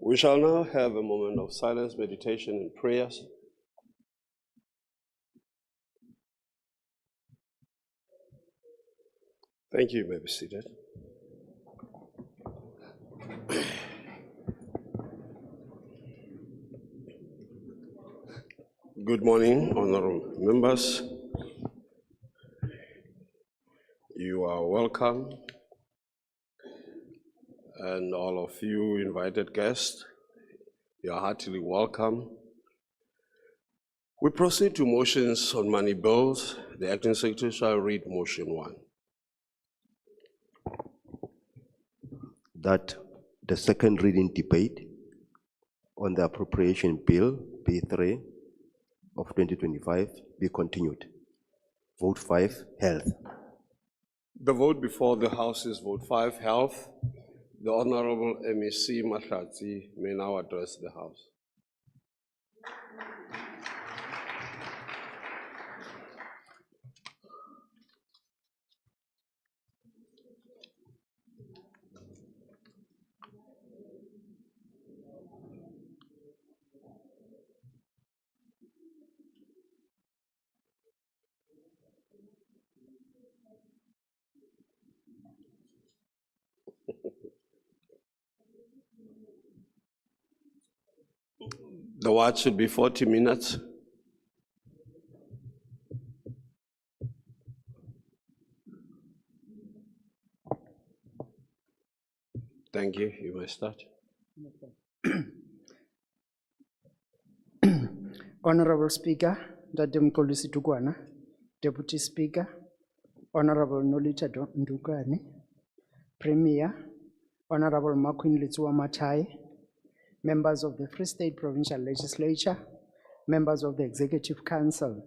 We shall now have a moment of silence, meditation, and prayers. Thank you. You may be seated. Good morning, honorable members. You are welcome. And all of you invited guests, you are heartily welcome. We proceed to motions on money bills. The acting secretary shall read motion 1. That the second reading debate on the appropriation bill, B3 of 2025, be continued. Vote 5, health. The vote before the House is vote 5, health. The Honorable MEC Mahlatsi may now address the House. The watch should be 40 minutes. Thank you. You may start. Honorable Speaker, Dr. Mkolisi Tukwana, Deputy Speaker, Honorable Nolita Ndukani, Premier, Honorable Makwin Litsuwa Matai, members of the Free State Provincial Legislature, members of the Executive Council,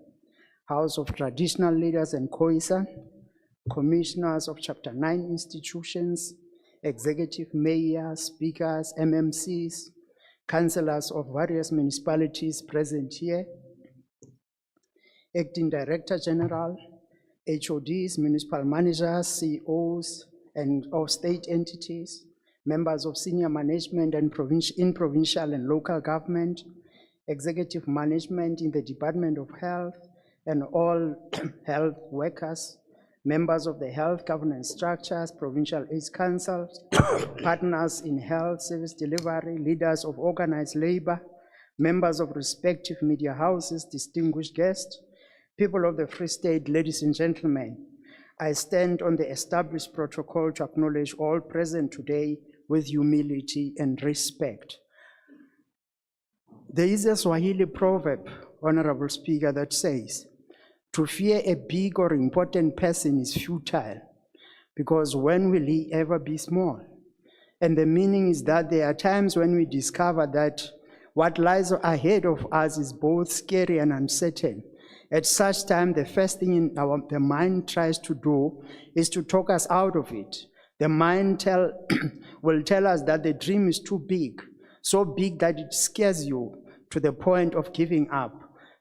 House of Traditional Leaders and COISA, commissioners of Chapter 9 institutions, executive mayors, speakers, MMCs, councillors of various municipalities present here, acting Director General, HODs, municipal managers, CEOs, and of state entities, members of senior management and in provincial and local government, executive management in the Department of Health, and all health workers, members of the health governance structures, provincial aids councils, partners in health service delivery, leaders of organized labor, members of respective media houses, distinguished guests, people of the Free State, ladies and gentlemen, I stand on the established protocol to acknowledge all present today with humility and respect. There is a Swahili proverb, Honorable Speaker, that says, to fear a big or important person is futile, because when will he ever be small? And the meaning is that there are times when we discover that what lies ahead of us is both scary and uncertain. At such time, the first thing the mind tries to do is to talk us out of it. The mind will tell us that the dream is too big, so big that it scares you to the point of giving up.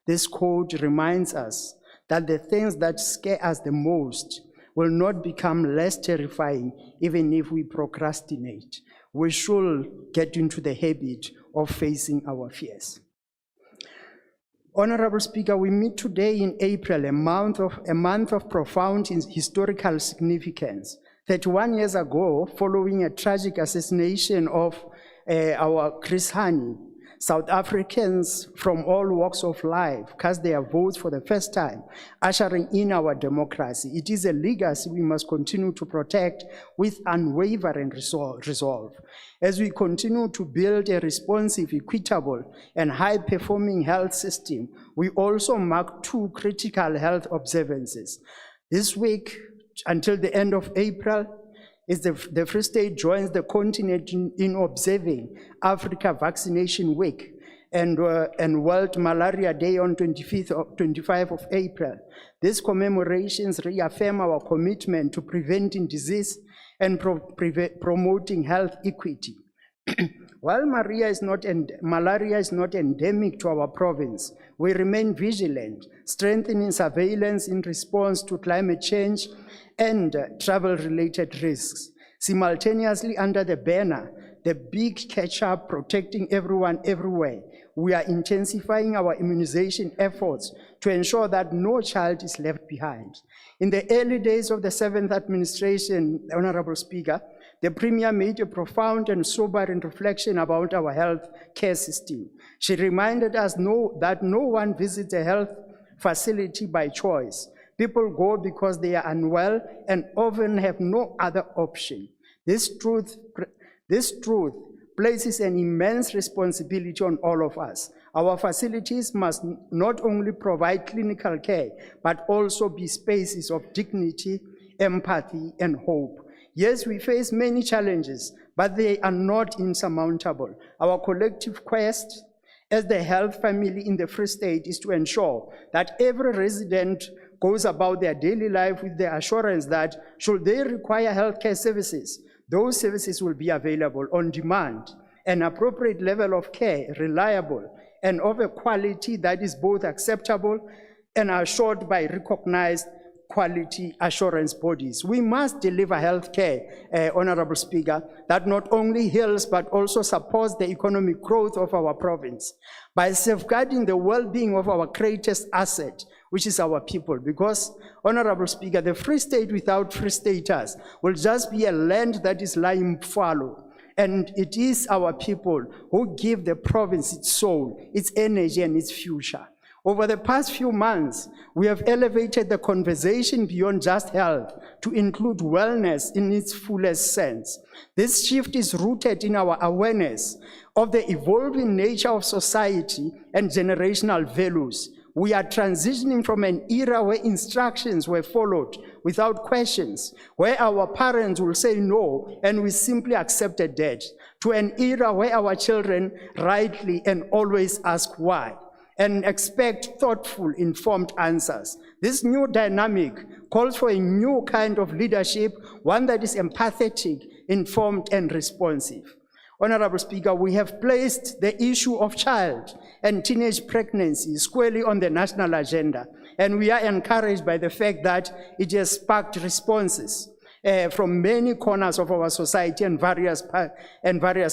This quote reminds us that the things that scare us the most will not become less terrifying even if we procrastinate. We should get into the habit of facing our fears. Honorable Speaker, we meet today in April, a month of profound historical significance. 31 years ago, following a tragic assassination of our Chris Hani, South Africans from all walks of life cast their votes for the first time, ushering in our democracy. It is a legacy we must continue to protect with unwavering resolve. As we continue to build a responsive, equitable, and high-performing health system, we also mark 2 critical health observances. This week, until the end of April, is the Free State joins the continent in observing Africa Vaccination Week and World Malaria Day on 25 of April. These commemorations reaffirm our commitment to preventing disease and promoting health equity. While malaria is not endemic to our province, we remain vigilant, strengthening surveillance in response to climate change and travel-related risks. Simultaneously, under the banner the big catch-up protecting everyone everywhere. We are intensifying our immunization efforts to ensure that no child is left behind. In the early days of the 7th administration, Honorable Speaker, the Premier made a profound and sobering reflection about our health care system. She reminded us that no one visits a health facility by choice. People go because they are unwell and often have no other option. This truth places an immense responsibility on all of us. Our facilities must not only provide clinical care, but also be spaces of dignity, empathy, and hope. Yes, we face many challenges, but they are not insurmountable. Our collective quest as the health family in the Free State is to ensure that every resident goes about their daily life with the assurance that should they require healthcare services, those services will be available on demand, an appropriate level of care, reliable, and of a quality that is both acceptable and assured by recognized quality assurance bodies. We must deliver health care, Honorable Speaker, that not only heals but also supports the economic growth of our province by safeguarding the well-being of our greatest asset, which is our people. Because, Honorable Speaker, the Free State without Free Staters will just be a land that is lying fallow. And it is our people who give the province its soul, its energy, and its future. Over the past few months, we have elevated the conversation beyond just health to include wellness in its fullest sense. This shift is rooted in our awareness of the evolving nature of society and generational values. We are transitioning from an era where instructions were followed without questions, where our parents will say no and we simply accepted that, to an era where our children rightly and always ask why and expect thoughtful, informed answers. This new dynamic calls for a new kind of leadership, one that is empathetic, informed, and responsive. Honorable Speaker, we have placed the issue of child and teenage pregnancy squarely on the national agenda, and we are encouraged by the fact that it has sparked responses from many corners of our society and various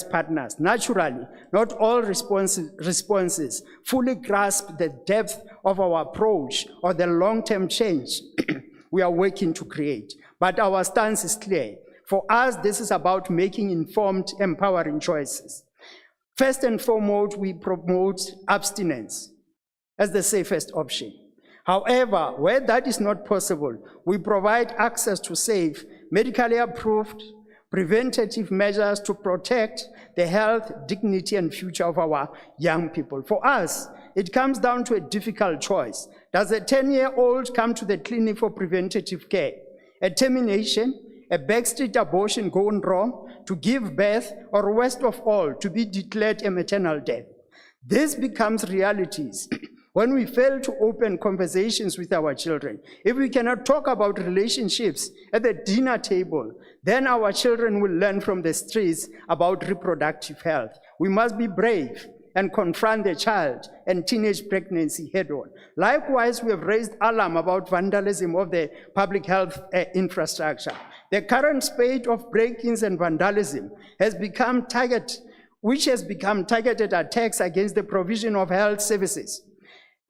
partners. Naturally, not all responses fully grasp the depth of our approach or the long-term change we are working to create, but our stance is clear. For us, this is about making informed, empowering choices. First and foremost, we promote abstinence as the safest option. However, where that is not possible, we provide access to safe, medically approved, preventative measures to protect the health, dignity, and future of our young people. For us, it comes down to a difficult choice. Does a 10-year-old come to the clinic for preventative care? A termination, a backstreet abortion gone wrong, to give birth, or worst of all, to be declared a maternal death? This becomes realities when we fail to open conversations with our children. If we cannot talk about relationships at the dinner table, then our children will learn from the streets about reproductive health. We must be brave and confront the child and teenage pregnancy head-on. Likewise, we have raised alarm about vandalism of the public health infrastructure. The current spate of break-ins and vandalism has become targeted attacks against the provision of health services.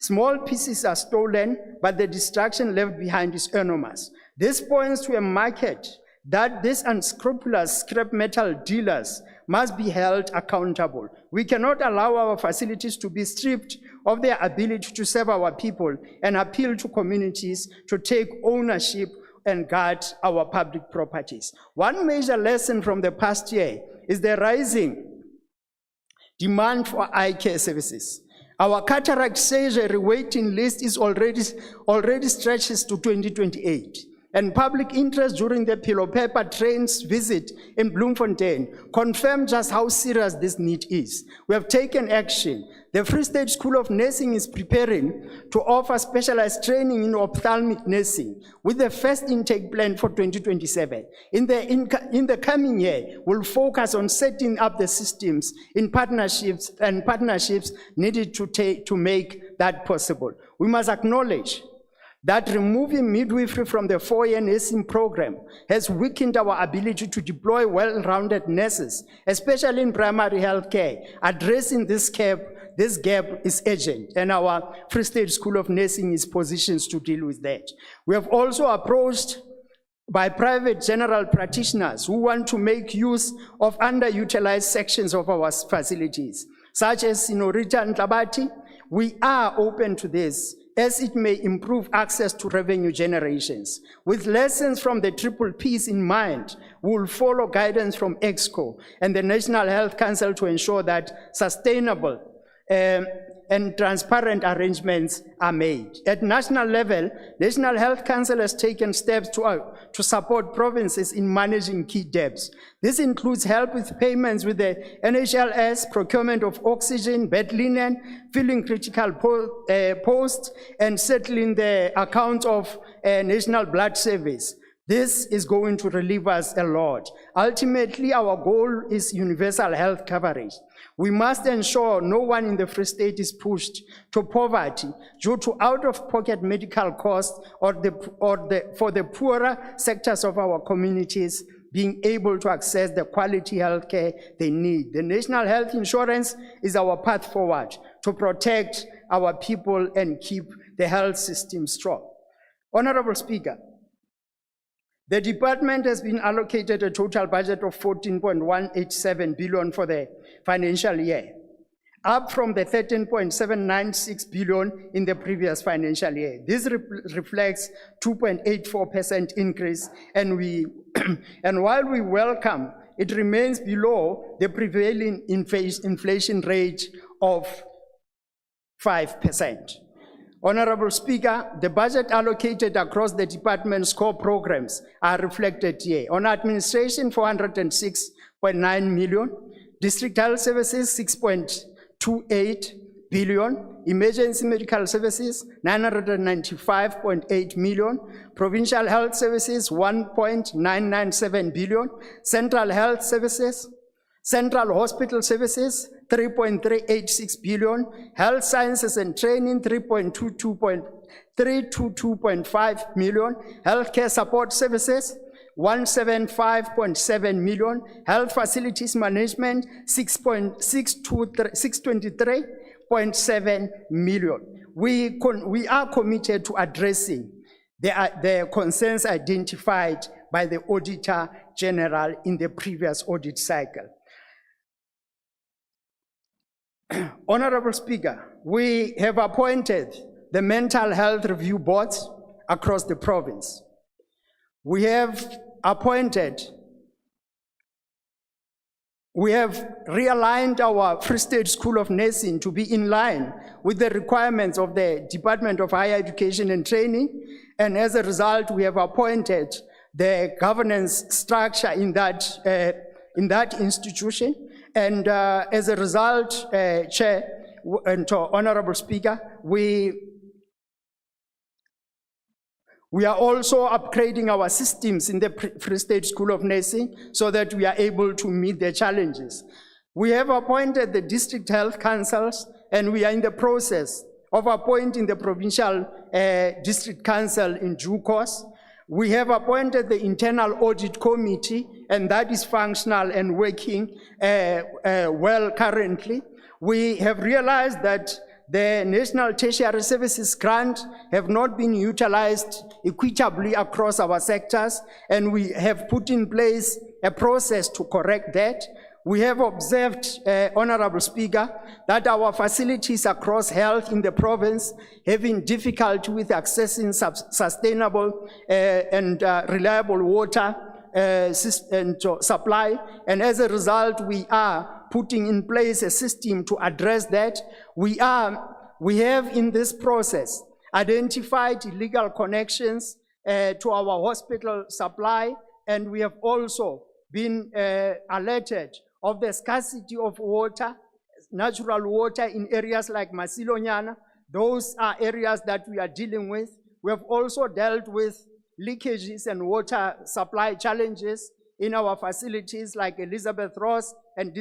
Small pieces are stolen, but the destruction left behind is enormous. This points to a market that these unscrupulous scrap metal dealers must be held accountable. We cannot allow our facilities to be stripped of their ability to serve our people and appeal to communities to take ownership and guard our public properties. One major lesson from the past year is the rising demand for eye care services. Our cataract surgery waiting list is already stretches to 2028. And public interest during the Pillow Paper Train's visit in Bloemfontein confirmed just how serious this need is. We have taken action. The Free State School of Nursing is preparing to offer specialized training in ophthalmic nursing with the first intake plan for 2027. In the coming year, we'll focus on setting up the systems in partnerships needed to make that possible. We must acknowledge that removing midwifery from the 4-year nursing program has weakened our ability to deploy well-rounded nurses, especially in primary health care. Addressing this gap is urgent, and our Free State School of Nursing is positioned to deal with that. We have also approached by private general practitioners who want to make use of underutilized sections of our facilities, such as Sinorita and Tlabati. We are open to this, as it may improve access to revenue generations. With lessons from the Triple Ps in mind, we will follow guidance from EXCO and the National Health Council to ensure that sustainable and transparent arrangements are made. At national level, National Health Council has taken steps to support provinces in managing key debts. This includes help with payments with the NHLS, procurement of oxygen, bed linen, filling critical posts, and settling the accounts of National Blood Service. This is going to relieve us a lot. Ultimately, our goal is universal health coverage. We must ensure no one in the Free State is pushed to poverty due to out-of-pocket medical costs or for the poorer sectors of our communities being able to access the quality health care they need. The National Health Insurance is our path forward to protect our people and keep the health system strong. Honorable Speaker, the department has been allocated a total budget of 14.187 billion for the financial year, up from the 13.796 billion in the previous financial year. This reflects 2.84% increase, and while we welcome, it remains below the prevailing inflation rate of 5%. Honorable Speaker, the budget allocated across the department's core programs are reflected here. On administration, 406.9 million, district health services, 6.28 billion, emergency medical services, 995.8 million, provincial health services, 1.997 billion, central health services, central hospital services, 3.386 billion, health sciences and training, 322.5 million, healthcare support services, 175.7 million, health facilities management, 623.7 million. We are committed to addressing the concerns identified by the Auditor General in the previous audit cycle. Honorable Speaker, we have appointed the mental health review boards across the province. We have realigned our Free State School of Nursing to be in line with the requirements of the Department of Higher Education and Training, and as a result, we have appointed the governance structure in that institution. And as a result, Chair and Honorable Speaker, we are also upgrading our systems in the Free State School of Nursing so that we are able to meet the challenges. We have appointed the district health councils, and we are in the process of appointing the provincial district council in due course. We have appointed the internal audit committee, and that is functional and working well currently. We have realized that the National Tertiary Services Grant have not been utilized equitably across our sectors, and we have put in place a process to correct that. We have observed, Honorable Speaker, that our facilities across health in the province having difficulty with accessing sustainable and reliable water supply, and as a result, we are putting in place a system to address that. We have in this process identified illegal connections to our hospital supply, and we have also been alerted of the scarcity of water, natural water in areas like Masilonyana. Those are areas that we are dealing with. We have also dealt with leakages and water supply challenges in our facilities like Elizabeth Ross and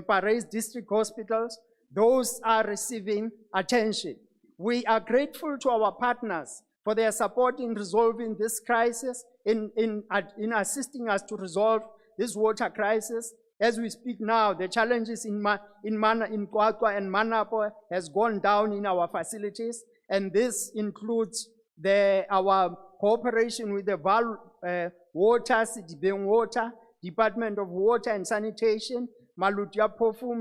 Paris district hospitals. Those are receiving attention. We are grateful to our partners for their support in resolving this crisis, in assisting us to resolve this water crisis. As we speak now, the challenges in Kwakwa and Manapo has gone down in our facilities, and this includes our cooperation with the Water, Sidibeng Water, Department of Water and Sanitation, Malutia-Phofu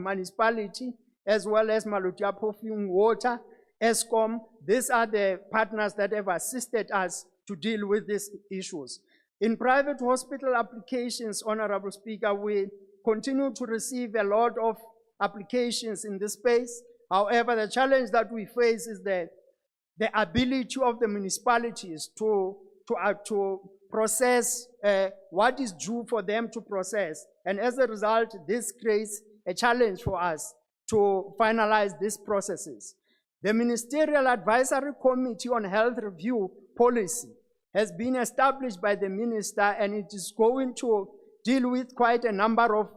Municipality, as well as Malutia-Phofu Water, ESCOM. These are the partners that have assisted us to deal with these issues. In private hospital applications, Honorable Speaker, we continue to receive a lot of applications in this space. However, the challenge that we face is the ability of the municipalities to process what is due for them to process. And as a result, this creates a challenge for us to finalize these processes. The Ministerial Advisory Committee on Health Review Policy has been established by the minister, and it is going to deal with quite a number of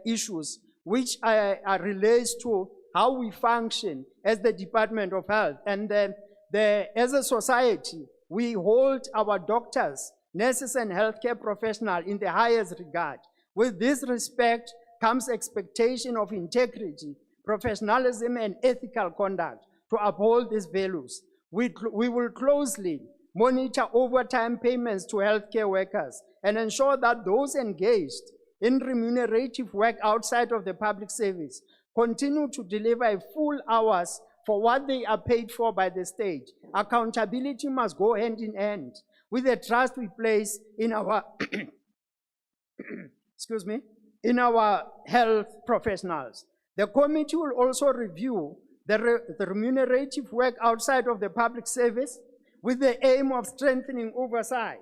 issues which relates to how we function as the Department of Health. And as a society, we hold our doctors, nurses, and healthcare professionals in the highest regard. With this respect comes expectation of integrity, professionalism, and ethical conduct to uphold these values. We will closely monitor overtime payments to healthcare workers and ensure that those engaged in remunerative work outside of the public service continue to deliver full hours for what they are paid for by the state. Accountability must go hand in hand with the trust we place in our excuse me, in our health professionals. The committee will also review the remunerative work outside of the public service with the aim of strengthening oversight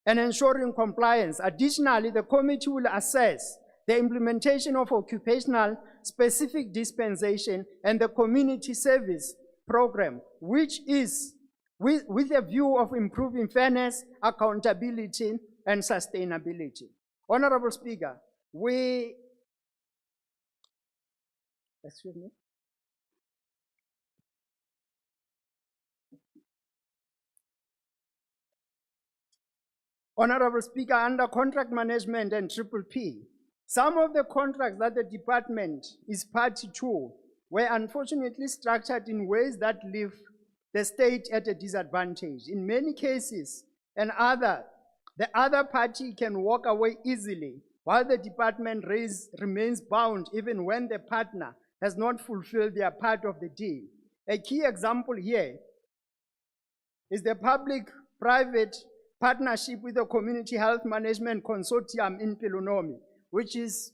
and ensuring compliance. Additionally, the committee will assess the implementation of occupational specific dispensation and the community service program, which is with a view of improving fairness, accountability, and sustainability. Honorable Speaker, excuse me. Honorable Speaker, under contract management and PPP, some of the contracts that the department is party to were unfortunately structured in ways that leave the state at a disadvantage. In many cases, the other party can walk away easily, while the department remains bound even when the partner has not fulfilled their part of the deal. A key example here is the public-private partnership with the Community Health Management Consortium in Pelonomi, which is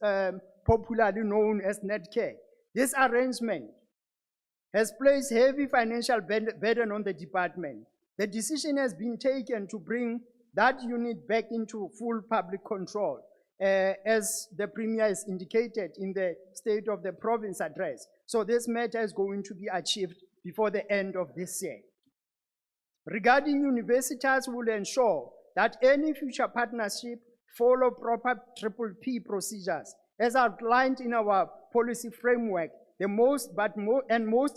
popularly known as Netcare. This arrangement has placed heavy financial burden on the department. The decision has been taken to bring that unit back into full public control, as the Premier has indicated in the State of the Province address. So this matter is going to be achieved before the end of this year. Regarding universities, we will ensure that any future partnership follow proper PPP procedures as outlined in our policy framework, most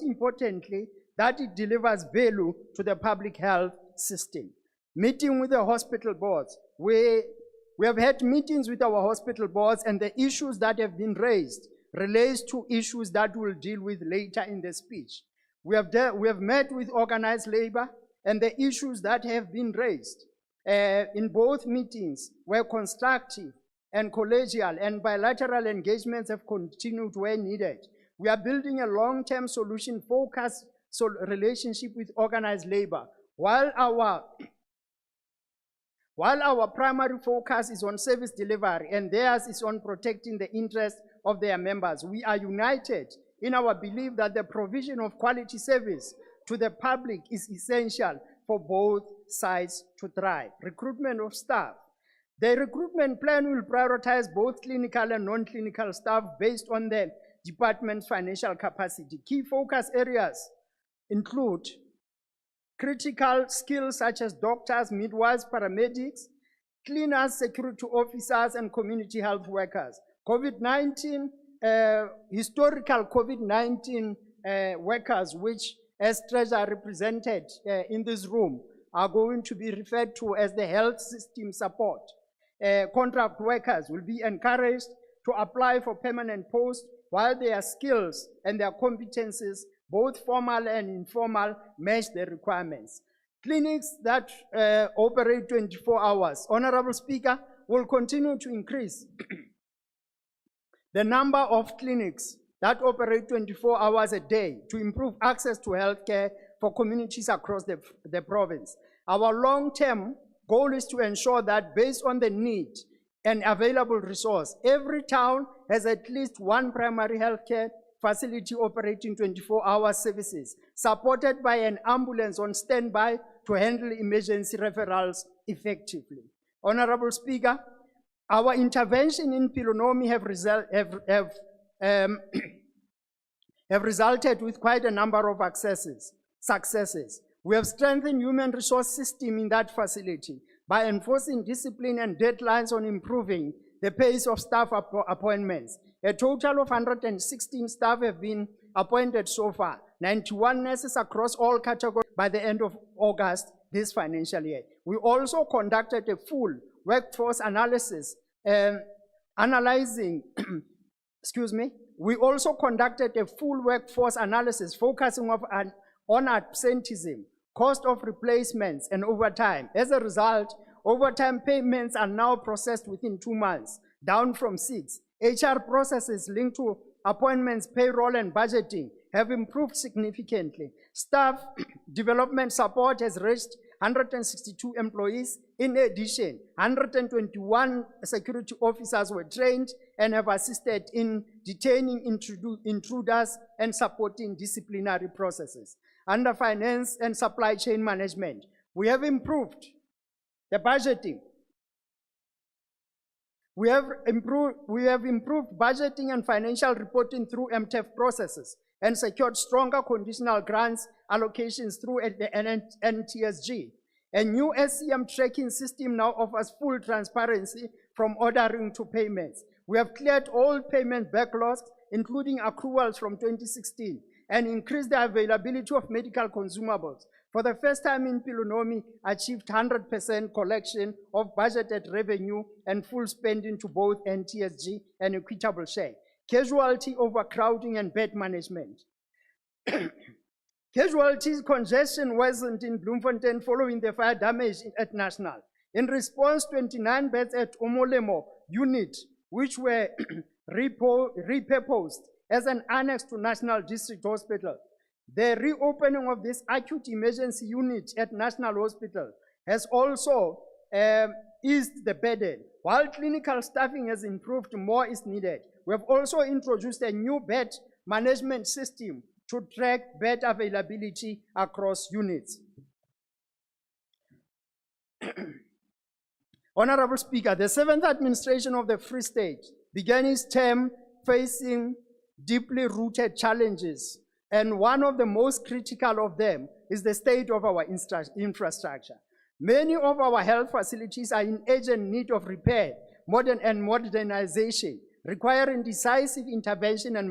importantly, that it delivers value to the public health system. Meeting with the hospital boards. We have had meetings with our hospital boards, and the issues that have been raised relates to issues that we'll deal with later in the speech. We have met with organized labor, and the issues that have been raised in both meetings were constructive and collegial, and bilateral engagements have continued where needed. We are building a long-term solution-focused relationship with organized labor. While our primary focus is on service delivery and theirs is on protecting the interests of their members, we are united in our belief that the provision of quality service to the public is essential for both sides to thrive. Recruitment of staff. The recruitment plan will prioritize both clinical and non-clinical staff based on the department's financial capacity. Key focus areas include critical skills such as doctors, midwives, paramedics, cleaners, security officers, and community health workers. COVID-19, historical COVID-19 workers, which as treasurer represented in this room, are going to be referred to as the health system support. Contract workers will be encouraged to apply for permanent posts while their skills and their competencies, both formal and informal, match the requirements. Clinics that operate 24 hours, Honorable Speaker, will continue to increase. The number of clinics that operate 24 hours a day to improve access to healthcare for communities across the province. Our long-term goal is to ensure that based on the need and available resource, every town has at least one primary healthcare facility operating 24-hour services, supported by an ambulance on standby to handle emergency referrals effectively. Honorable Speaker, our intervention in Pilonomi have resulted with quite a number of successes. We have strengthened human resource system in that facility by enforcing discipline and deadlines on improving the pace of staff appointments. A total of 116 staff have been appointed so far, 91 nurses across all categories by the end of August this financial year. We also conducted a full workforce analysis, we also conducted a full workforce analysis focusing on absenteeism, cost of replacements, and overtime. As a result, overtime payments are now processed within 2 months, down from 6. HR processes linked to appointments, payroll, and budgeting have improved significantly. Staff development support has reached 162 employees. In addition, 121 security officers were trained and have assisted in detaining intruders and supporting disciplinary processes. Under finance and supply chain management, we have improved the budgeting. We have improved budgeting and financial reporting through MTEF processes and secured stronger conditional grants allocations through the NTSG. A new SCM tracking system now offers full transparency from ordering to payments. We have cleared all payment backlogs, including accruals from 2016, and increased the availability of medical consumables. For the first time in Pilonomi, achieved 100% collection of budgeted revenue and full spending to both NTSG and equitable share. Casualty, overcrowding, and bed management. Casualties congestion worsened in Bloemfontein following the fire damage at National. In response, 29 beds at Omolemo unit, which were repurposed as an annex to National District Hospital. The reopening of this acute emergency unit at National Hospital has also eased the burden. While clinical staffing has improved, more is needed. We have also introduced a new bed management system to track bed availability across units. Honorable Speaker, the 7th administration of the Free State began its term facing deeply rooted challenges, and one of the most critical of them is the state of our infrastructure. Many of our health facilities are in urgent need of repair, modernization, requiring decisive intervention at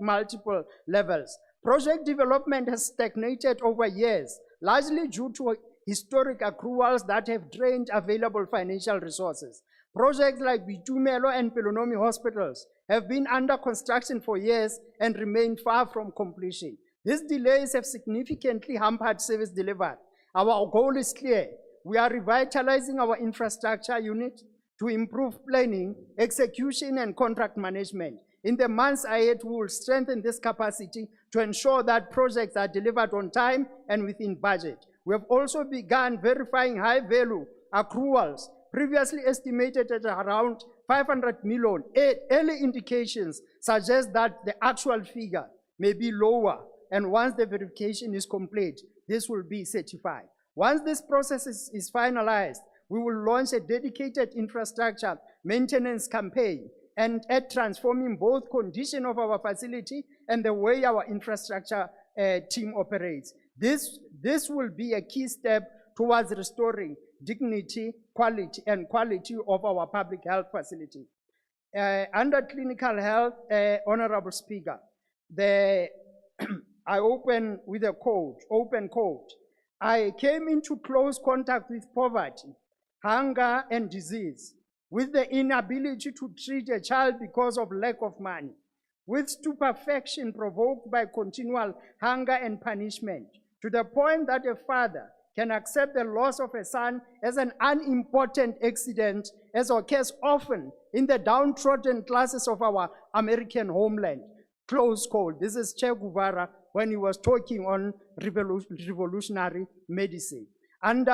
multiple levels. Project development has stagnated over years, largely due to historic accruals that have drained available financial resources. Projects like Bitumelo and Pilonomi hospitals have been under construction for years and remain far from completion. These delays have significantly hampered service delivery. Our goal is clear. We are revitalizing our infrastructure unit to improve planning, execution, and contract management. In the months ahead, we will strengthen this capacity to ensure that projects are delivered on time and within budget. We have also begun verifying high-value accruals, previously estimated at around 500 million. Early indications suggest that the actual figure may be lower, and once the verification is complete, this will be certified. Once this process is finalized, we will launch a dedicated infrastructure maintenance campaign and at transforming both condition of our facility and the way our infrastructure team operates. This will be a key step towards restoring dignity, quality of our public health facility. Under clinical health, Honorable Speaker, I open with a quote, open quote. I came into close contact with poverty, hunger, and disease, with the inability to treat a child because of lack of money, with stupefaction provoked by continual hunger and punishment, to the point that a father can accept the loss of a son as an unimportant accident, as occurs often in the downtrodden classes of our American homeland. Close quote. This is Che Guevara when he was talking on revolutionary medicine. And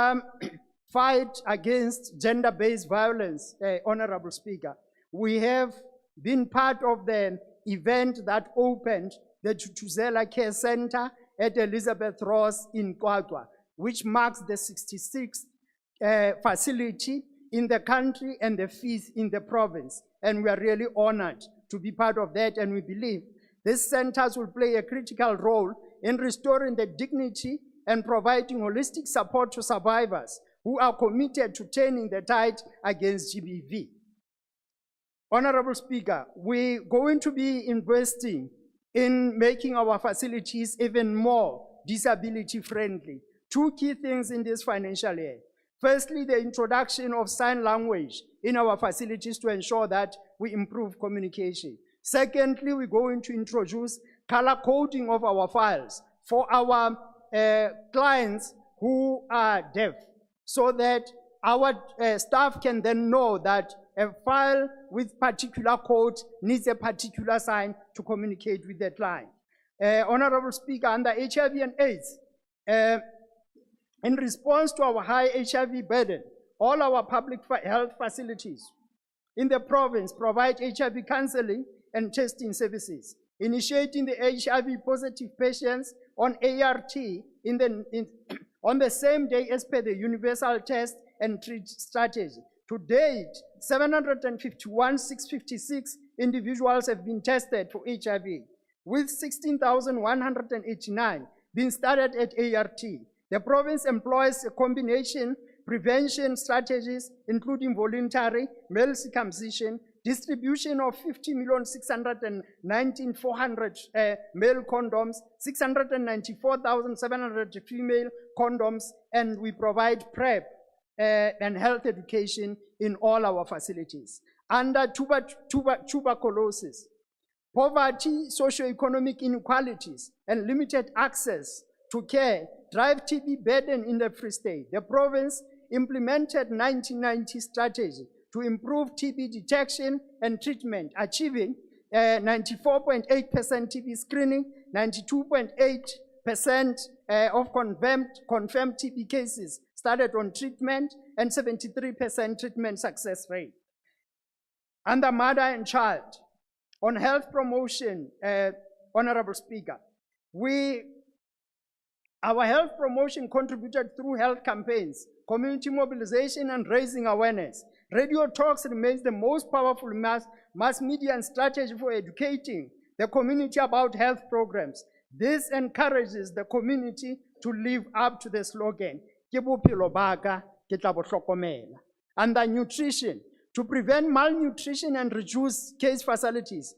fight against gender-based violence, Honorable Speaker. We have been part of the event that opened the Tutuzela Care Center at Elizabeth Ross in Kwatwa, which marks the 66th facility in the country and the 5th in the province. And we are really honored to be part of that, and we believe these centers will play a critical role in restoring the dignity and providing holistic support to survivors who are committed to turning the tide against GBV. Honorable Speaker, we're going to be investing in making our facilities even more disability friendly. Two key things in this financial year. Firstly, the introduction of sign language in our facilities to ensure that we improve communication. Secondly, we're going to introduce color coding of our files for our clients who are deaf, so that our staff can then know that a file with particular code needs a particular sign to communicate with the client. Honorable Speaker, under HIV and AIDS, in response to our high HIV burden, all our public health facilities in the province provide HIV counseling and testing services, initiating the HIV positive patients on ART on the same day as per the universal test and treat strategy. To date, 751,656 individuals have been tested for HIV, with 16,189 being started at ART. The province employs a combination prevention strategies, including voluntary male circumcision, distribution of 50,619,400 male condoms, 694,700 female condoms, and we provide PrEP and health education in all our facilities. Under tuberculosis, poverty, socioeconomic inequalities, and limited access to care drive TB burden in the Free State. The province implemented 1990 strategy to improve TB detection and treatment, achieving 94.8% TB screening, 92.8% of confirmed TB cases started on treatment, and 73% treatment success rate. Under mother and child, on health promotion, Honorable Speaker, our health promotion contributed through health campaigns, community mobilization, and raising awareness. Radio talks remains the most powerful mass media and strategy for educating the community about health programs. This encourages the community to live up to the slogan, "Ke bophelo ba ka, ke tla bo hlokomela." Under nutrition, to prevent malnutrition and reduce case fatalities,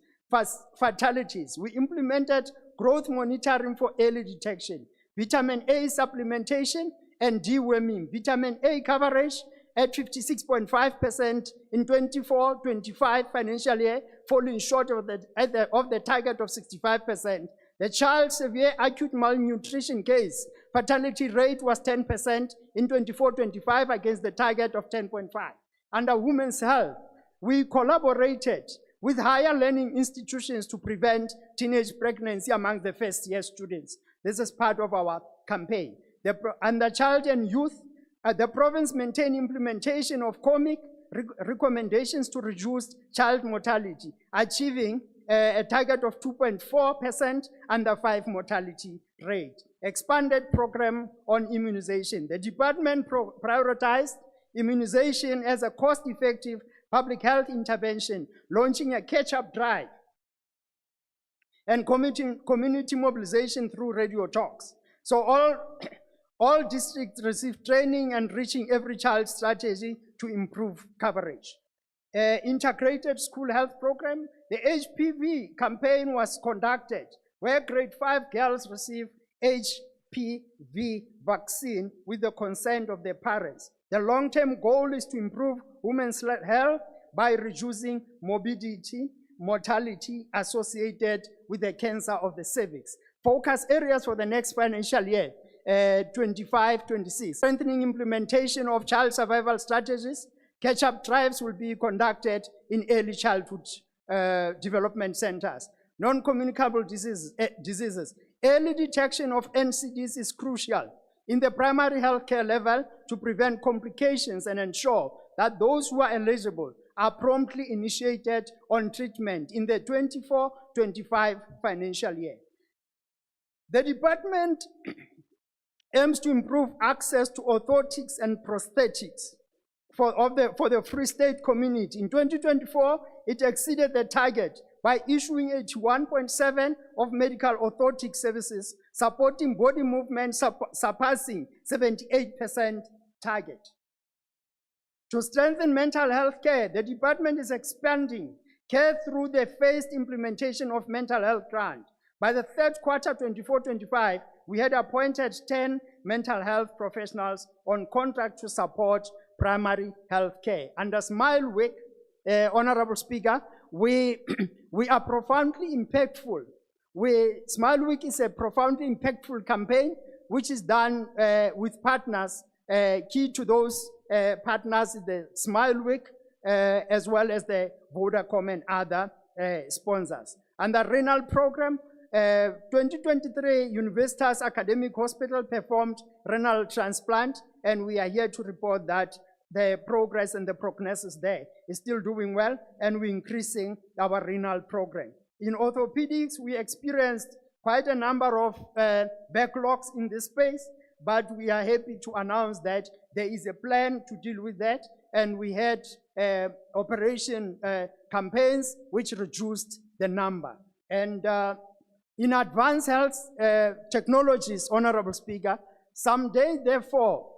we implemented growth monitoring for early detection, vitamin A supplementation, and deworming. Vitamin A coverage at 56.5% in 24-25 financial year, falling short of the target of 65%. The child severe acute malnutrition case fatality rate was 10% in 24-25 against the target of 10.5. Under women's health, we collaborated with higher learning institutions to prevent teenage pregnancy among the first-year students. This is part of our campaign. Under child and youth, the province maintained implementation of comic recommendations to reduce child mortality, achieving a target of 2.4% under 5 mortality rate. Expanded program on immunization. The department prioritized immunization as a cost-effective public health intervention, launching a catch-up drive and community mobilization through radio talks. So all districts receive training and reaching every child strategy to improve coverage. Integrated school health program. The HPV campaign was conducted where grade 5 girls receive HPV vaccine with the consent of their parents. The long-term goal is to improve women's health by reducing morbidity, mortality associated with the cancer of the cervix. Focus areas for the next financial year, 25-26. Strengthening implementation of child survival strategies. Catch-up drives will be conducted in early childhood development centers. Non-communicable diseases. Early detection of NCDs is crucial in the primary healthcare level to prevent complications and ensure that those who are eligible are promptly initiated on treatment in the 24-25 financial year. The department aims to improve access to orthotics and prosthetics for the Free State community. In 2024, it exceeded the target by issuing 81.7 of medical orthotic services, supporting body movement, surpassing 78% target. To strengthen mental health care, the department is expanding care through the phased implementation of mental health grant. By the third quarter 24-25, we had appointed 10 mental health professionals on contract to support primary health care. Under Smile Week, Honorable Speaker, we are profoundly impactful. Smile Week is a profoundly impactful campaign which is done with partners. Key to those partners is the Smile Week, as well as the Vodacom and other sponsors. And the renal program, 2023, Universitas Academic Hospital performed renal transplant, and we are here to report that the progress and the prognosis there is still doing well, and we're increasing our renal program. In orthopedics, we experienced quite a number of backlogs in this space, but we are happy to announce that there is a plan to deal with that, and we had operation campaigns which reduced the number. And in advanced health technologies, Honorable Speaker, someday, therefore,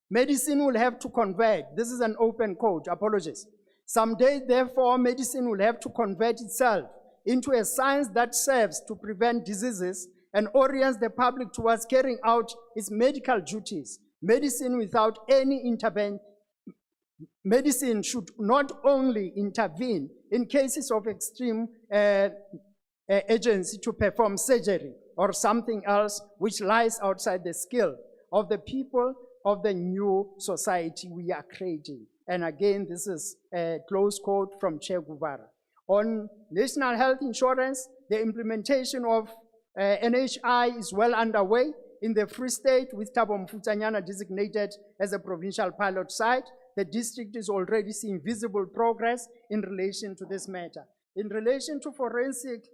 medicine will have to convert. This is an open quote, apologies. Someday, therefore, medicine will have to convert itself into a science that serves to prevent diseases and orients the public towards carrying out its medical duties. Medicine without any intervention. Medicine should not only intervene in cases of extreme urgency to perform surgery or something else which lies outside the skill of the people of the new society we are creating. And again, this is a close quote from Che Guevara. On national health insurance, the implementation of NHI is well underway in the Free State, with Thabo Mfutsanyana designated as a provincial pilot site. The district is already seeing visible progress in relation to this matter. In relation to forensic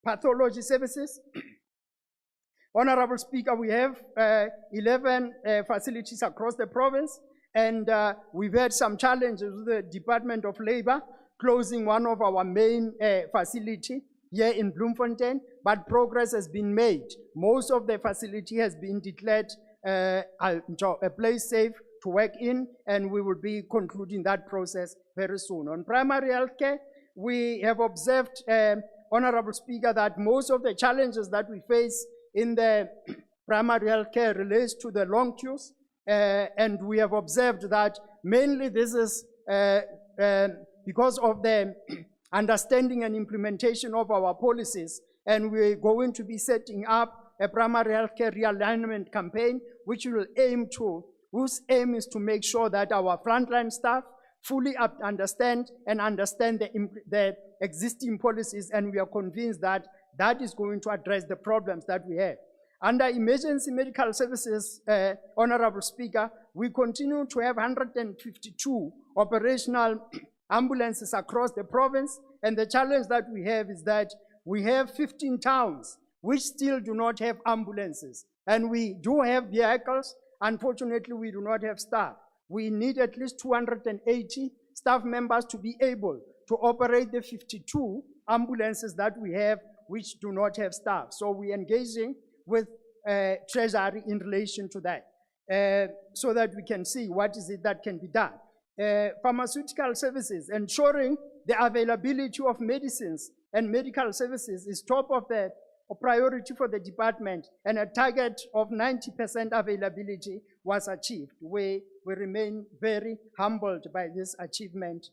pathology services, Honorable Speaker, we have 11 facilities across the province, and we've had some challenges with the Department of Labor closing one of our main facility here in Bloemfontein, but progress has been made. Most of the facility has been declared a place safe to work in, and we will be concluding that process very soon. On primary healthcare, we have observed, Honorable Speaker, that most of the challenges that we face in the primary healthcare relates to the long queues, and we have observed that mainly this is because of the understanding and implementation of our policies, and we're going to be setting up a primary healthcare realignment campaign, whose aim is to make sure that our frontline staff fully understand the existing policies, and we are convinced that that is going to address the problems that we have. Under emergency medical services, Honorable Speaker, we continue to have 152 operational ambulances across the province, and the challenge that we have is that we have 15 towns which still do not have ambulances, and we do have vehicles. Unfortunately, we do not have staff. We need at least 280 staff members to be able to operate the 52 ambulances that we have which do not have staff. So we're engaging with Treasury in relation to that, so that we can see what is it that can be done. Pharmaceutical services, ensuring the availability of medicines and medical services is top of the priority for the department, and a target of 90% availability was achieved. We remain very humbled by this achievement,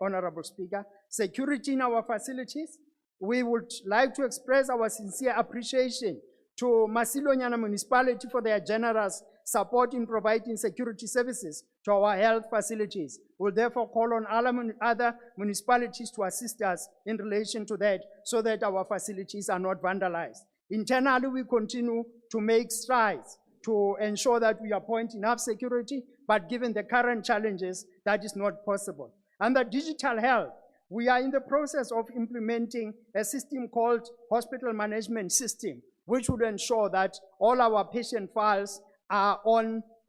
Honorable Speaker. Security in our facilities, we would like to express our sincere appreciation to Masilonyana Municipality for their generous support in providing security services to our health facilities. We'll therefore call on other municipalities to assist us in relation to that so that our facilities are not vandalized. Internally, we continue to make strides to ensure that we appoint enough security, but given the current challenges, that is not possible. Under digital health, we are in the process of implementing a system called Hospital Management System, which would ensure that all our patient files are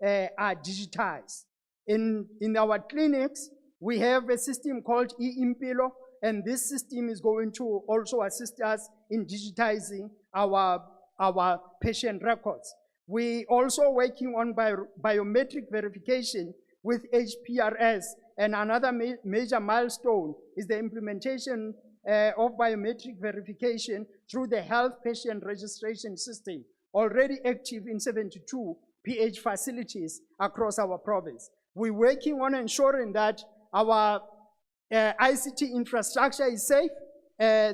digitized. In our clinics, we have a system called eImpilo, and this system is going to also assist us in digitizing our patient records. We also working on biometric verification with HPRS, and another major milestone is the implementation of biometric verification through the health patient registration system, already active in 72 PH facilities across our province. We're working on ensuring that our ICT infrastructure is safe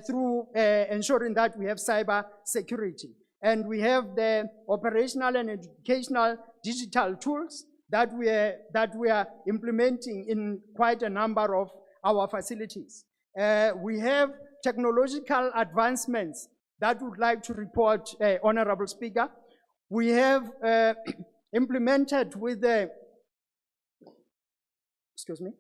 through ensuring that we have cyber security. And we have the operational and educational digital tools that we are implementing in quite a number of our facilities. We have technological advancements that would like to report, Honorable Speaker. We have implemented with the, excuse me.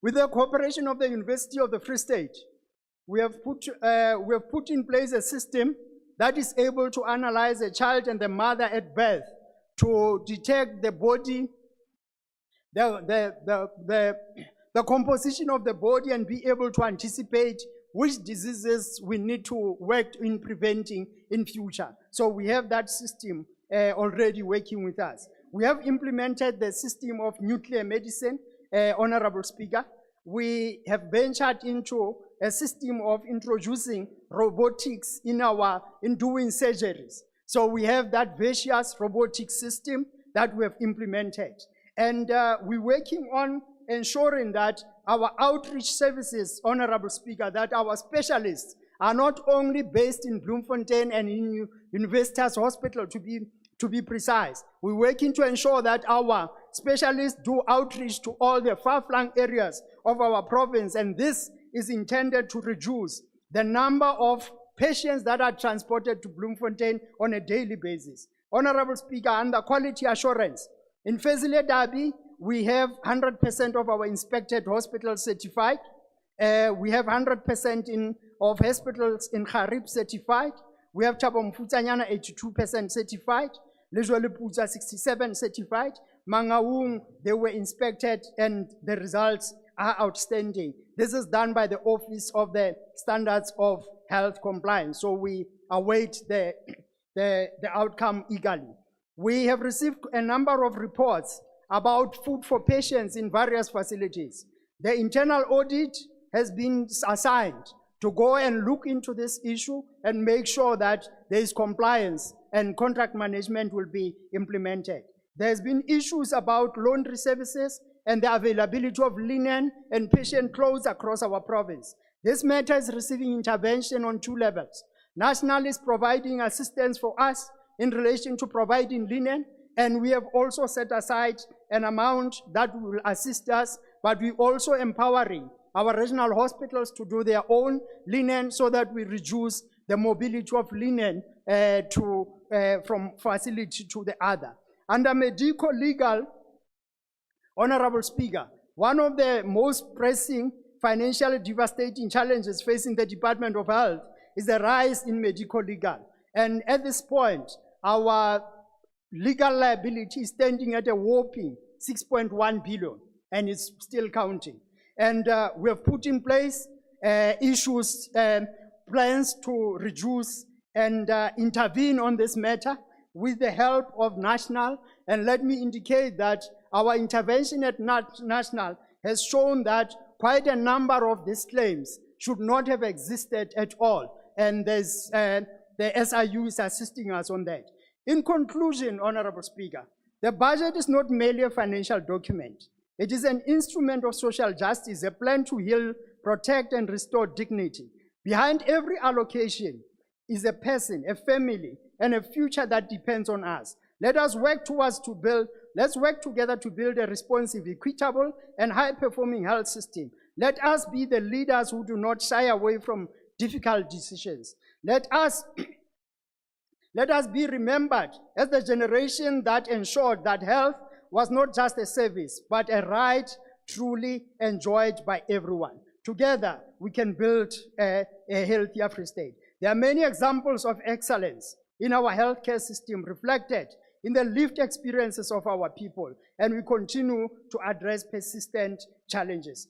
With the cooperation of the University of the Free State, we have put in place a system that is able to analyze a child and the mother at birth to detect the body, the composition of the body, and be able to anticipate which diseases we need to work in preventing in future. So we have that system already working with us. We have implemented the system of nuclear medicine, Honorable Speaker. We have ventured into a system of introducing robotics in doing surgeries. So we have that vicious robotic system that we have implemented. And we're working on ensuring that our outreach services, Honorable Speaker, that our specialists are not only based in Bloemfontein and in Universitas Hospital, to be precise. We're working to ensure that our specialists do outreach to all the far-flung areas of our province, and this is intended to reduce the number of patients that are transported to Bloemfontein on a daily basis. Honorable Speaker, under quality assurance, in Fezile Dabi, we have 100% of our inspected hospitals certified. We have 100% of hospitals in Kharib certified. We have Thabo Mfutsanyana 82% certified. Lejwale Puza 67 certified. Mangaung, they were inspected and the results are outstanding. This is done by the Office of the Standards of Health Compliance. So we await the outcome eagerly. We have received a number of reports about food for patients in various facilities. The internal audit has been assigned to go and look into this issue and make sure that there is compliance and contract management will be implemented. There's been issues about laundry services and the availability of linen and patient clothes across our province. This matter is receiving intervention on 2 levels. National is providing assistance for us in relation to providing linen, and we have also set aside an amount that will assist us, but we're also empowering our regional hospitals to do their own linen so that we reduce the mobility of linen from facility to the other. Under medico-legal, Honorable Speaker, one of the most pressing financially devastating challenges facing the Department of Health is the rise in medico-legal. And at this point, our legal liability is standing at a whopping 6.1 billion, and it's still counting. And we have put in place plans to reduce and intervene on this matter with the help of National. And let me indicate that our intervention at national has shown that quite a number of these claims should not have existed at all. And there's, the SIU is assisting us on that. In conclusion, Honorable Speaker, the budget is not merely a financial document. It is an instrument of social justice, a plan to heal, protect, and restore dignity. Behind every allocation is a person, a family, and a future that depends on us. Let us work let's work together to build a responsive, equitable, and high-performing health system. Let us be the leaders who do not shy away from difficult decisions. Let us be remembered as the generation that ensured that health was not just a service, but a right truly enjoyed by everyone. Together, we can build a healthier Free State. There are many examples of excellence in our healthcare system reflected in the lived experiences of our people, and we continue to address persistent challenges.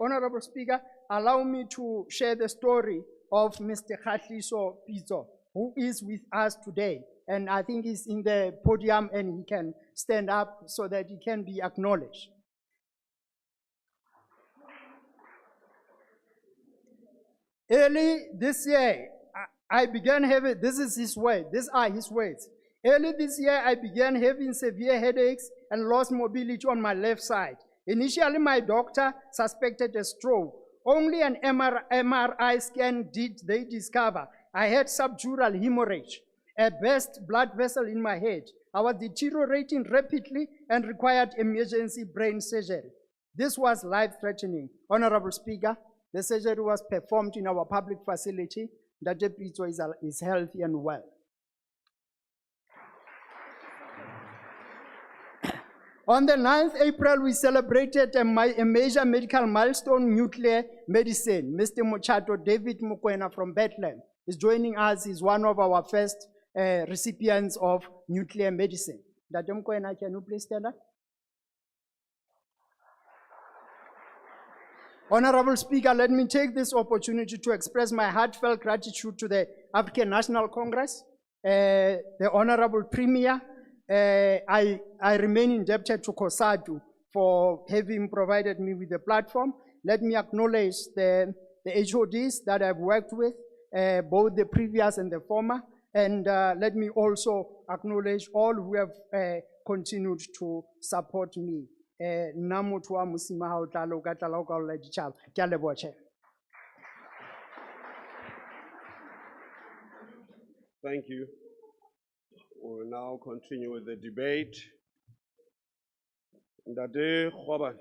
Honorable Speaker, allow me to share the story of Mr. Khatliso Pitso, who is with us today. And I think he's in the podium and he can stand up so that he can be acknowledged. Early this year, I began having, these are his words. Early this year, I began having severe headaches and lost mobility on my left side. Initially, my doctor suspected a stroke. Only an MRI scan did they discover I had subdural hemorrhage, a burst blood vessel in my head. I was deteriorating rapidly and required emergency brain surgery. This was life-threatening. Honorable Speaker, the surgery was performed in our public facility. Dr. Pitso is healthy and well. On the 9th April, we celebrated a major medical milestone, nuclear medicine. Mr. Mochato David Mukwena from Bethlehem is joining us. He's one of our first recipients of nuclear medicine. Dr. Mukwena, can you please stand up? Honorable Speaker, let me take this opportunity to express my heartfelt gratitude to the African National Congress, the Honorable Premier. I remain indebted to COSATU for having provided me with the platform. Let me acknowledge the HODs that I've worked with, both the previous and the former, and let me also acknowledge all who have continued to support me. Thank you. We'll now continue with the debate. Ndade Khwabane.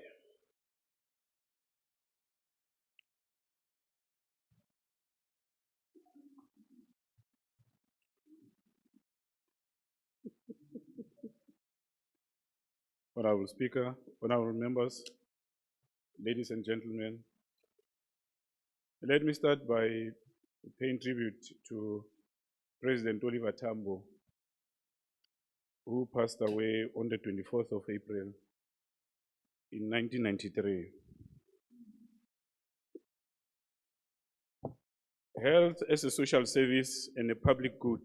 Honorable Speaker, honorable members, ladies and gentlemen, let me start by paying tribute to President Oliver Tambo, who passed away on the 24th of April in 1993. Health as a social service and a public good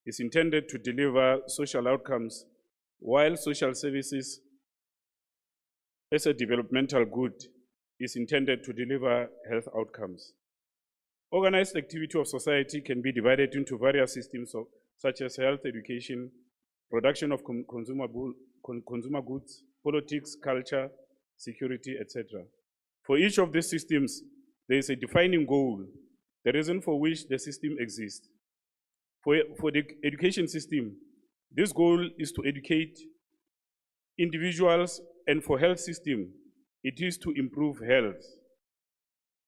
is intended to deliver social outcomes, while social services as a developmental good is intended to deliver health outcomes. Organized activity of society can be divided into various systems such as health, education, production of consumer goods, politics, culture, security, etc. For each of these systems, there is a defining goal, the reason for which the system exists. For the education system, this goal is to educate individuals, and for health system, it is to improve health.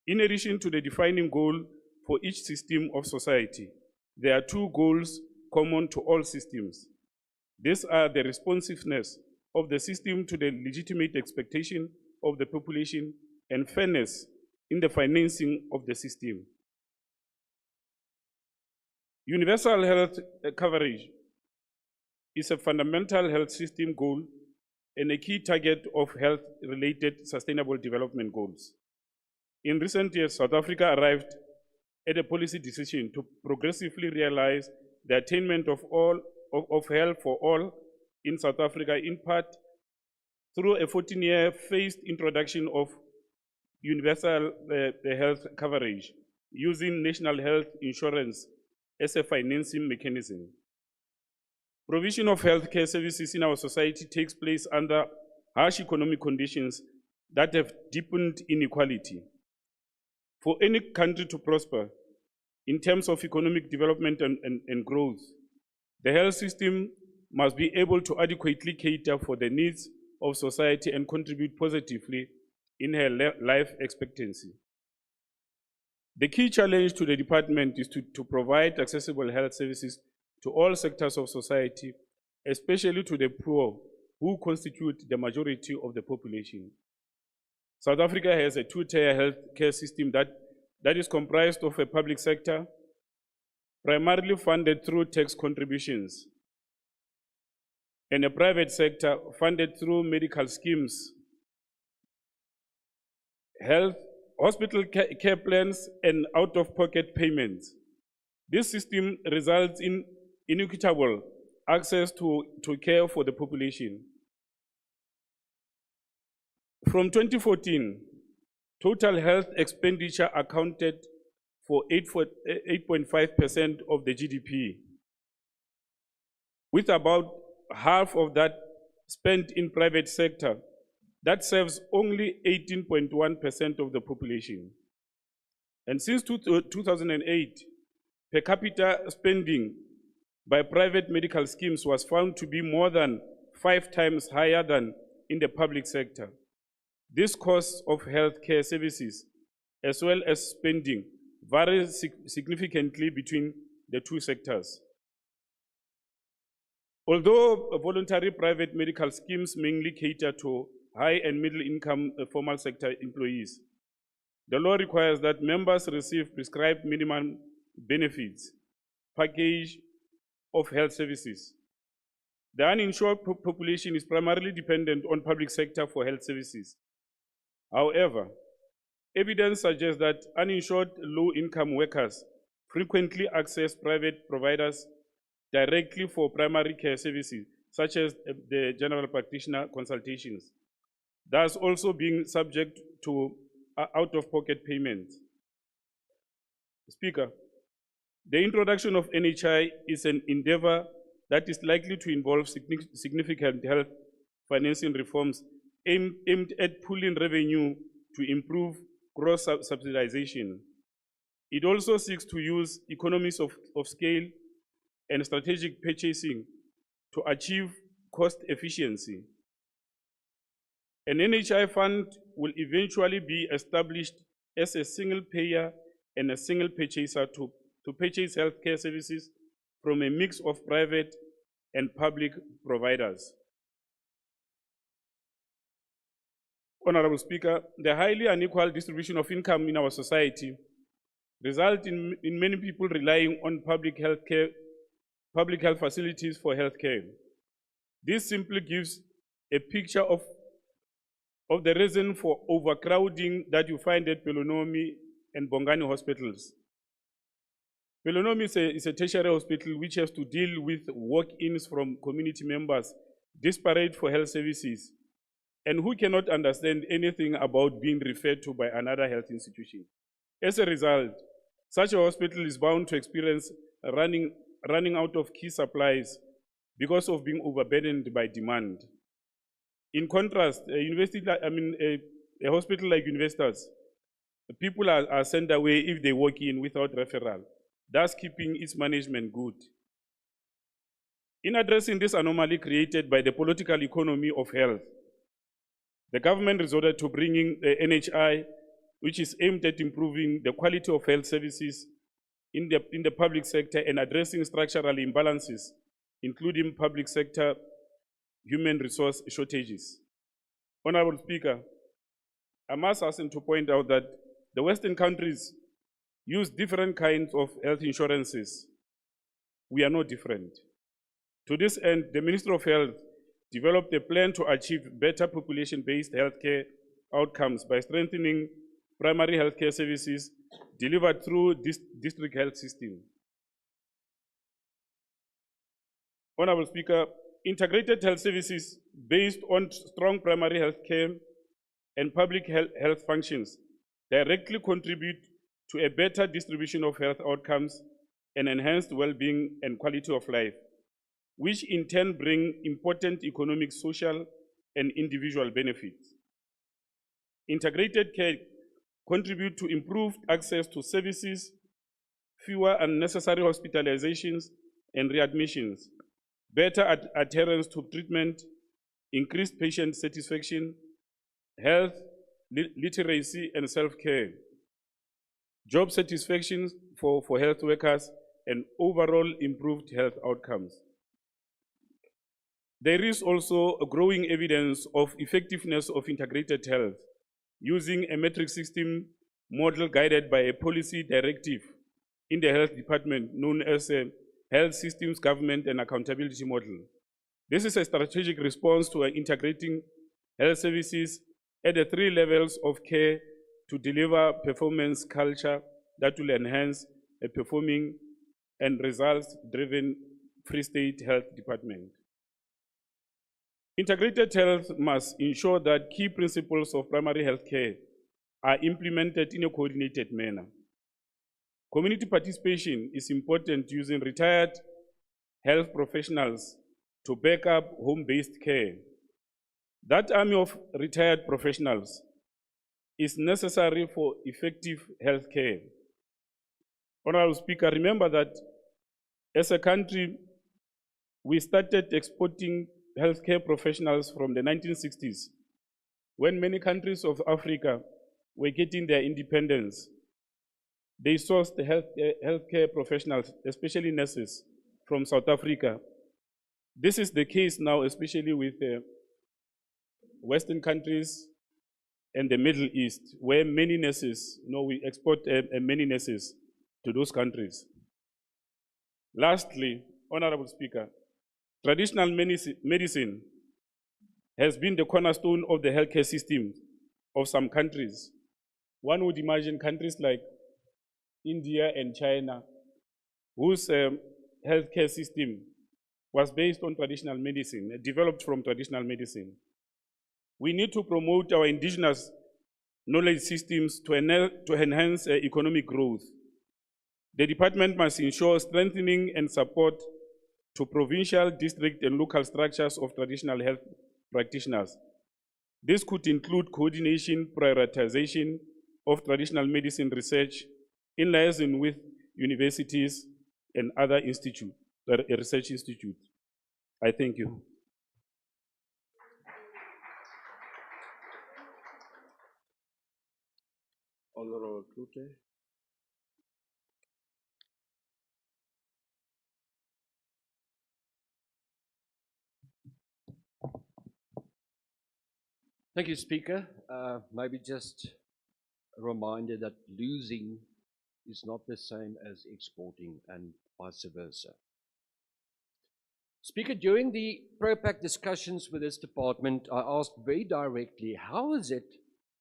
In addition to the defining goal for each system of society, there are two goals common to all systems. These are the responsiveness of the system to the legitimate expectation of the population and fairness in the financing of the system. Universal health coverage is a fundamental health system goal and a key target of health-related sustainable development goals. In recent years, South Africa arrived at a policy decision to progressively realize the attainment of health for all in South Africa, in part through a 14-year phased introduction of universal health coverage using national health insurance as a financing mechanism. Provision of healthcare services in our society takes place under harsh economic conditions that have deepened inequality. For any country to prosper in terms of economic development and growth, the health system must be able to adequately cater for the needs of society and contribute positively in her life expectancy. The key challenge to the department is to provide accessible health services to all sectors of society, especially to the poor, who constitute the majority of the population. South Africa has a two-tier healthcare system that is comprised of a public sector, primarily funded through tax contributions, and a private sector funded through medical schemes, hospital care plans, and out-of-pocket payments. This system results in inequitable access to care for the population. From 2014, total health expenditure accounted for 8.5% of the GDP, with about half of that spent in private sector that serves only 18.1% of the population. And since 2008, per capita spending by private medical schemes was found to be more than 5 times higher than in the public sector. This cost of healthcare services, as well as spending, varies significantly between the two sectors. Although voluntary private medical schemes mainly cater to high and middle income formal sector employees, the law requires that members receive prescribed minimum benefits package of health services. The uninsured population is primarily dependent on public sector for health services. However, evidence suggests that uninsured low-income workers frequently access private providers directly for primary care services, such as the general practitioner consultations, thus also being subject to out-of-pocket payments. Speaker, the introduction of NHI is an endeavor that is likely to involve significant health financing reforms aimed at pooling revenue to improve gross subsidization. It also seeks to use economies of scale and strategic purchasing to achieve cost efficiency. An NHI fund will eventually be established as a single payer and a single purchaser to purchase healthcare services from a mix of private and public providers. Honorable Speaker, the highly unequal distribution of income in our society results in many people relying on public health facilities for healthcare. This simply gives a picture of the reason for overcrowding that you find at Pelonomi and Bongani hospitals. Pelonomi is a tertiary hospital which has to deal with walk-ins from community members desperate for health services and who cannot understand anything about being referred to by another health institution. As a result, such a hospital is bound to experience running out of key supplies because of being overburdened by demand. In contrast, a hospital like Universitas, people are sent away if they walk in without referral, thus keeping its management good. In addressing this anomaly created by the political economy of health, the government resorted to bringing the NHI, which is aimed at improving the quality of health services in the public sector and addressing structural imbalances, including public sector human resource shortages. Honorable Speaker, I must hasten to point out that the Western countries use different kinds of health insurances. We are no different. To this end, the Ministry of Health developed a plan to achieve better population-based healthcare outcomes by strengthening primary healthcare services delivered through this district health system. Honorable Speaker, Integrated health services based on strong primary health care and public health functions directly contribute to a better distribution of health outcomes and enhanced well-being and quality of life, which in turn bring important economic, social, and individual benefits. Integrated care contribute to improved access to services, fewer unnecessary hospitalizations and readmissions, better adherence to treatment, increased patient satisfaction, health literacy and self-care, job satisfaction for health workers, and overall improved health outcomes. There is also a growing evidence of effectiveness of integrated health using a metric system model guided by a policy directive in the health department known as a Health Systems Government and Accountability Model. This is a strategic response to integrating health services at the 3 levels of care to deliver performance culture that will enhance a performing and results-driven Free State Health Department. Integrated health must ensure that key principles of primary health care are implemented in a coordinated manner. Community participation is important using retired health professionals to back up home-based care. That army of retired professionals is necessary for effective health care. Honorable Speaker, remember that as a country, we started exporting healthcare professionals from the 1960s, when many countries of Africa were getting their independence. They sourced the healthcare professionals, especially nurses, from South Africa. This is the case now, especially with Western countries and the Middle East, where many nurses, we export many nurses to those countries. Lastly, Honorable Speaker, traditional medicine has been the cornerstone of the healthcare system of some countries. One would imagine countries like India and China, whose healthcare system was based on traditional medicine, developed from traditional medicine. We need to promote our indigenous knowledge systems to enhance economic growth. The department must ensure strengthening and support to provincial, district, and local structures of traditional health practitioners. This could include coordination, prioritization of traditional medicine research in liaison with universities and other research institutes. I thank you. Honorable Klute. Thank you, Speaker. Maybe just a reminder that losing is not the same as exporting and vice versa. Speaker, during the PROPAC discussions with this department, I asked very directly, how is it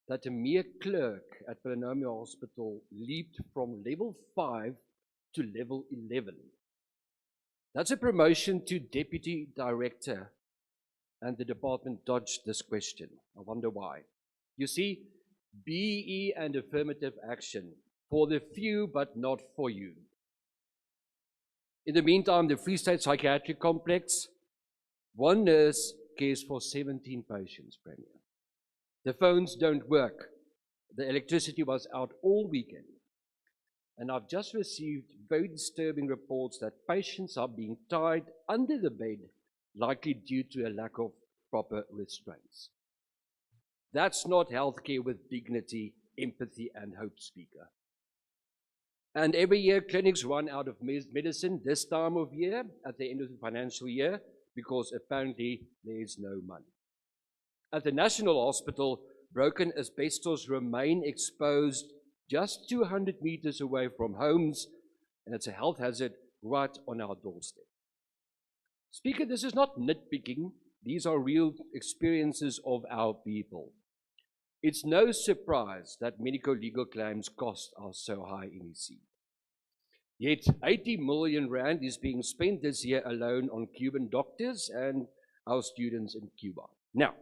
that a mere clerk at Pelanomia Hospital leaped from level 5 to level 11? That's a promotion to deputy director, and the department dodged this question. I wonder why. You see, BE and affirmative action, for the few but not for you. In the meantime, the Free State Psychiatric Complex, one nurse cares for 17 patients, Premier. The phones don't work. The electricity was out all weekend. And I've just received very disturbing reports that patients are being tied under the bed, likely due to a lack of proper restraints. That's not healthcare with dignity, empathy, and hope, Speaker. And every year, clinics run out of medicine this time of year, at the end of the financial year, because apparently there is no money. At the National Hospital, broken asbestos remain exposed just 200 meters away from homes, and it's a health hazard right on our doorstep. Speaker, this is not nitpicking. These are real experiences of our people. It's no surprise that medico-legal claims costs are so high in EC. Yet 80 million rand is being spent this year alone on Cuban doctors and our students in Cuba. Now,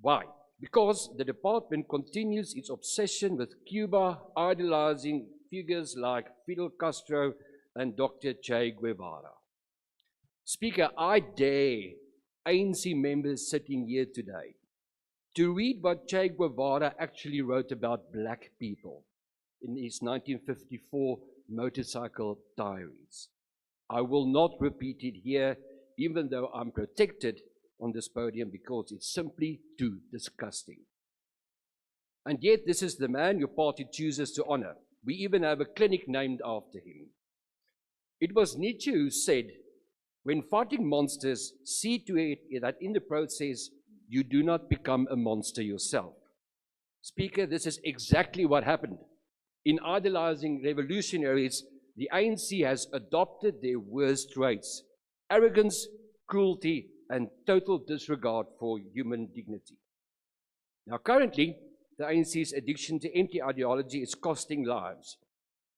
why? Because the department continues its obsession with Cuba, idolizing figures like Fidel Castro and Dr. Che Guevara. Speaker, I dare ANC members sitting here today to read what Che Guevara actually wrote about black people in his 1954 motorcycle diaries. I will not repeat it here, even though I'm protected on this podium, because it's simply too disgusting. And yet this is the man your party chooses to honor. We even have a clinic named after him. It was Nietzsche who said, when fighting monsters, see to it that in the process you do not become a monster yourself. Speaker, this is exactly what happened. In idolizing revolutionaries, the ANC has adopted their worst traits: arrogance, cruelty, and total disregard for human dignity. Now, currently, the ANC's addiction to empty ideology is costing lives.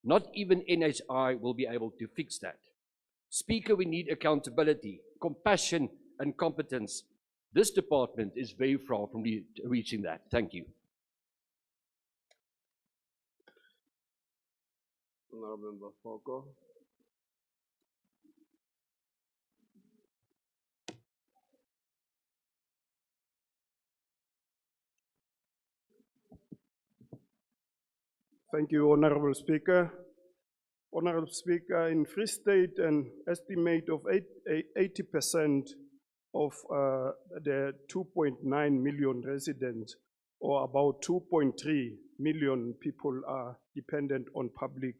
Not even NHI will be able to fix that. Speaker, we need accountability, compassion, and competence. This department is very far from reaching that. Thank you. Honorable Member Foko. Thank you, Honorable Speaker. Honorable Speaker, in Free State, an estimate of 80% of the 2.9 million residents, or about 2.3 million people, are dependent on public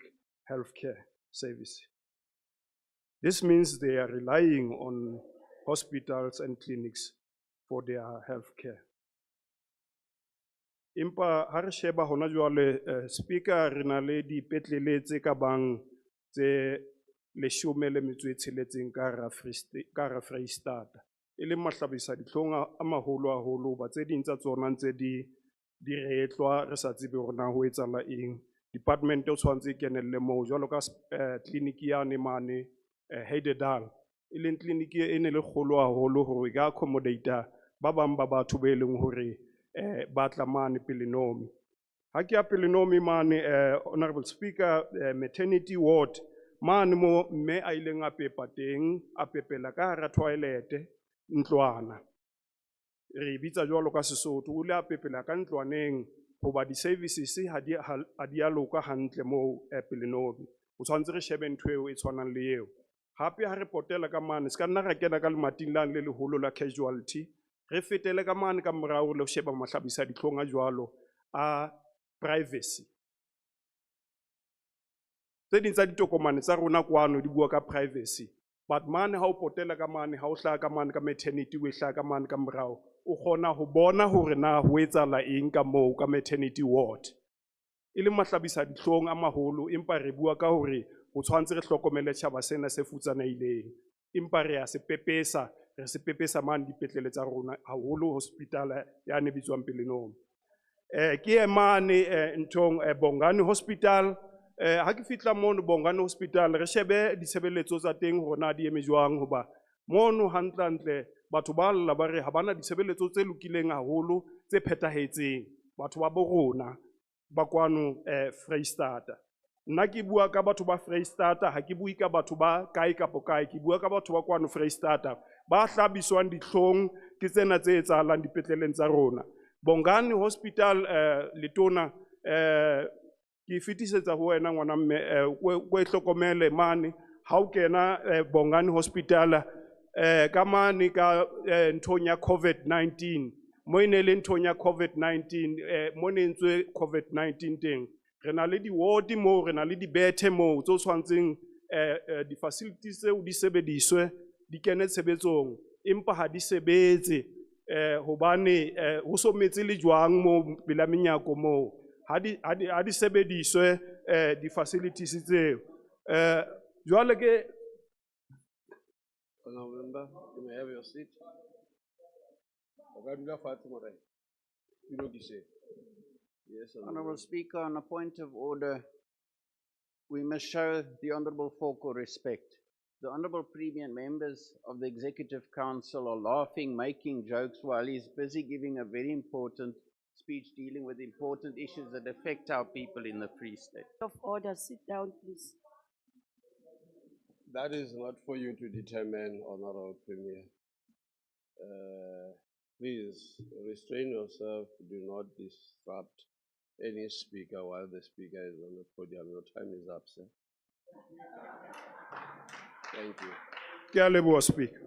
healthcare service. This means they are relying on hospitals and clinics for their healthcare. Impa ha re sheba hona jwale, Speaker, re na le dipetlele tse ka bang tse 16 ka hara Freistata, e leng mahlabisa dihlong a maholo haholo, ba tse ding tsa tsona ntse di retlwa re sa tsebe hore na ho etsahala eng. Department o tshwantse e kenelle moo, jwalo ka clinic yane mane Heidedal, e leng clinic e ne le kgolo haholo hore e ka accommodate ba bang ba batho ba e leng hore batla mane Pelenomi. Ha ke ya Pelenomi mane, Honorable Speaker, maternity ward, mane mo mme a ileng a pepa teng, a pepela ka hara toilete, ntlwana. Re bitsa jwalo ka Sesotho, o ile a pepela ka ntlwaneng hoba di-services ha di a loka hantle mo Pelenomi. O tshwantse re shebe ntho eo e tshwanang le eo. Hape ha re potela ka mane, ska nna ra kena ka lemating lane le leholo la casualty, re fetele ka mane ka morao le sheba mahlabisa dihlong a jwalo a privacy. Tse ding tsa ditokomane tsa rona kwano di bua ka privacy, but mane ha o potela ka mane, ha o hlaha ka mane ka maternity, o hlaha ka mane ka morao, o kgona ho bona hore na ho etsahala eng ka moo ka maternity ward. E le mahlabisa dihlong a maholo, empa re bua ka hore o tshwantse re hlokomele tjhaba sena se futsanehileng, empa re a se pepesa mane dipetlele tsa rona haholo hospital yane bitswang Pelenomi. Ke mane ntong Bongani Hospital, ha ke fitla mono Bongani Hospital, re shebe ditshebeletso tsa teng hore na di eme jwang, hoba mono hantle batho ba lla ba re ha bana ditshebeletso tse lokileng haholo tse phethahetseng, batho ba bo rona ba kwano Freistata. Nna ke bua ka batho ba Freistata, ha ke bui ka batho ba kae kapo kae, ke bua ka batho ba kwano Freistata ba hlabiswang dihlong ke tsena tse etsahalang dipetleleng tsa rona. Bongani Hospital, letona, ke fitisetsa ho wena ngwana mme, o e hlokomele mane ha o kena Bongani Hospital, ka mane ka nthong ya COVID-19, mo ene le nthong ya COVID-19, mo ne entswe COVID-19 teng. Re na le di-ward mo, re na le dibethe mo, tso tshwantseng di-facilities tseo di sebediswe, di kene tshebetsong, empa ha di sebetse, hobane ho sometse le jwang mo pela menyako mo, ha di sebediswe di-facilities tseo. Jwale ke Honorable Member, you may have your seat. O ka dula fatshe more. You know this. Yes, Honourable Speaker, on a point of order, we must show the Honourable Falco respect. The Honourable Premier and members of the Executive Council are laughing, making jokes while he's busy giving a very important speech dealing with important issues that affect our people in the Free State. Of order, sit down, please. That is not for you to determine, Honorable Premier. Please restrain yourself. Do not disrupt any speaker while the speaker is on the podium. Your time is up, sir. Thank you. Ke a leboha, Speaker.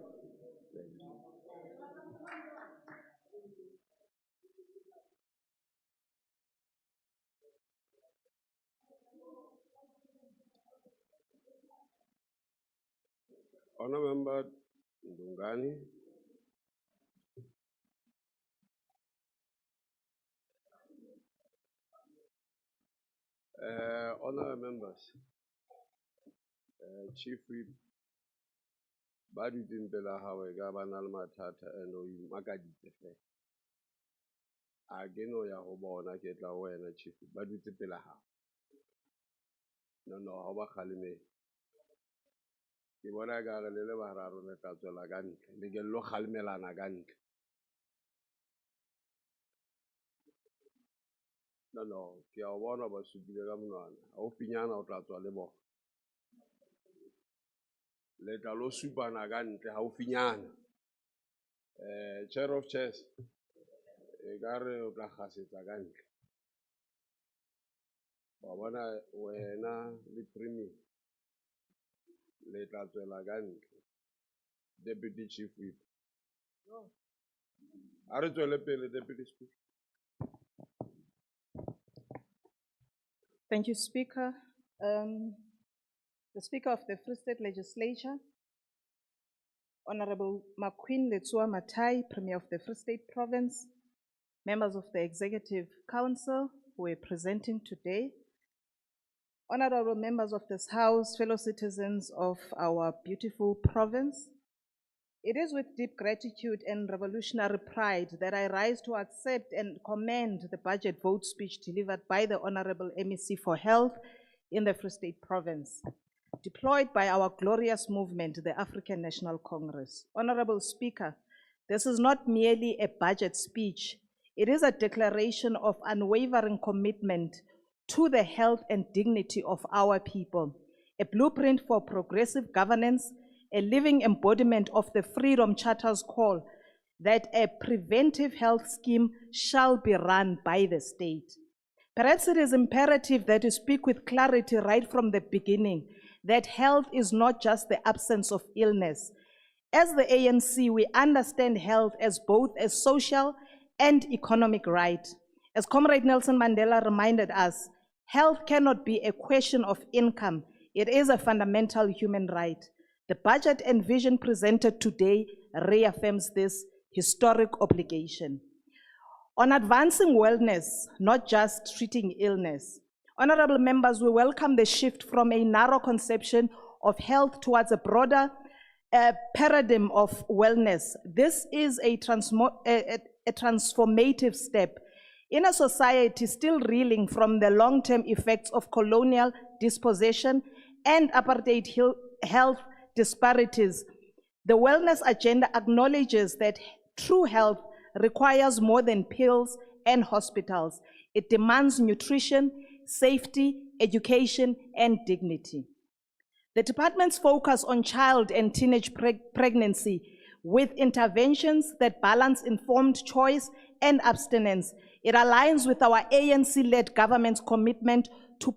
Honourable Member Ndungani. Honourable members, Chief Whip, ba dutseng pela hao e ka ba na le mathata and o imakaditse fela. A ke no ya ho bona ke tla ho wena Chief Whip, ba dutse pela hao. No, ha ba kgalemele. Ke bona ekare le le bararo le tla tswela ka ntle, le ke lo kgalemelana ka ntle. No, ke a o bona ba supile ka monwana. Haufinyana o tla tswa le bona. Le tla lo supana ka ntle haufinyana. Chair of Chairs, ekare o tla kgasetsa ka ntle. Wa bona wena le Premier le tla tswela ka ntle. Deputy Chief Whip. A re tswele pele, Deputy Speaker. Thank you, Speaker. The Speaker of the Free State Legislature, Honorable Makwin Letsua Matai, Premier of the Free State Province, members of the Executive Council who are presenting today, honorable members of this House, fellow citizens of our beautiful province, it is with deep gratitude and revolutionary pride that I rise to accept and commend the budget vote speech delivered by the Honorable MEC for Health in the Free State Province, deployed by our glorious movement, the African National Congress. Honorable Speaker, this is not merely a budget speech. It is a declaration of unwavering commitment to the health and dignity of our people, a blueprint for progressive governance, a living embodiment of the Freedom Charter's call that a preventive health scheme shall be run by the state. Perhaps it is imperative that we speak with clarity right from the beginning, that health is not just the absence of illness. As the ANC, we understand health as both a social and economic right. As Comrade Nelson Mandela reminded us, health cannot be a question of income. It is a fundamental human right. The budget and vision presented today reaffirms this historic obligation. On advancing wellness, not just treating illness, honorable members, we welcome the shift from a narrow conception of health towards a broader paradigm of wellness. This is a transformative step in a society still reeling from the long-term effects of colonial dispossession and apartheid health disparities. The wellness agenda acknowledges that true health requires more than pills and hospitals. It demands nutrition, safety, education, and dignity. The department's focus on child and teenage pregnancy with interventions that balance informed choice and abstinence. It aligns with our ANC-led government's commitment to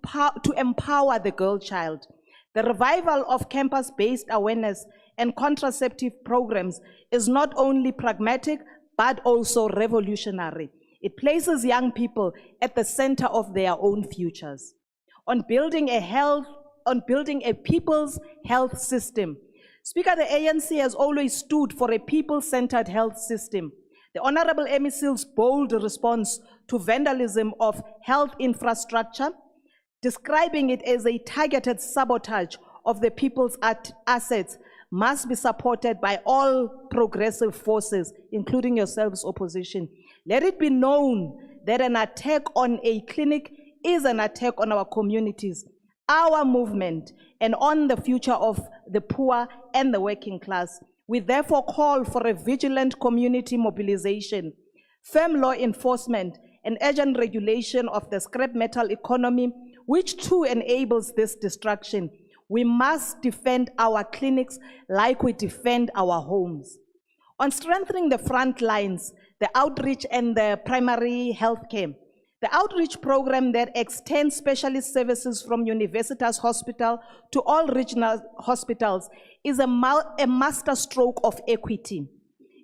empower the girl child. The revival of campus-based awareness and contraceptive programs is not only pragmatic, but also revolutionary. It places young people at the center of their own futures. On building a people's health system. Speaker, the ANC has always stood for a people-centered health system. The Honorable MEC's bold response to vandalism of health infrastructure, describing it as a targeted sabotage of the people's assets, must be supported by all progressive forces, including yourselves, opposition. Let it be known that an attack on a clinic is an attack on our communities, our movement, and on the future of the poor and the working class. We therefore call for a vigilant community mobilization, firm law enforcement, and urgent regulation of the scrap metal economy, which too enables this destruction. We must defend our clinics like we defend our homes. On strengthening the front lines, the outreach and the primary health care, the outreach program that extends specialist services from Universitas Hospital to all regional hospitals is a masterstroke of equity.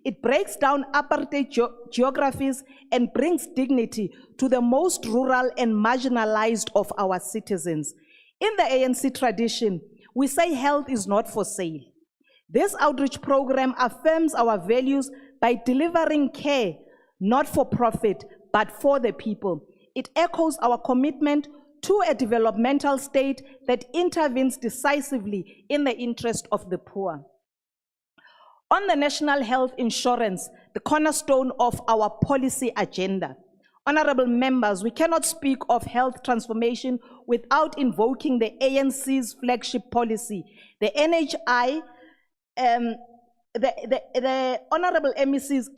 It breaks down apartheid geographies and brings dignity to the most rural and marginalized of our citizens. In the ANC tradition, we say health is not for sale. This outreach program affirms our values by delivering care, not for profit, but for the people. It echoes our commitment to a developmental state that intervenes decisively in the interest of the poor. On the national health insurance, the cornerstone of our policy agenda, honorable members, we cannot speak of health transformation without invoking the ANC's flagship policy. The NHI, the Honorable MEC's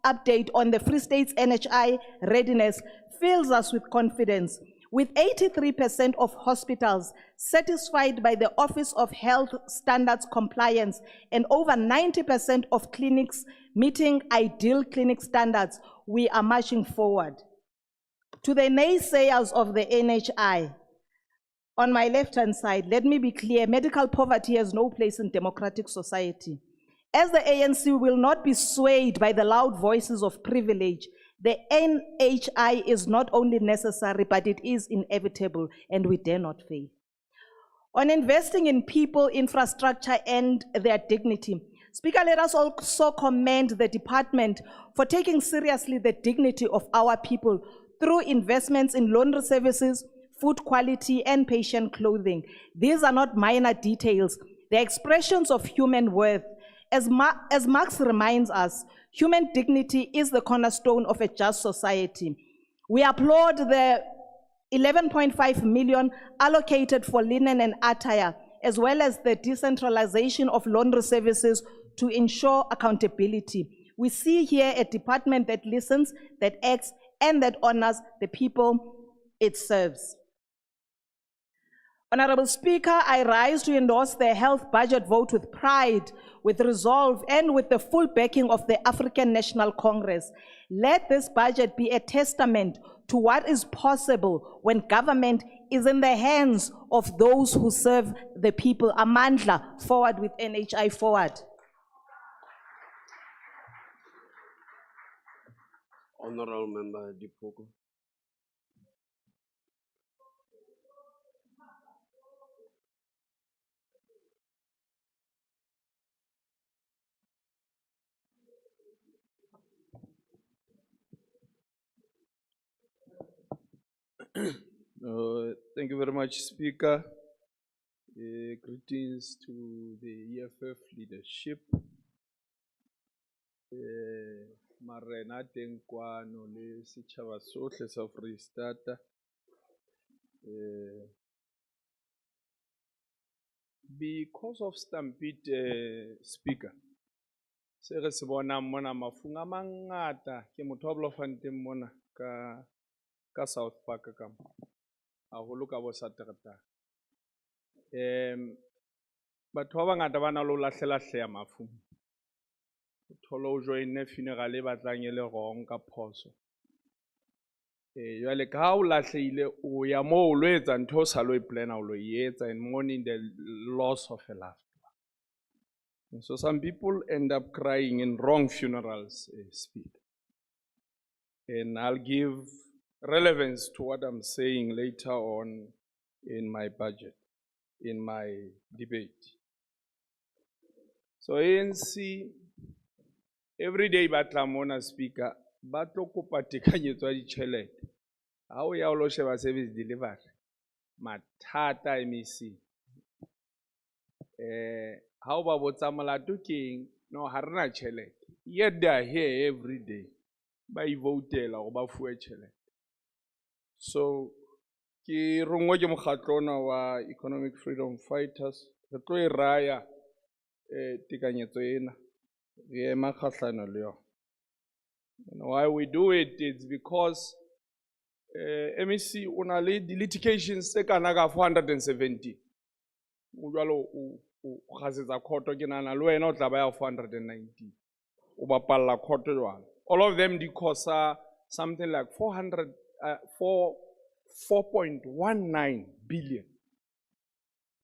update on the Free State's NHI readiness fills us with confidence. With 83% of hospitals satisfied by the Office of Health Standards Compliance and over 90% of clinics meeting ideal clinic standards, we are marching forward. To the naysayers of the NHI, on my left-hand side, let me be clear, medical poverty has no place in democratic society. As the ANC will not be swayed by the loud voices of privilege, the NHI is not only necessary, but it is inevitable, and we dare not fail. On investing in people, infrastructure, and their dignity, Speaker, let us also commend the department for taking seriously the dignity of our people through investments in laundry services, food quality, and patient clothing. These are not minor details. They're expressions of human worth. As Marx reminds us, human dignity is the cornerstone of a just society. We applaud the 11.5 million allocated for linen and attire, as well as the decentralization of laundry services to ensure accountability. We see here a department that listens, that acts, and that honors the people it serves. Honorable Speaker, I rise to endorse the health budget vote with pride, with resolve, and with the full backing of the African National Congress. Let this budget be a testament to what is possible when government is in the hands of those who serve the people. Amandla, forward with NHI, forward. Honorable Member Dipoko. Thank you very much, Speaker. Greetings to the EFF leadership. Marena Tenkwano le Sitjhaba sohle sa Freistata. Because of stampede, Speaker, se re se bona mona mafung a mangata ke motho wa Bloemfontein mona ka South Park ka mo a go loka bo Saterdag. Batho ba bangata ba na lo lahlela mafung. Tholo o joine funeral e batlang e le wrong ka phoso. Jwale ka o lahlehile o ya mo o lo etsa ntho o sa lo e plana o lo etsa in mourning the loss of a loved one. And so some people end up crying in wrong funerals, Speaker. And I'll give relevance to what I'm saying later on in my budget, in my debate. So ANC, every day batla mona, Speaker, batlo kopa tekanyetso ya ditjhelete. Ha o ya o lo sheba service delivery, mathata MEC. Ha o ba botsa molato keng, no ha rena tjhelete. Yet they are here every day. Ba i votela go ba fuwe tjhelete. So, ki rongwa ke mokgatlo ona wa Economic Freedom Fighters, re tlo e raya tekanyetso ena, re ema kgahlano le yona. And why we do it is because MEC una le litigations tse kana ka 470. O jwalo o khasetsa khoto ke nana le wena o tla ba ya 490. O bapalla khoto jwalo. All of them di cost something like 4.19 billion.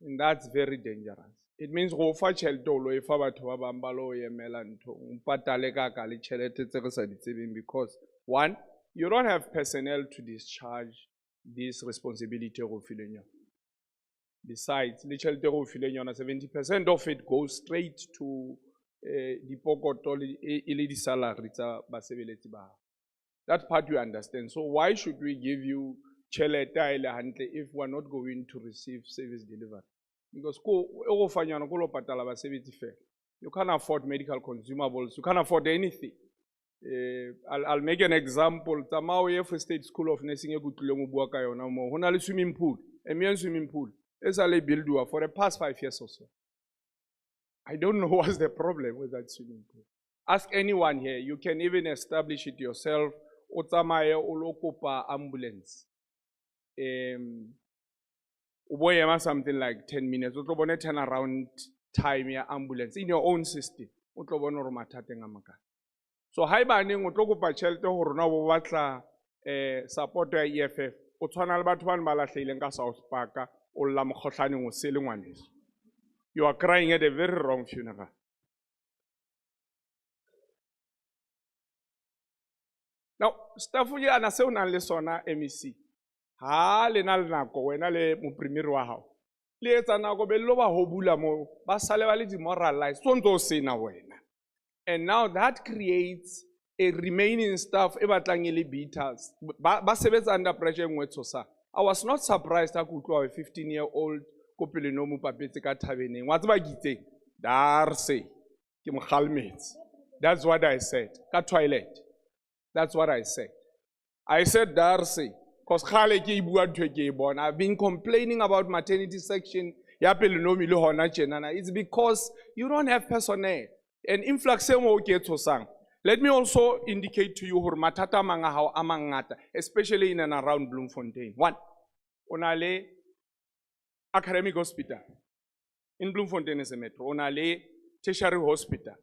And that's very dangerous. It means go fa tšhelete o lo e fa batho ba bang ba lo emela ntho o patale ka ka le tšhelete tse re sa di tsebeng because one, you don't have personnel to discharge this responsibility go fileng yona. Besides, le tšhelete go fileng yona 70% of it goes straight to di pokoto e le di salary tsa basebeletsi ba. That part you understand. So why should we give you tšhelete a ile hantle if we're not going to receive service delivery? Because you can't afford medical consumables, you can't afford anything. I'll make an example. Tamaoye Free State School of Nursing a swimming pool, a mere swimming pool. It's a build for the past 5 years or so. I don't know what's the problem with that swimming pool. Ask anyone here, you can even establish it yourself. Otamaye olokopa ambulance. Something like 10 minutes. You can turn around time ya ambulance in your own system. So hi banning o tlo kopa tšhelete go rona bo batla support ya EFF. O tshwana le batho ba ne ba latlhileng ka South Park o lla mokgotlhaneng o se le ngwaneso. You are crying at a very wrong funeral. Now, staff ya na se o nang le sona MEC. Ha le na le nako wena le mo premier wa hao. Le etsa nako be lo ba ho bula mo ba sale ba le demoralized so ntse o sena wena. And now that creates a remaining staff e batlang e le beaters. Ba sebetsa under pressure ngwe tsosa. I was not surprised ha kutlwa a 15-year-old ko pele no mo papetse ka thabeneng. Wa tseba gitse Darcy ke mo khalmetse. That's what I said. Ka toilet. That's what I said. I said Darcy because I've been complaining about maternity section. It's because you don't have personnel. And influx let me also indicate to you matata manga how amangata, especially in and around Bloemfontein. One, onale academic hospital. In Bloemfontein is a metro. Onale tertiary hospital.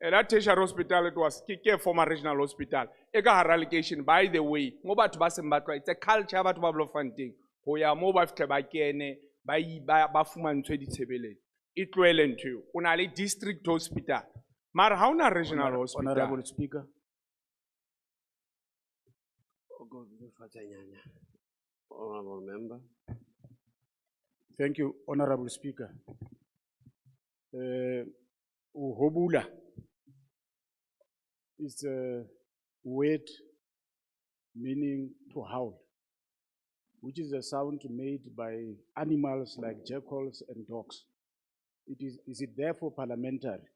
And that tertiary hospital, it was Kike former regional hospital. Ega relegation, by the way, it's a culture about Bloemfontein. Hoya mobile tabakene, by Bafuman 20 it well into Onale district hospital. Marhauna regional hospital. Honorable Speaker. Honorable member. Thank you, Honorable Speaker. Uhobula is a word meaning to howl, which is a sound made by animals like jackals and dogs. Is it therefore parliamentary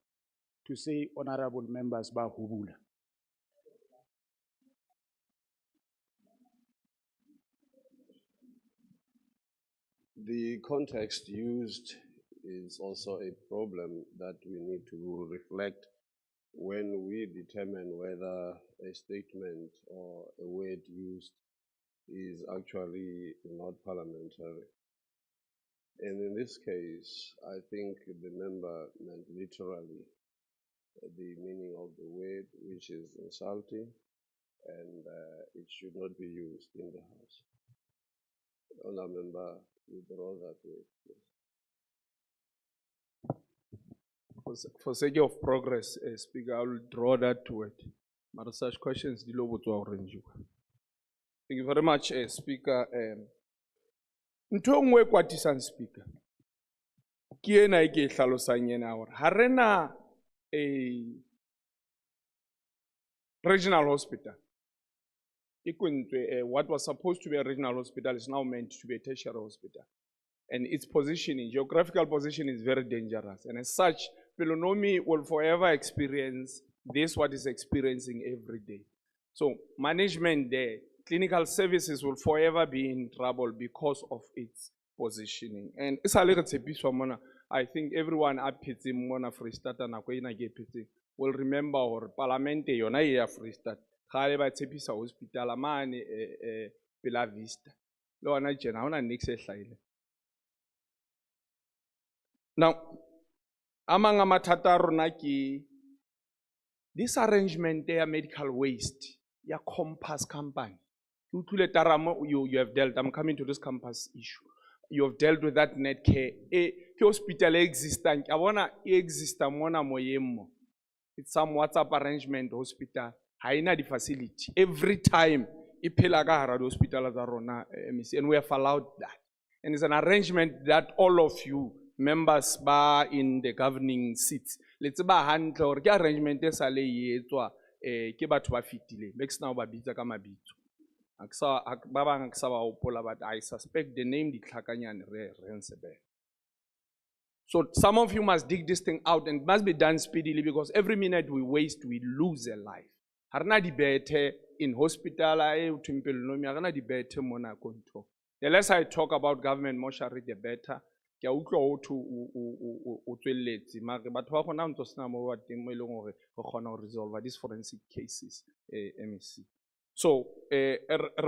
to say honorable members ba hubula? The context used is also a problem that we need to reflect when we determine whether a statement or a word used is actually not parliamentary. And in this case, I think the member meant literally the meaning of the word, which is insulting, and it should not be used in the House. Honourable member, withdraw that word, please. For sake of progress, Speaker, I will draw that to it. But such questions, Thank you very much, Speaker. Ntongwe kwatisan Speaker. Kiena ike hlalosang yena hore ha rena a regional hospital. What was supposed to be a regional hospital is now meant to be a tertiary hospital. And its positioning, geographical position is very dangerous. And as such, Pelonomi will forever experience this, what is experiencing every day. So management there, clinical services will forever be in trouble because of its positioning. And I think everyone up in Mona Free State and will remember or Parliament yona ya Free State. Khale ba tshepisa hospital mane Bella Vista. Le ona tjena ha ona nix e hlahile. Now, among a mathata a rona ke this arrangement ya medical waste, ya Compass company. You have dealt, I'm coming to this Compass issue. You have dealt with that net care. Ke hospital existant, I wanna exist mona moyemo. It's some WhatsApp arrangement hospital. Haina di facility. Every time, iphela ka hara di hospital tsa rona, MEC, and we have allowed that. And it's an arrangement that all of you members ba in the governing seats. Let's ba handle or ke arrangement e sa le etswa ke batho ba fitile. Make now ba bitsa ka mabitso. Ba bang aksa ba opola, but I suspect the name di tlhakanyane re nsebe. So some of you must dig this thing out, and it must be done speedily, because every minute we waste, we lose a life. Harna di bethe in hospital harna di bethe mona konto. The less I talk about government mortuary, the better. Ke a utlwa ho thu o tsweletse mare batho ba gona ntse sena mo ba teng mo ile gore go kgona ho resolve these forensic cases MEC. So re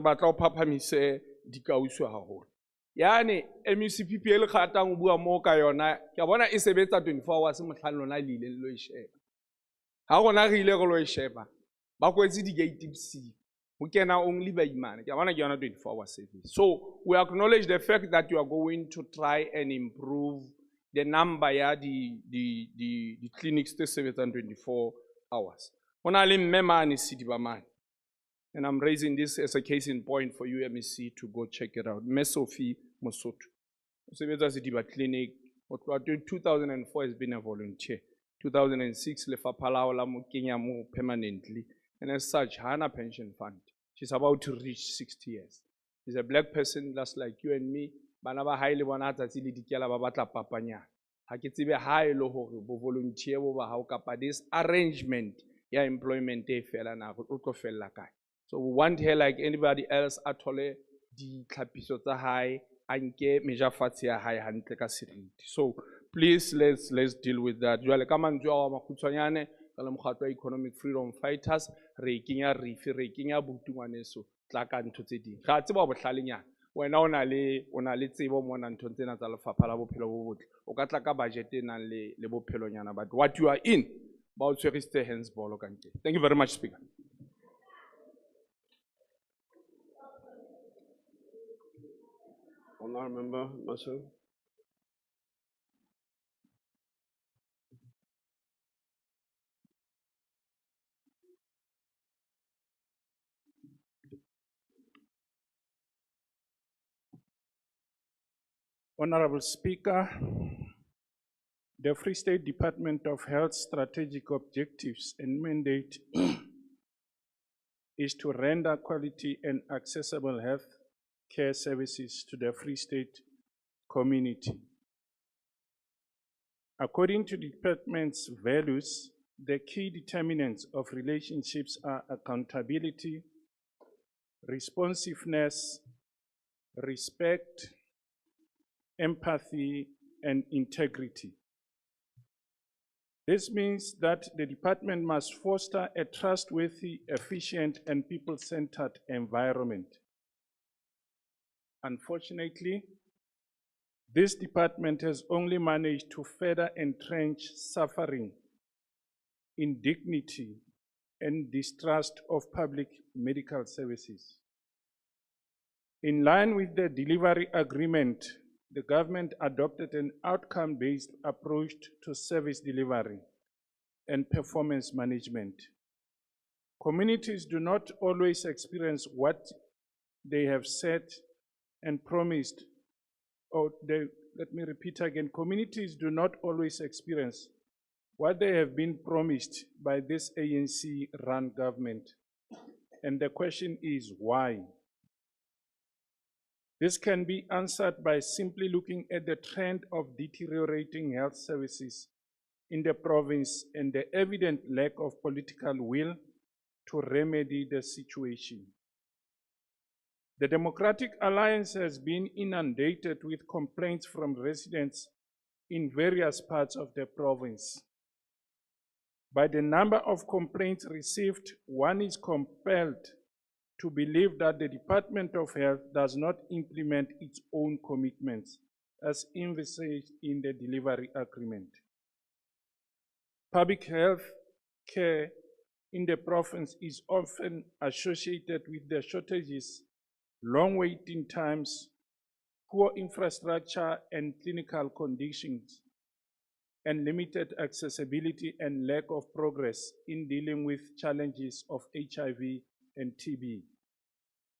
batla o phaphamise dikauso haholo. Yani MEC PPL khatang o bua mo ka yona ke a bona e sebetsa 24 hours mohlano lona le ile lo e sheba. Ha gona re ile go lo e sheba ba kwetse di gate bosigo. We can only buy man. 24-hour service. So we acknowledge the fact that you are going to try and improve the number of the clinics to 724 hours. And I'm raising this as a case in point for you, MEC, to go check it out. Mesofi Mosoto. Clinic. 2004 has been a volunteer. 2006 Lefapala Kenya permanently. And as such, Hana pension fund. She's about to reach 60 years. She's a black person just like you and me. Banaba highly wanata tili dikiala babata papanya. Hakitibe high loho bo volunteer over how kapa this arrangement ya employment fela na uto fela kai. So we want her like anybody else atole di tlhapiso tsa high anke meja fatsi ya high hantle ka seriti. So please let's deal with that. Jwale ka mantswe a makhutsanyane economic freedom fighters, reikinya rifi, reikinya butungwaneso, tlaka ntho tse ding. Ga tseba bohlalenyana. Wena ona le tsebo mona ntho tsena tsa lefapha la bophelo bo botle. O ka tla ka budget e nang le bophelonyana, but what you are in, ba o tshweriste hands ball ka ntle. Thank you very much, Speaker. Honourable Member Maso. Honorable Speaker, the Free State Department of Health strategic objectives and mandate is to render quality and accessible health care services to the Free State community. According to the department's values, the key determinants of relationships are accountability, responsiveness, respect, empathy, and integrity. This means that the department must foster a trustworthy, efficient, and people-centered environment. Unfortunately, this department has only managed to further entrench suffering, indignity, and distrust of public medical services. In line with the delivery agreement, the government adopted an outcome-based approach to service delivery and performance management. Communities do not always experience what they have said and promised. Let me repeat again, communities do not always experience what they have been promised by this ANC-run government. And the question is, why? This can be answered by simply looking at the trend of deteriorating health services in the province and the evident lack of political will to remedy the situation. The Democratic Alliance has been inundated with complaints from residents in various parts of the province. By the number of complaints received, one is compelled to believe that the Department of Health does not implement its own commitments as envisaged in the delivery agreement. Public health care in the province is often associated with the shortages, long waiting times, poor infrastructure and clinical conditions, and limited accessibility and lack of progress in dealing with challenges of HIV and TB.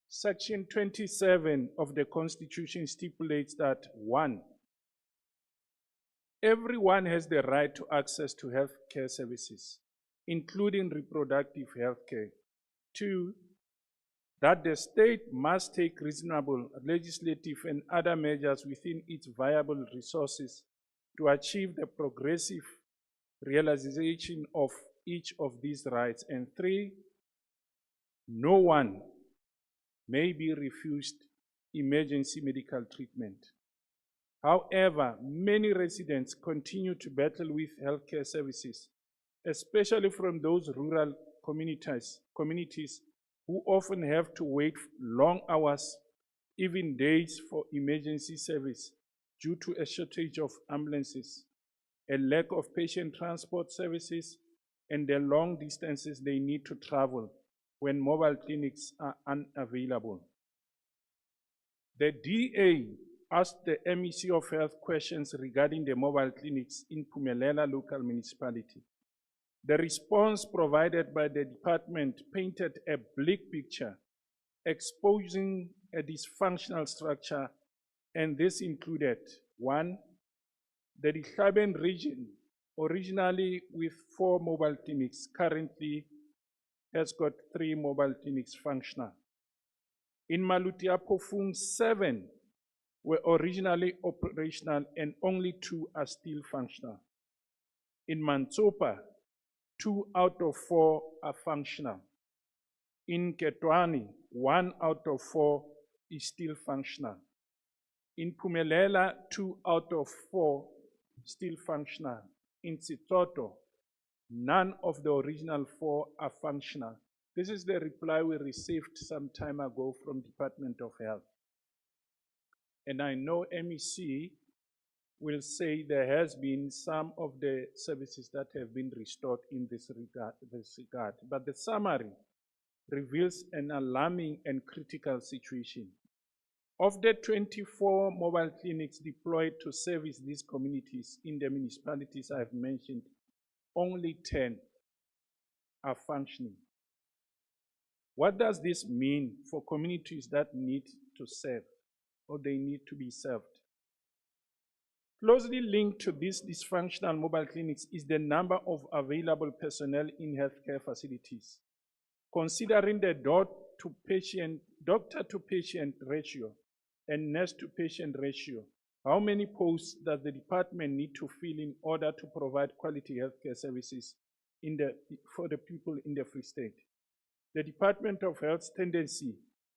Section 27 of the Constitution stipulates that 1, everyone has the right to access to health care services, including reproductive health care. 2, that the state must take reasonable legislative and other measures within its viable resources to achieve the progressive realization of each of these rights. And 3, no one may be refused emergency medical treatment. However, many residents continue to battle with healthcare services, especially from those rural communities who often have to wait long hours, even days, for emergency service due to a shortage of ambulances, a lack of patient transport services, and the long distances they need to travel when mobile clinics are unavailable. The DA asked the MEC of Health questions regarding the mobile clinics in Pumelela local municipality. The response provided by the department painted a bleak picture, exposing a dysfunctional structure, and this included 1, the Dihlaben region, originally with 4 mobile clinics, currently has got 3 mobile clinics functional. In Malutiapofung, 7 were originally operational and only 2 are still functional. In Mantsopa, 2 out of 4 are functional. In Ketwani, 1 out of 4 is still functional. In Pumelela, 2 out of 4 still functional. In Sitoto, none of the original 4 are functional. This is the reply we received some time ago from Department of Health. And I know MEC will say there has been some of the services that have been restored in this regard. But the summary reveals an alarming and critical situation. Of the 24 mobile clinics deployed to service these communities in the municipalities I've mentioned, only 10 are functioning. What does this mean for communities that need to serve or they need to be served? Closely linked to these dysfunctional mobile clinics is the number of available personnel in healthcare facilities. Considering the doctor-to-patient ratio and nurse-to-patient ratio, how many posts does the department need to fill in order to provide quality healthcare services for the people in the Free State? The Department of Health's tendency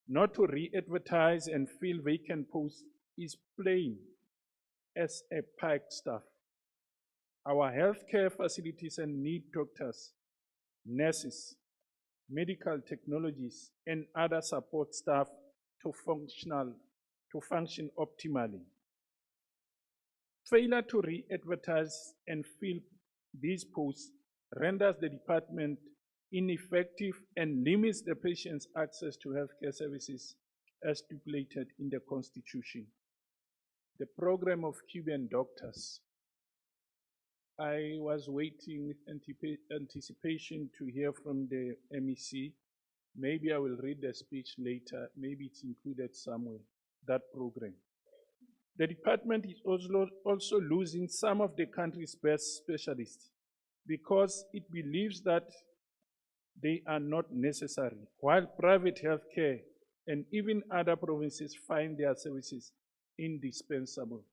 not to re-advertise and fill vacant posts is plain as a pikestaff. Our healthcare facilities need doctors, nurses, medical technologies, and other support staff to function optimally. Failure to re-advertise and fill these posts renders the department ineffective and limits the patient's access to healthcare services as stipulated in the Constitution. The program of Cuban doctors. I was waiting with anticipation to hear from the MEC. Maybe I will read the speech later. Maybe it's included somewhere, that program. The department is also losing some of the country's best specialists because it believes that they are not necessary, while private healthcare and even other provinces find their services indispensable.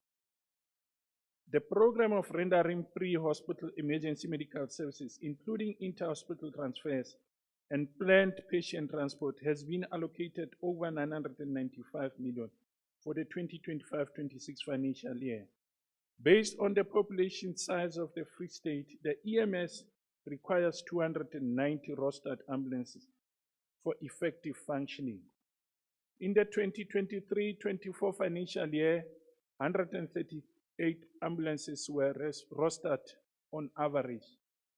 The program of rendering pre-hospital emergency medical services, including inter-hospital transfers, and planned patient transport has been allocated over 995 million for the 2025-26 financial year. Based on the population size of the Free State, the EMS requires 290 rostered ambulances for effective functioning. In the 2023-24 financial year, 138 ambulances were rostered on average.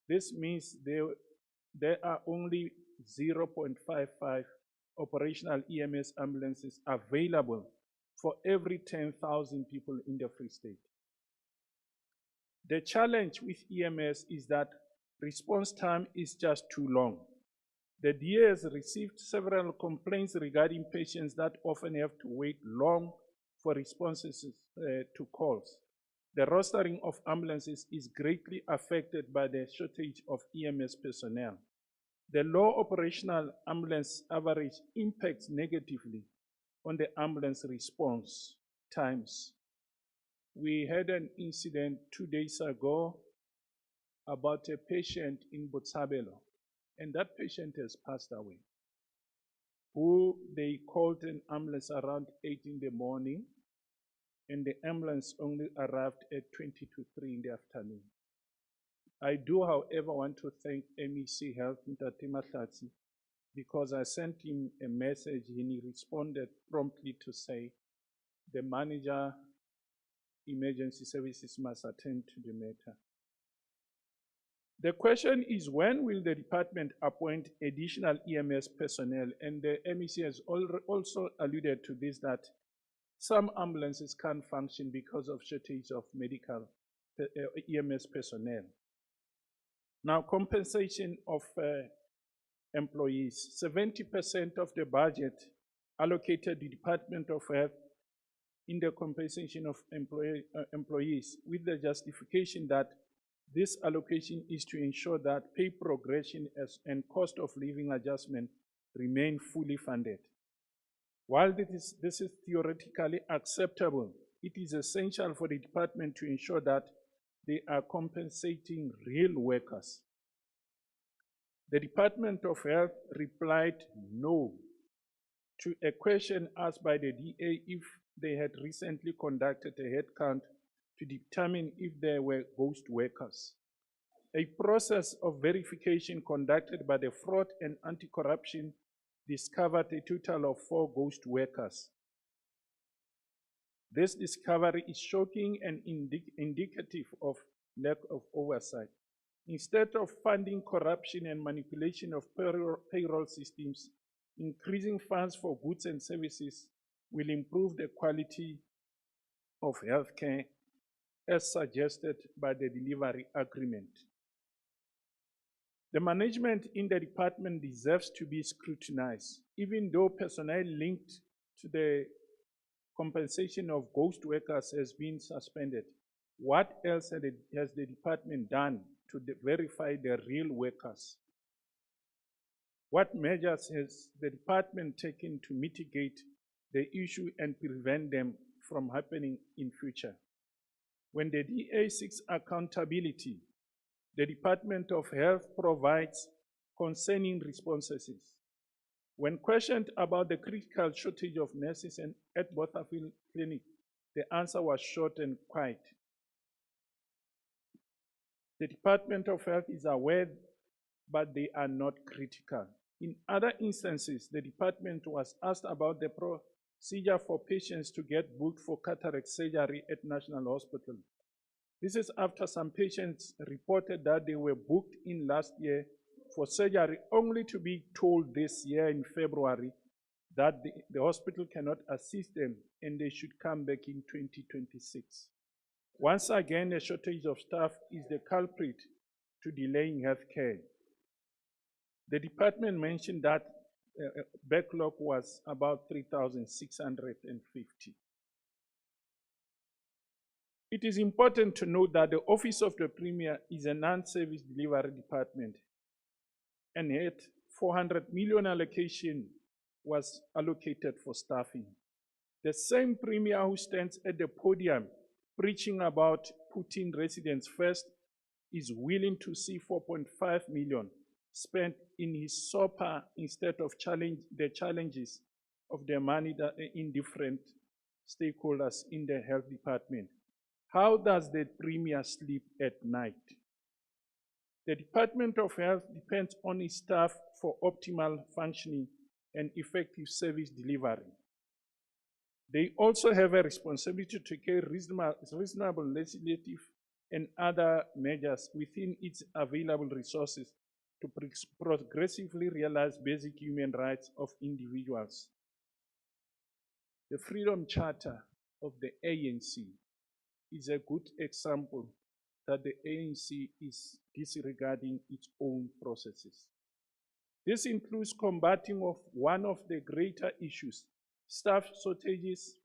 This means there are only 0.55 operational EMS ambulances available for every 10,000 people in the Free State. The challenge with EMS is that response time is just too long. The DA has received several complaints regarding patients that often have to wait long for responses to calls. The rostering of ambulances is greatly affected by the shortage of EMS personnel. The low operational ambulance average impacts negatively on the ambulance response times. We had an incident 2 days ago about a patient in Botshabelo, and that patient has passed away, who they called an ambulance around 8 in the morning, and the ambulance only arrived at 20 to 3 in the afternoon. I do, however, want to thank MEC Health, Ntate Mahlatsi, because I sent him a message and he responded promptly to say the manager emergency services must attend to the matter. The question is, when will the department appoint additional EMS personnel? And the MEC has also alluded to this, that some ambulances can't function because of shortage of medical EMS personnel. Now, compensation of employees. 70% of the budget allocated to the Department of Health in the compensation of employees, with the justification that this allocation is to ensure that pay progression and cost of living adjustment remain fully funded. While this is theoretically acceptable, it is essential for the department to ensure that they are compensating real workers. The Department of Health replied no to a question asked by the DA if they had recently conducted a headcount to determine if there were ghost workers. A process of verification conducted by the Fraud and Anti-Corruption discovered a total of 4 ghost workers. This discovery is shocking and indicative of lack of oversight. Instead of funding corruption and manipulation of payroll systems, increasing funds for goods and services will improve the quality of healthcare as suggested by the delivery agreement. The management in the department deserves to be scrutinized, even though personnel linked to the compensation of ghost workers has been suspended. What else has the department done to verify the real workers? What measures has the department taken to mitigate the issue and prevent them from happening in future? When the DA seeks accountability, the Department of Health provides concerning responses. When questioned about the critical shortage of nurses at Bothaville Clinic, the answer was short and quiet. The Department of Health is aware, but they are not critical. In other instances, the department was asked about the procedure for patients to get booked for cataract surgery at National Hospital. This is after some patients reported that they were booked in last year for surgery, only to be told this year in February that the hospital cannot assist them and they should come back in 2026. Once again, a shortage of staff is the culprit to delaying healthcare. The department mentioned that backlog was about 3,650. It is important to note that the Office of the Premier is a non-service delivery department, and yet 400 million allocation was allocated for staffing. The same Premier who stands at the podium preaching about putting residents first is willing to see 4.5 million spent in his SOPA instead of the challenges of the money that in different stakeholders in the health department? How does the Premier sleep at night? The Department of Health depends on its staff for optimal functioning and effective service delivery. They also have a responsibility to take reasonable legislative and other measures within its available resources to progressively realize basic human rights of individuals. The Freedom Charter of the ANC is a good example that the ANC is disregarding its own processes. This includes combating of one of the greater issues, staff shortages,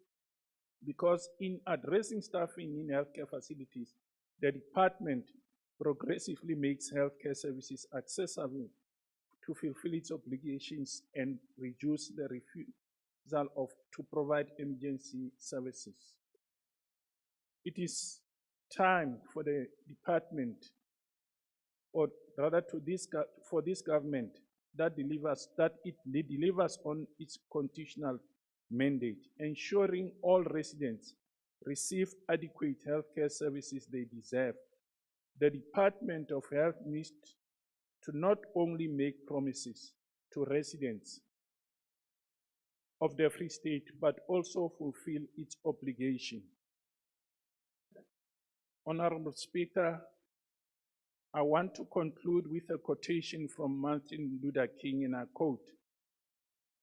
because in addressing staffing in healthcare facilities, the department progressively makes healthcare services accessible to fulfill its obligations and reduce the refusal to provide emergency services. It is time for the department, or rather for this government, that it delivers on its constitutional mandate, ensuring all residents receive adequate healthcare services they deserve. The Department of Health needs to not only make promises to residents of the Free State, but also fulfill its obligation. Honorable Speaker, I want to conclude with a quotation from Martin Luther King, and I quote,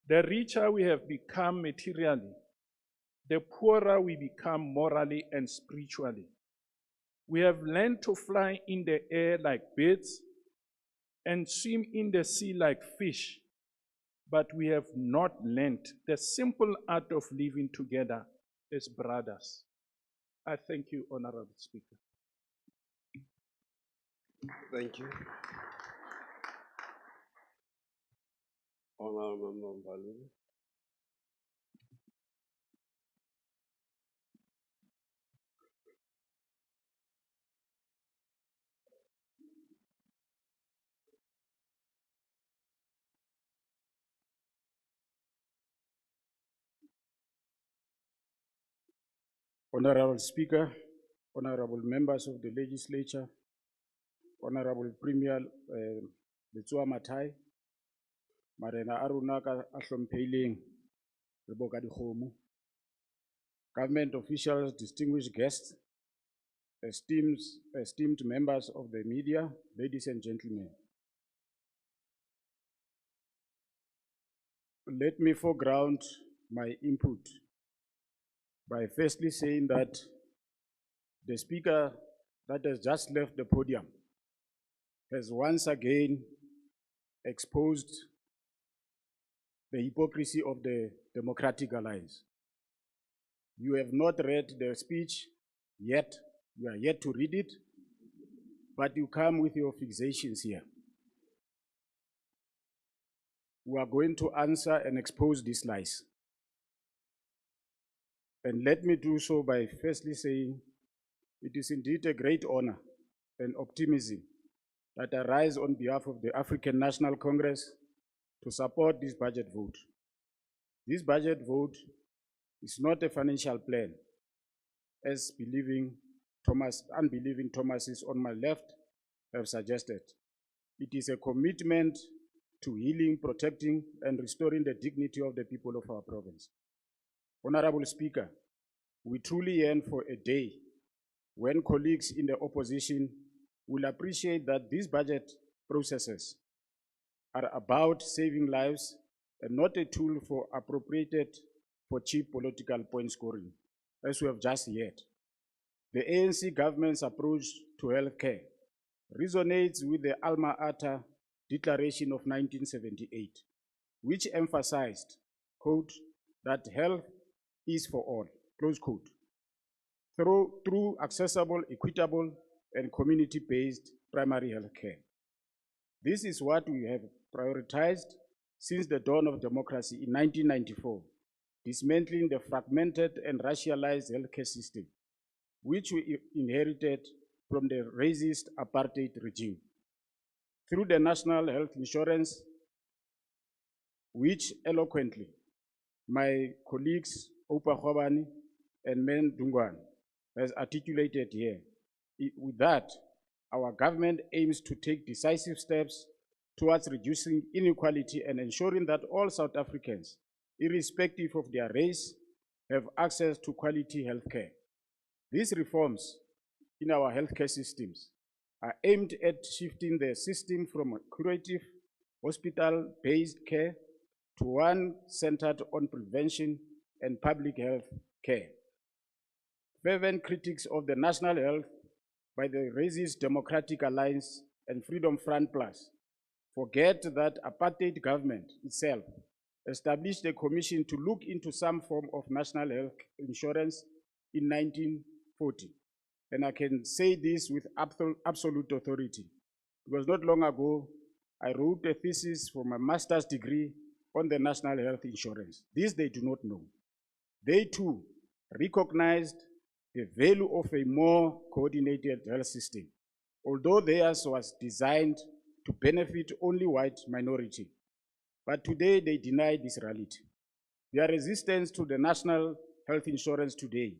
"The richer we have become materially, the poorer we become morally and spiritually. We have learned to fly in the air like birds and swim in the sea like fish, but we have not learned the simple art of living together as brothers." I thank you, Honorable Speaker. Thank you. Honorable Member Mbalulu. Honorable Speaker, honorable members of the legislature, Honorable Premier Letsua Mathai, Marena Aruna ka a hlomphehileng, re bo ka dikgomo, government officials, distinguished guests, esteemed members of the media, ladies and gentlemen. Let me foreground my input by firstly saying that the speaker that has just left the podium has once again exposed the hypocrisy of the Democratic Alliance. You have not read the speech yet, you are yet to read it, but you come with your fixations here. We are going to answer and expose these lies. And let me do so by firstly saying, it is indeed a great honor and optimism that I rise on behalf of the African National Congress to support this budget vote. This budget vote is not a financial plan, as unbelieving Thomases on my left have suggested. It is a commitment to healing, protecting, and restoring the dignity of the people of our province. Honorable Speaker, we truly yearn for a day when colleagues in the opposition will appreciate that these budget processes are about saving lives and not a tool appropriated for cheap political point scoring, as we have just heard. The ANC government's approach to healthcare resonates with the Alma Ata Declaration of 1978, which emphasized, quote, that health is for all, close quote, through accessible, equitable, and community-based primary health care. This is what we have prioritized since the dawn of democracy in 1994, dismantling the fragmented and racialized healthcare system, which we inherited from the racist apartheid regime. through the National Health Insurance, which eloquently my colleagues Opa Khobane and Men Dungwan has articulated here. With that, our government aims to take decisive steps towards reducing inequality and ensuring that all South Africans, irrespective of their race, have access to quality healthcare. These reforms in our healthcare systems are aimed at shifting the system from a curative, hospital-based care to one centered on prevention and public health care. Fervent critics of the national health by the Racist Democratic Alliance and Freedom Front Plus forget that apartheid government itself established a commission to look into some form of national health insurance in 1940. And I can say this with absolute authority, because not long ago, I wrote a thesis for my master's degree on the national health insurance. This they do not know. They too recognized the value of a more coordinated health system, although theirs was designed to benefit only white minority. But today they deny this reality. Their resistance to the national health insurance today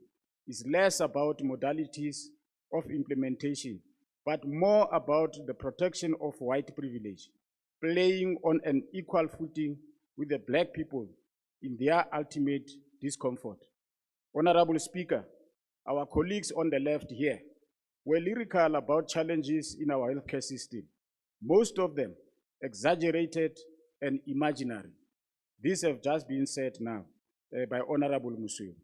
is less about modalities of implementation, but more about the protection of white privilege, playing on an equal footing with the black people in their ultimate discomfort. Honorable Speaker, our colleagues on the left here were lyrical about challenges in our healthcare system, most of them exaggerated and imaginary. These have just been said now by Honorable Musuyo.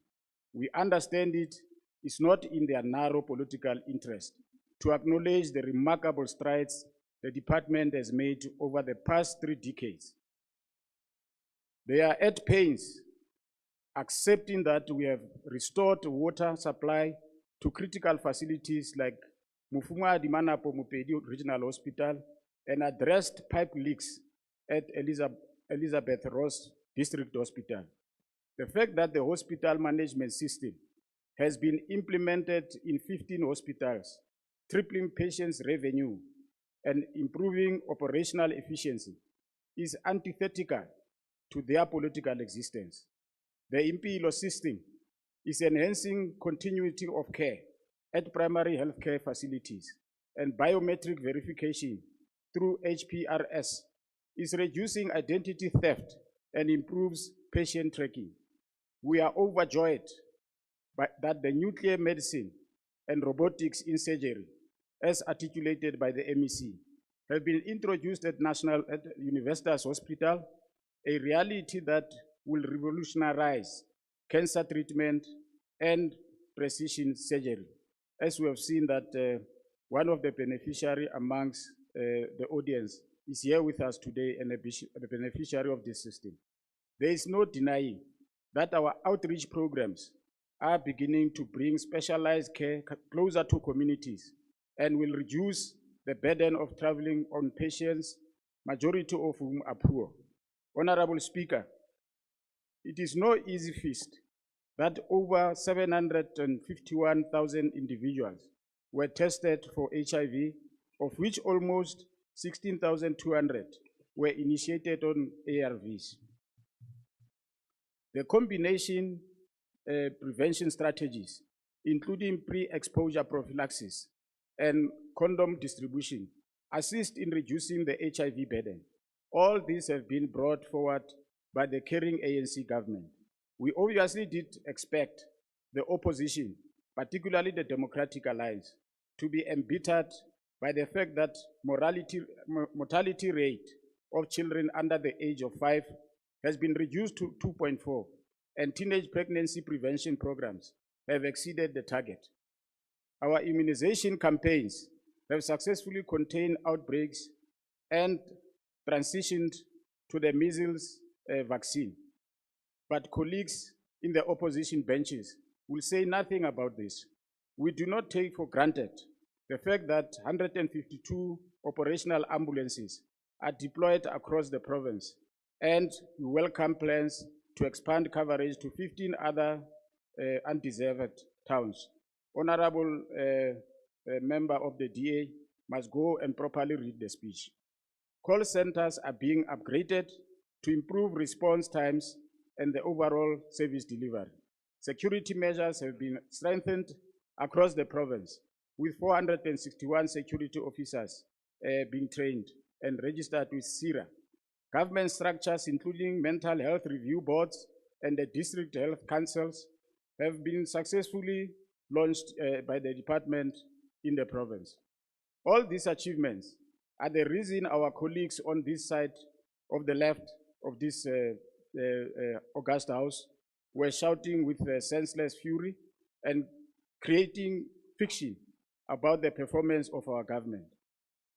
We understand it is not in their narrow political interest to acknowledge the remarkable strides the department has made over the past 3 decades. They are at pains accepting that we have restored water supply to critical facilities like Mufuma Dimanapo Mupedi Regional Hospital and addressed pipe leaks at Elizabeth Ross District Hospital. The fact that the hospital management system has been implemented in 15 hospitals, tripling patients' revenue and improving operational efficiency, is antithetical to their political existence. The Impilo system is enhancing continuity of care at primary healthcare facilities, and biometric verification through HPRS is reducing identity theft and improves patient tracking. We are overjoyed that the nuclear medicine and robotics in surgery, as articulated by the MEC, have been introduced at Universitas Hospital, a reality that will revolutionize cancer treatment and precision surgery. As we have seen that one of the beneficiaries amongst the audience is here with us today and a beneficiary of this system. There is no denying that our outreach programs are beginning to bring specialized care closer to communities and will reduce the burden of traveling on patients, majority of whom are poor. Honorable Speaker, it is no easy feat that over 751,000 individuals were tested for HIV, of which almost 16,200 were initiated on ARVs. The combination prevention strategies, including pre-exposure prophylaxis and condom distribution, assist in reducing the HIV burden. All these have been brought forward by the caring ANC government. We obviously did expect the opposition, particularly the Democratic Alliance, to be embittered by the fact that mortality rate of children under the age of 5 has been reduced to 2.4, and teenage pregnancy prevention programs have exceeded the target. Our immunization campaigns have successfully contained outbreaks and transitioned to the measles vaccine. But colleagues in the opposition benches will say nothing about this. We do not take for granted the fact that 152 operational ambulances are deployed across the province, and we welcome plans to expand coverage to 15 other undeserved towns. Honorable member of the DA must go and properly read the speech. Call centers are being upgraded to improve response times and the overall service delivery. Security measures have been strengthened across the province, with 461 security officers being trained and registered with SIRA. Government structures, including mental health review boards and the district health councils, have been successfully launched by the department in the province. All these achievements are the reason our colleagues on this side of the left of this August House were shouting with senseless fury and creating fiction about the performance of our government.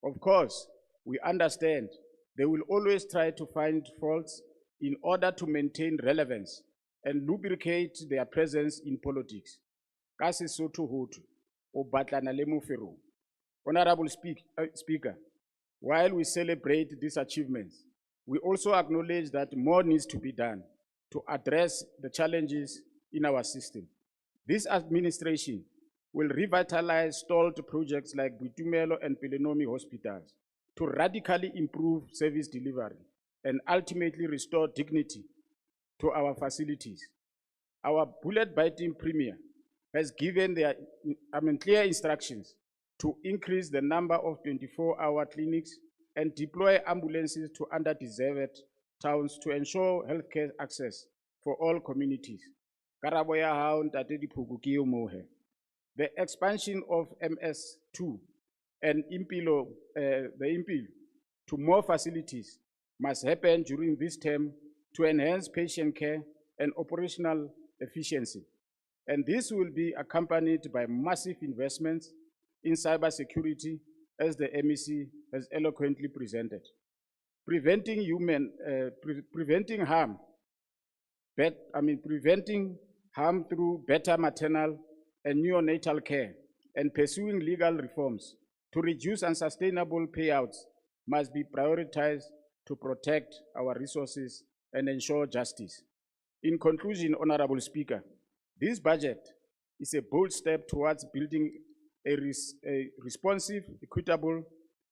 Of course, we understand they will always try to find faults in order to maintain relevance and lubricate their presence in politics. Ka Sesotho hothwe, o batlana le mofero. Honorable Speaker, while we celebrate these achievements, we also acknowledge that more needs to be done to address the challenges in our system. This administration will revitalize stalled projects like Butumelo and Pelenomi hospitals to radically improve service delivery and ultimately restore dignity to our facilities. Our bullet-biting premier has given clear instructions to increase the number of 24-hour clinics and deploy ambulances to underdeserved towns to ensure healthcare access for all communities. Karabo ya hao ntate Diphuku ke eo moo he. The expansion of MS2 and the Impilo to more facilities must happen during this term to enhance patient care and operational efficiency. And this will be accompanied by massive investments in cybersecurity, as the MEC has eloquently presented. Preventing harm through better maternal and neonatal care and pursuing legal reforms to reduce unsustainable payouts must be prioritized to protect our resources and ensure justice. In conclusion, Honorable Speaker, this budget is a bold step towards building a responsive, equitable,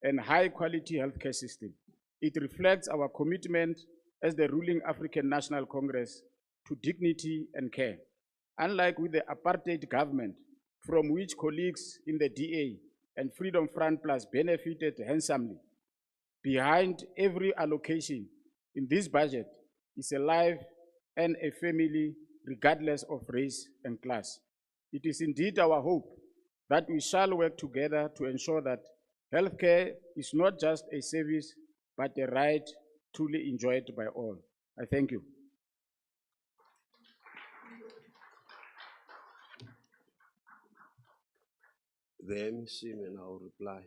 and high-quality healthcare system. It reflects our commitment as the ruling African National Congress to dignity and care. Unlike with the apartheid government, from which colleagues in the DA and Freedom Front Plus benefited handsomely, behind every allocation in this budget is a life and a family regardless of race and class. It is indeed our hope that we shall work together to ensure that healthcare is not just a service, but a right truly enjoyed by all. I thank you. The MEC may now reply.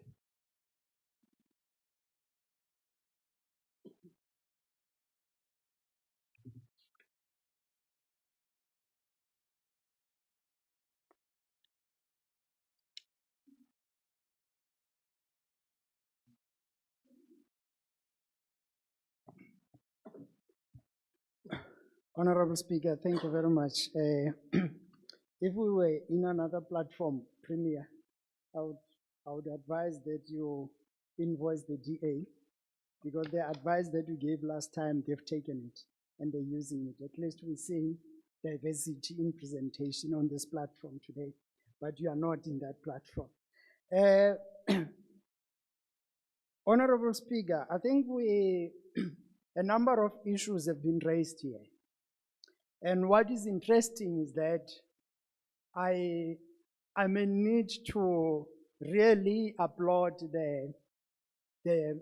Honorable Speaker, thank you very much. If we were in another platform, Premier, I would advise that you invoice the DA, because the advice that you gave last time, they've taken it and they're using it. At least we're seeing diversity in presentation on this platform today, but you are not in that platform. Honorable Speaker, I think a number of issues have been raised here. And what is interesting is that I may need to really applaud the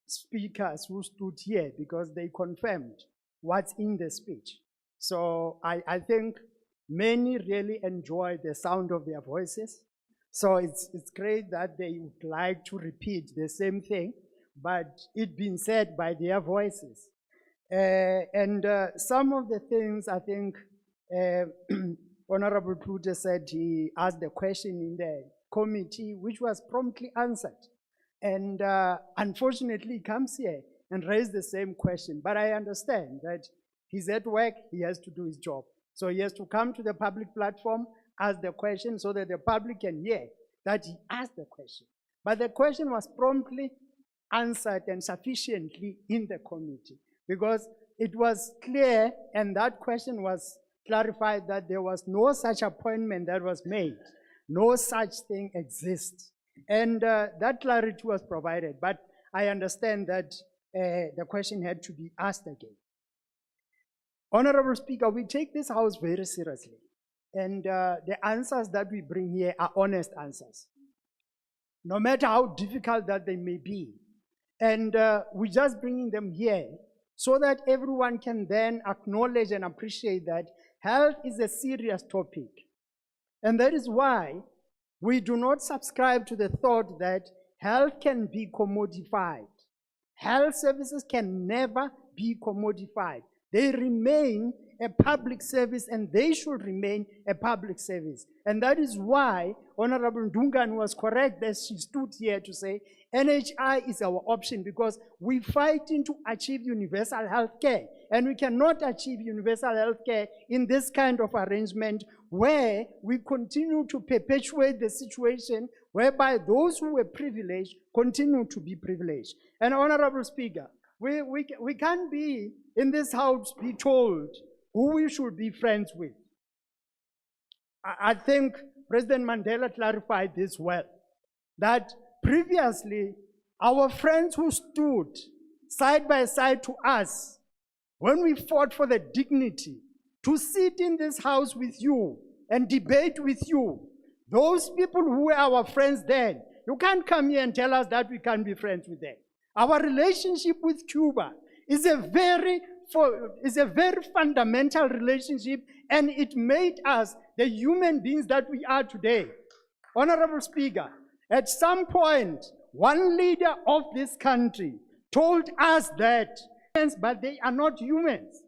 speakers who stood here, because they confirmed what's in the speech. So I think many really enjoy the sound of their voices. So it's great that they would like to repeat the same thing, but it being said by their voices. Some of the things I think Honorable Klute said, he asked the question in the committee, which was promptly answered. And unfortunately, he comes here and raises the same question. But I understand that he's at work, he has to do his job. So he has to come to the public platform, ask the question so that the public can hear that he asked the question. But the question was promptly answered and sufficiently in the committee, because it was clear, and that question was clarified, that there was no such appointment that was made. No such thing exists. And that clarity was provided, but I understand that the question had to be asked again. Honorable Speaker, we take this House very seriously, and the answers that we bring here are honest answers, no matter how difficult that they may be. And we're just bringing them here so that everyone can then acknowledge and appreciate that health is a serious topic. And that is why we do not subscribe to the thought that health can be commodified. Health services can never be commodified. They remain a public service, and they should remain a public service. And that is why Honorable Dungan was correct as she stood here to say NHI is our option, because we're fighting to achieve universal health care. And we cannot achieve universal health care in this kind of arrangement where we continue to perpetuate the situation whereby those who were privileged continue to be privileged. And Honorable Speaker, we can't be in this House be told who we should be friends with. I think President Mandela clarified this well, that previously our friends who stood side by side to us when we fought for the dignity to sit in this House with you and debate with you, those people who were our friends then, you can't come here and tell us that we can't be friends with them. Our relationship with Cuba is a very fundamental relationship, and it made us the human beings that we are today. Honorable Speaker, at some point, one leader of this country told us that, but they are not humans.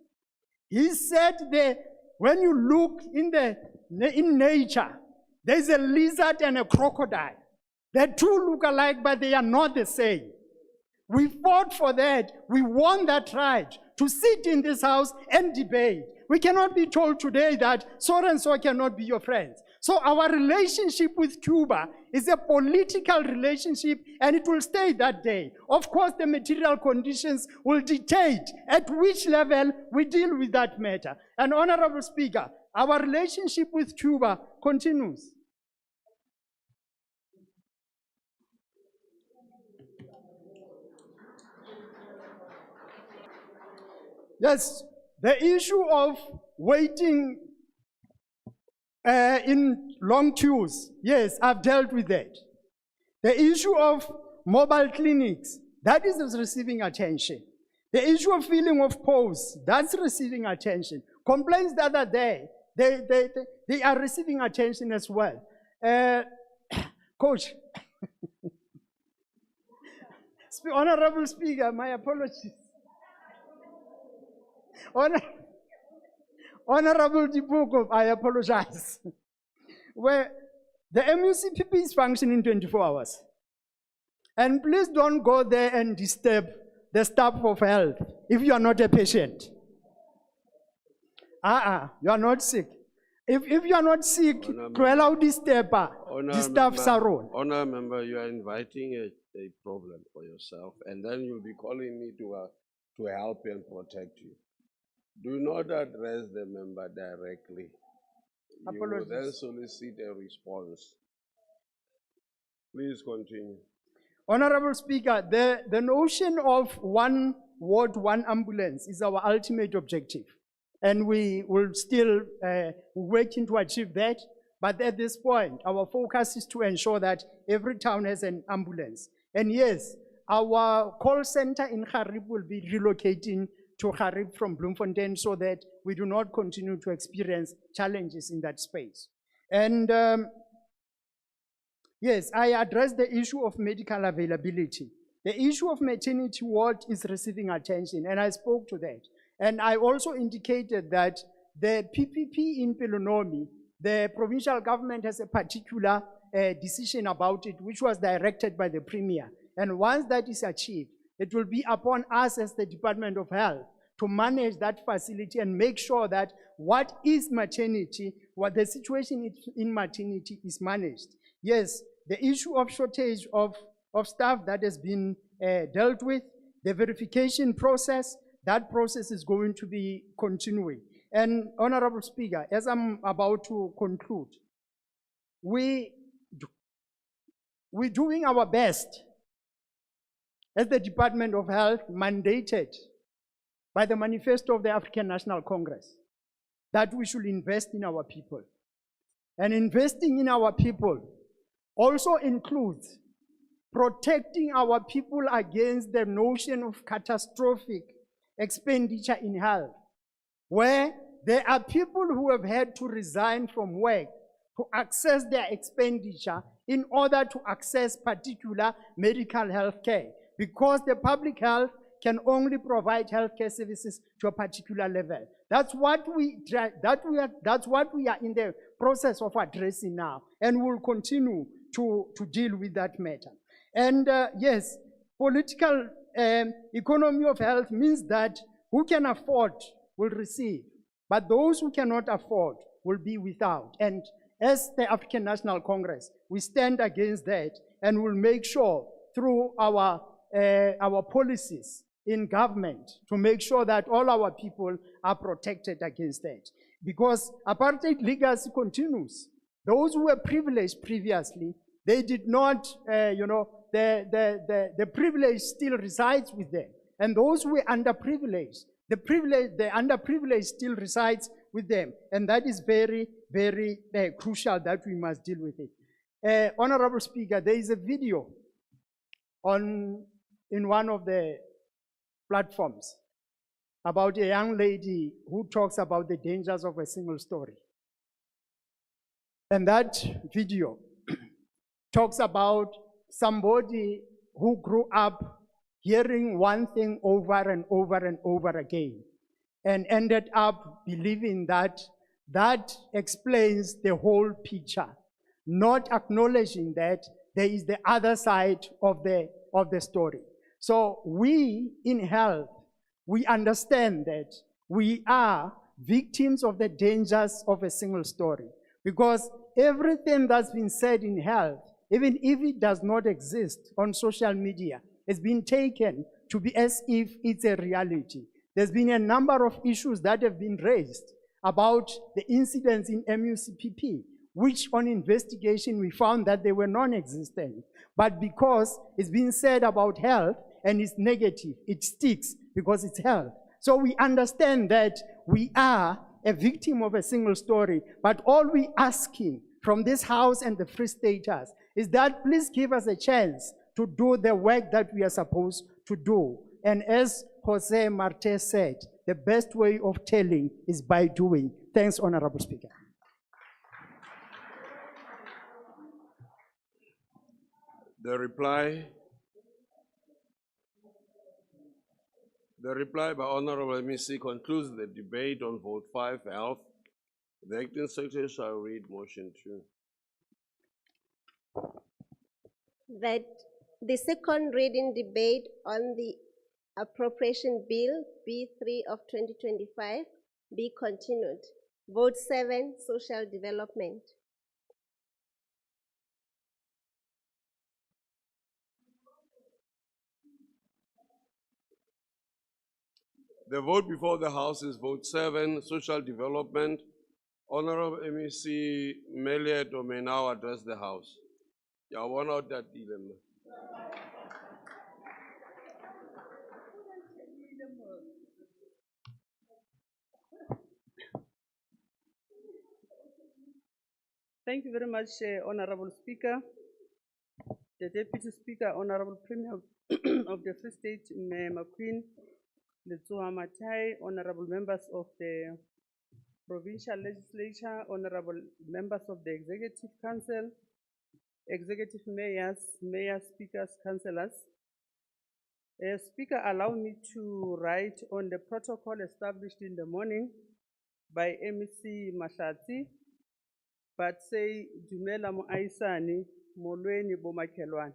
He said that when you look in nature, there's a lizard and a crocodile. The two look alike, but they are not the same. We fought for that. We won that right to sit in this House and debate. We cannot be told today that so and so cannot be your friends. So our relationship with Cuba is a political relationship, and it will stay that day. Of course, the material conditions will dictate at which level we deal with that matter. And Honorable Speaker, our relationship with Cuba continues. Yes, the issue of waiting in long queues, yes, I've dealt with that. The issue of mobile clinics, that is receiving attention. The issue of filling of posts, that's receiving attention. Complaints that are there, they are receiving attention as well. Coach, Honorable Speaker, my apologies. Honorable Dipoko, I apologize. Where the MUCPP is functioning 24 hours. And please don't go there and disturb the staff of health if you are not a patient. You are not sick. If you are not sick, disturb Saron. Honour member, you are inviting a problem for yourself, and then you'll be calling me to help and protect you. Do not address the member directly. You will then solicit a response. Please continue. Honorable Speaker, the notion of one ward, one ambulance is our ultimate objective. And we will still working to achieve that. But at this point, our focus is to ensure that every town has an ambulance. And yes, our call center in Harib will be relocating to Harib from Bloemfontein so that we do not continue to experience challenges in that space. And yes, I addressed the issue of medical availability. The issue of maternity ward is receiving attention, and I spoke to that. And I also indicated that the PPP in Pelonomi, the provincial government has a particular decision about it, which was directed by the Premier. And once that is achieved, it will be upon us as the Department of Health to manage that facility and make sure that what is maternity, what the situation in maternity is managed. Yes, the issue of shortage of staff that has been dealt with. The verification process, that process is going to be continuing. And Honorable Speaker, as I'm about to conclude, we're doing our best as the Department of Health, mandated by the manifesto of the African National Congress, that we should invest in our people. And investing in our people also includes protecting our people against the notion of catastrophic expenditure in health, where there are people who have had to resign from work to access their expenditure in order to access particular medical health care, because the public health can only provide healthcare services to a particular level. That's what we are in the process of addressing now, and we'll continue to deal with that matter. And yes, political economy of health means that who can afford will receive, but those who cannot afford will be without. And as the African National Congress, we stand against that, and will make sure through our policies in government to make sure that all our people are protected against that. Because apartheid legacy continues. Those who were privileged previously, they did not, the privilege still resides with them. And those who were underprivileged, the underprivileged still resides with them. And that is very, very crucial that we must deal with it. Honorable Speaker, there is a video in one of the platforms about a young lady who talks about the dangers of a single story. And that video talks about somebody who grew up hearing one thing over and over and over again, and ended up believing that that explains the whole picture, not acknowledging that there is the other side of the story. So we in health, we understand that we are victims of the dangers of a single story, because everything that's been said in health, even if it does not exist on social media, has been taken to be as if it's a reality. There's been a number of issues that have been raised about the incidents in MUCPP, which on investigation we found that they were non-existent. But because it's been said about health and it's negative, it sticks because it's health. So we understand that we are a victim of a single story, but all we're asking from this House and the Free Staters is that please give us a chance to do the work that we are supposed to do. And as Jose Marte said, the best way of telling is by doing. Thanks, Honorable Speaker. The reply by Honorable MEC concludes the debate on vote 5, health. The acting secretary shall read motion 2. That the second reading debate on the appropriation bill B3 of 2025 be continued. Vote 7, social development. The vote before the House is vote 7, social development. Honorable MEC Melieto may now address the House. Yeah, one out that dilemma. Thank you very much, Honorable Speaker. The Deputy Speaker, Honorable Premier of the Free State, McQueen, Letsoa Matai, Honorable members of the Provincial Legislature, Honorable members of the Executive Council, Executive Mayors, Mayor Speakers, Councillors. Speaker, allow me to write on the protocol established in the morning by MEC Mahlatsi, but say Dumela Moaisani, Molweni Bomakelwan.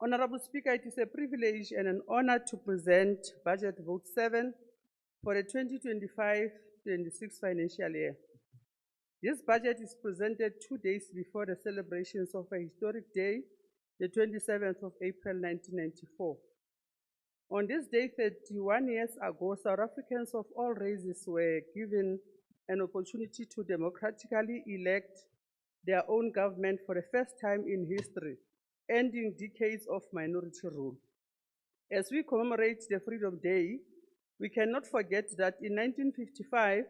Honorable Speaker, it is a privilege and an honor to present Budget Vote 7 for the 2025-26 financial year. This budget is presented 2 days before the celebrations of a historic day, the 27th of April 1994. On this day, 31 years ago, South Africans of all races were given an opportunity to democratically elect their own government for the first time in history, ending decades of minority rule. As we commemorate the Freedom Day, we cannot forget that in 1955,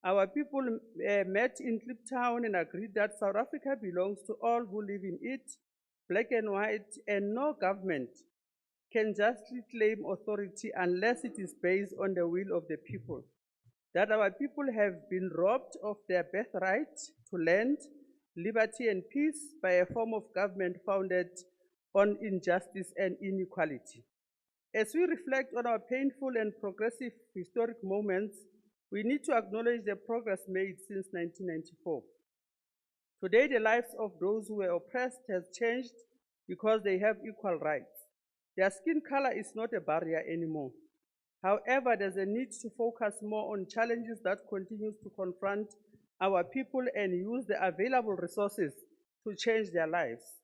our people met in Kliptown and agreed that South Africa belongs to all who live in it, black and white, and no government can justly claim authority unless it is based on the will of the people. That our people have been robbed of their birthright to land, liberty, and peace by a form of government founded on injustice and inequality. As we reflect on our painful and progressive historic moments, we need to acknowledge the progress made since 1994. Today, the lives of those who were oppressed has changed because they have equal rights. Their skin color is not a barrier anymore. However, there's a need to focus more on challenges that continue to confront our people and use the available resources to change their lives,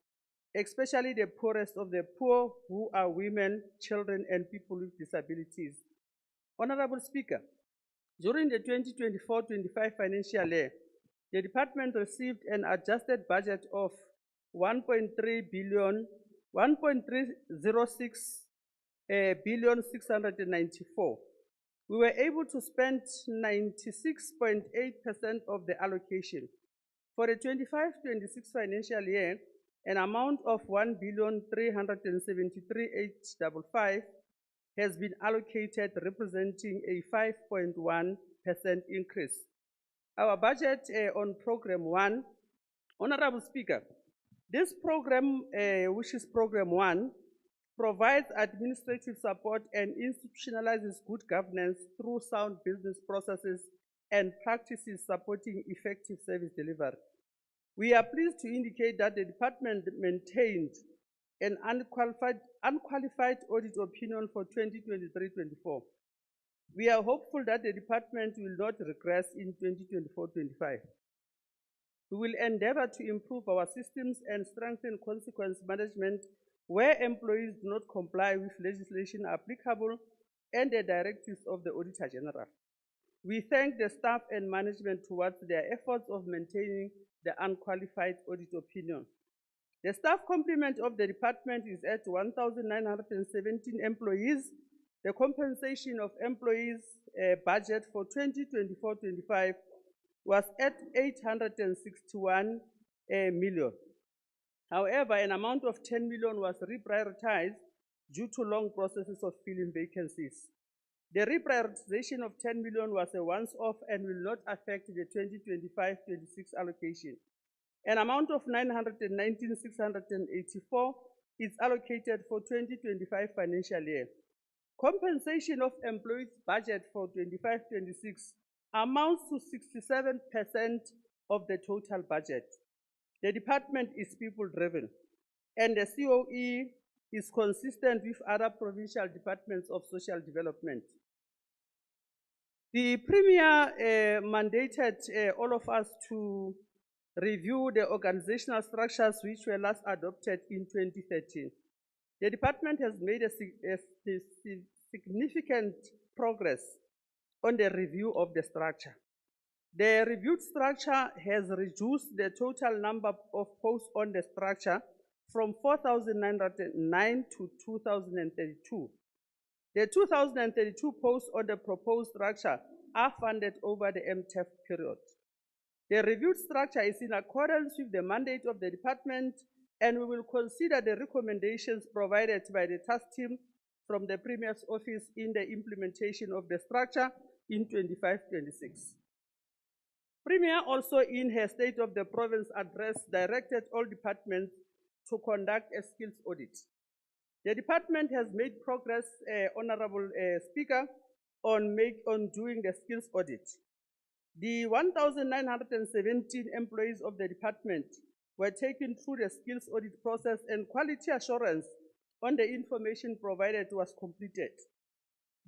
especially the poorest of the poor, who are women, children, and people with disabilities. Honorable Speaker, during the 2024-25 financial year, the department received an adjusted budget of 1.306 billion 694. We were able to spend 96.8% of the allocation. For the 25-26 financial year, an amount of 1,373,855 has been allocated, representing a 5.1% increase. Our budget on Program 1, Honorable Speaker, this program, which is Program 1, provides administrative support and institutionalizes good governance through sound business processes and practices supporting effective service delivery. We are pleased to indicate that the department maintained an unqualified audit opinion for 2023-24. We are hopeful that the department will not regress in 2024-25. We will endeavor to improve our systems and strengthen consequence management where employees do not comply with legislation applicable and the directives of the Auditor General. We thank the staff and management towards their efforts of maintaining the unqualified audit opinion. The staff complement of the department is at 1,917 employees. The compensation of employees budget for 2024-25 was at 861 million. However, an amount of 10 million was reprioritized due to long processes of filling vacancies. The reprioritization of 10 million was a once-off and will not affect the 2025-26 allocation. An amount of 919,684 is allocated for 2025 financial year. Compensation of employees' budget for 25-26 amounts to 67% of the total budget. The department is people-driven, and the COE is consistent with other provincial departments of social development. The Premier mandated all of us to review the organizational structures which were last adopted in 2013. The department has made a significant progress on the review of the structure. The reviewed structure has reduced the total number of posts on the structure from 4,909 to 2,032. The 2,032 posts on the proposed structure are funded over the MTEF period. The reviewed structure is in accordance with the mandate of the department, and we will consider the recommendations provided by the task team from the Premier's office in the implementation of the structure in 25-26. Premier also in her State of the Province address directed all departments to conduct a skills audit. The department has made progress, Honorable Speaker, on doing the skills audit. The 1,917 employees of the department were taken through the skills audit process, and quality assurance on the information provided was completed.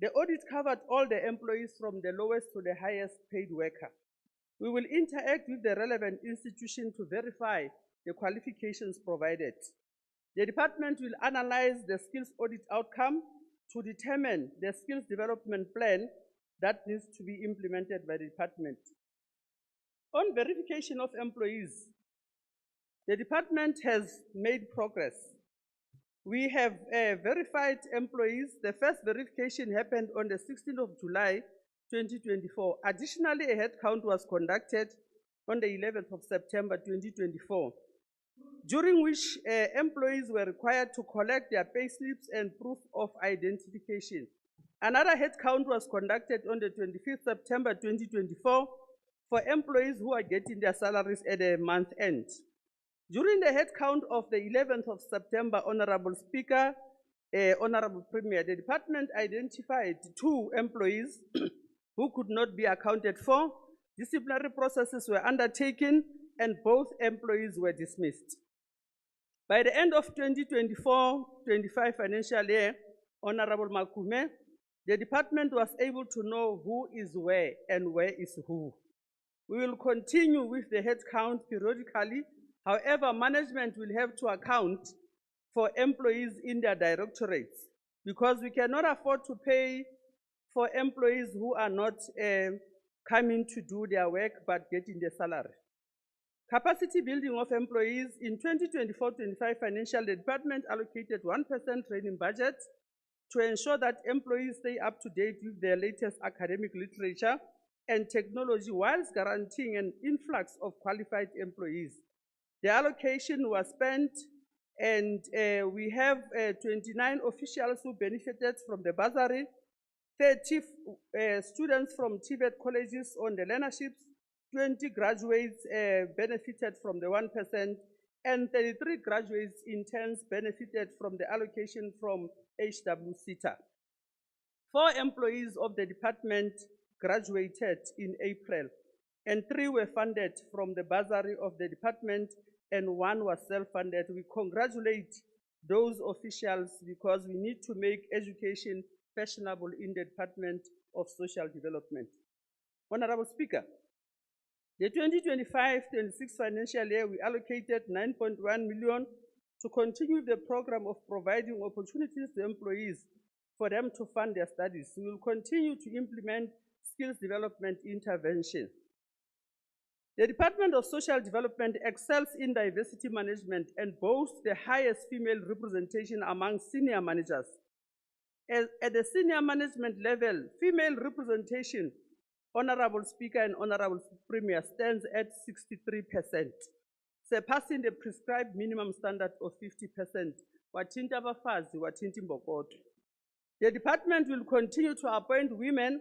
The audit covered all the employees from the lowest to the highest paid worker. We will interact with the relevant institution to verify the qualifications provided. The department will analyze the skills audit outcome to determine the skills development plan that needs to be implemented by the department. On verification of employees, the department has made progress. We have verified employees. The first verification happened on the 16th of July, 2024. Additionally, a head count was conducted on the 11th of September, 2024, during which employees were required to collect their payslips and proof of identification. Another head count was conducted on the 25th September, 2024, for employees who are getting their salaries at a month end. During the head count of the 11th of September, Honorable Speaker, Honorable Premier, the department identified 2 employees who could not be accounted for. Disciplinary processes were undertaken and both employees were dismissed. By the end of 2024-25 financial year, Honorable Makume, the department was able to know who is where and where is who. We will continue with the head count periodically. However, management will have to account for employees in their directorates because we cannot afford to pay for employees who are not coming to do their work but getting their salary. Capacity building of employees in 2024-25 financial, the department allocated 1% training budget to ensure that employees stay up to date with their latest academic literature and technology whilst guaranteeing an influx of qualified employees. The allocation was spent and we have 29 officials who benefited from the bursary, 30 students from TVET colleges on the learnerships, 20 graduates benefited from the 1%, and 33 graduates interns benefited from the allocation from HWCTA. 4 employees of the department graduated in April, and 3 were funded from the bursary of the department, and 1 was self-funded. We congratulate those officials because we need to make education fashionable in the Department of Social Development. Honorable Speaker, the 2025-26 financial year, we allocated 9.1 million to continue the program of providing opportunities to employees for them to fund their studies. We will continue to implement skills development intervention. The Department of Social Development excels in diversity management and boasts the highest female representation among senior managers. At the senior management level, female representation, Honorable Speaker and Honorable Premier, stands at 63%, surpassing the prescribed minimum standard of 50%. Wathinta abafazi, wathinta imbokodo. The department will continue to appoint women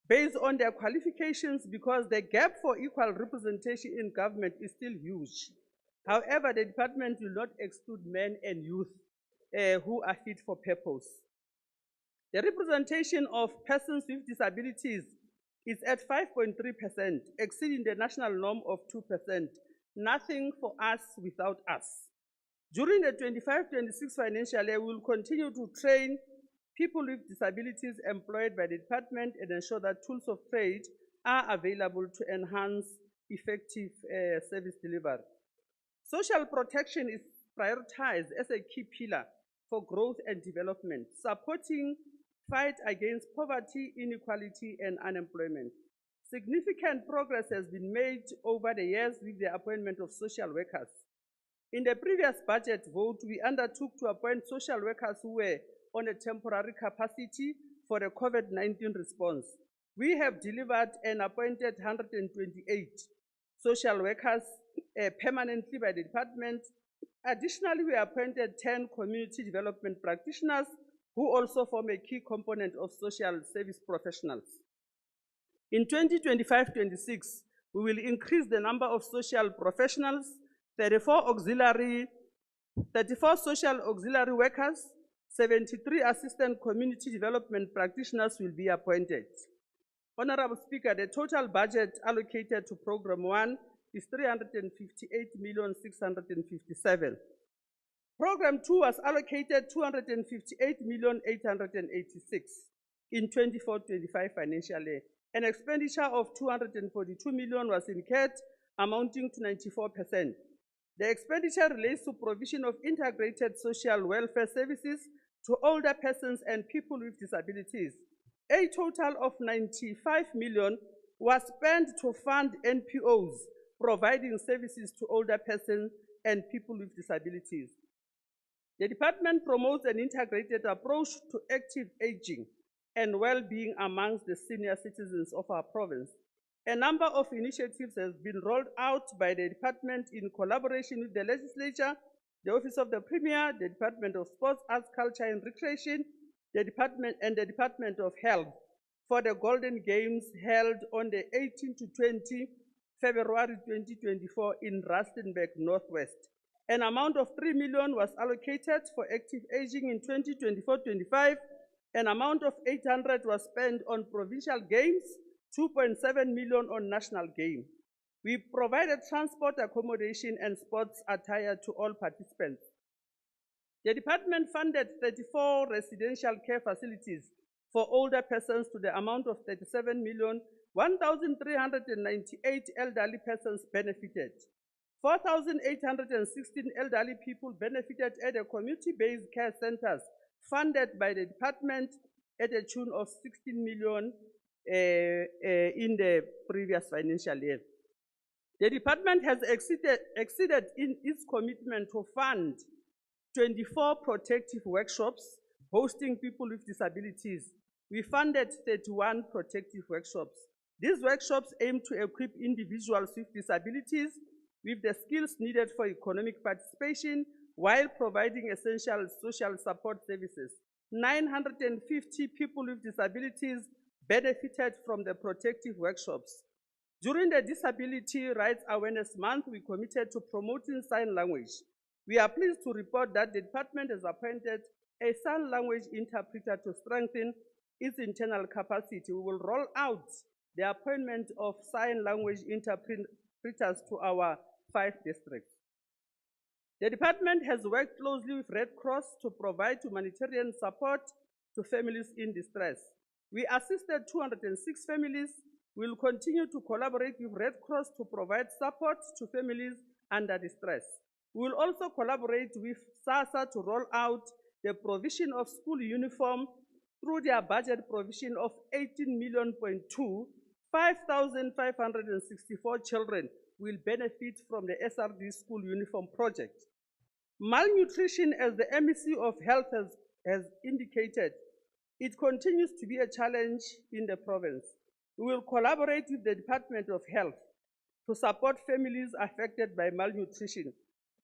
based on their qualifications because the gap for equal representation in government is still huge. However, the department will not exclude men and youth who are fit for purpose. The representation of persons with disabilities is at 5.3%, exceeding the national norm of 2%. Nothing for us without us. During the 25-26 financial year, we will continue to train people with disabilities employed by the department and ensure that tools of trade are available to enhance effective service delivery. Social protection is prioritized as a key pillar for growth and development, supporting fight against poverty, inequality, and unemployment. Significant progress has been made over the years with the appointment of social workers. In the previous budget vote, we undertook to appoint social workers who were on a temporary capacity for the COVID-19 response. We have delivered and appointed 128 social workers permanently by the department. Additionally, we appointed 10 community development practitioners who also form a key component of social service professionals. In 2025-26, we will increase the number of social professionals, 34 social auxiliary workers, 73 assistant community development practitioners will be appointed. Honorable Speaker, the total budget allocated to Program 1 is 358,657,000. Program 2 was allocated 258,886,000 in 24-25 financial year. An expenditure of 242 million was incurred, amounting to 94%. The expenditure relates to provision of integrated social welfare services to older persons and people with disabilities. A total of 95 million was spent to fund NPOs providing services to older persons and people with disabilities. The department promotes an integrated approach to active aging and well-being amongst the senior citizens of our province. A number of initiatives have been rolled out by the department in collaboration with the legislature, the Office of the Premier, the Department of Sports, Arts, Culture and Recreation, the Department of Health for the Golden Games held on the 18 to 20 February 2024 in Rustenburg, Northwest. An amount of 3 million was allocated for active aging in 2024-25. An amount of 800 was spent on provincial games, 2.7 million on national game. We provided transport, accommodation, and sports attire to all participants. The department funded 34 residential care facilities for older persons to the amount of 37,1,398 elderly persons benefited. 4,816 elderly people benefited at the community-based care centers funded by the department at a tune of 16 million in the previous financial year. The department has exceeded in its commitment to fund 24 protective workshops hosting people with disabilities. We funded 31 protective workshops. These workshops aim to equip individuals with disabilities with the skills needed for economic participation while providing essential social support services. 950 people with disabilities benefited from the protective workshops. During the Disability Rights Awareness Month, we committed to promoting sign language. We are pleased to report that the department has appointed a sign language interpreter to strengthen its internal capacity. We will roll out the appointment of sign language interpreters to our 5 districts. The department has worked closely with Red Cross to provide humanitarian support to families in distress. We assisted 206 families. We will continue to collaborate with Red Cross to provide support to families under distress. We will also collaborate with SASSA to roll out the provision of school uniform through their budget provision of 18 million. 5,564 children will benefit from the SRD school uniform project. Malnutrition, as the MEC of Health has indicated, it continues to be a challenge in the province. We will collaborate with the Department of Health to support families affected by malnutrition.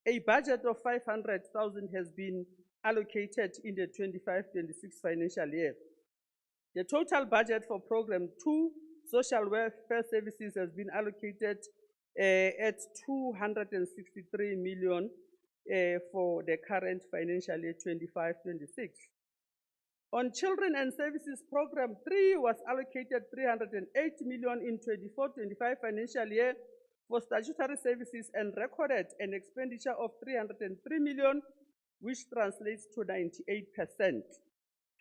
A budget of 500,000 has been allocated in the 25-26 financial year. The total budget for Program 2, Social Welfare Services, has been allocated at 263 million for the current financial year 25-26. On Children and Services Program 3 was allocated 308 million in 24-25 financial year for statutory services and recorded an expenditure of 303 million, which translates to 98%.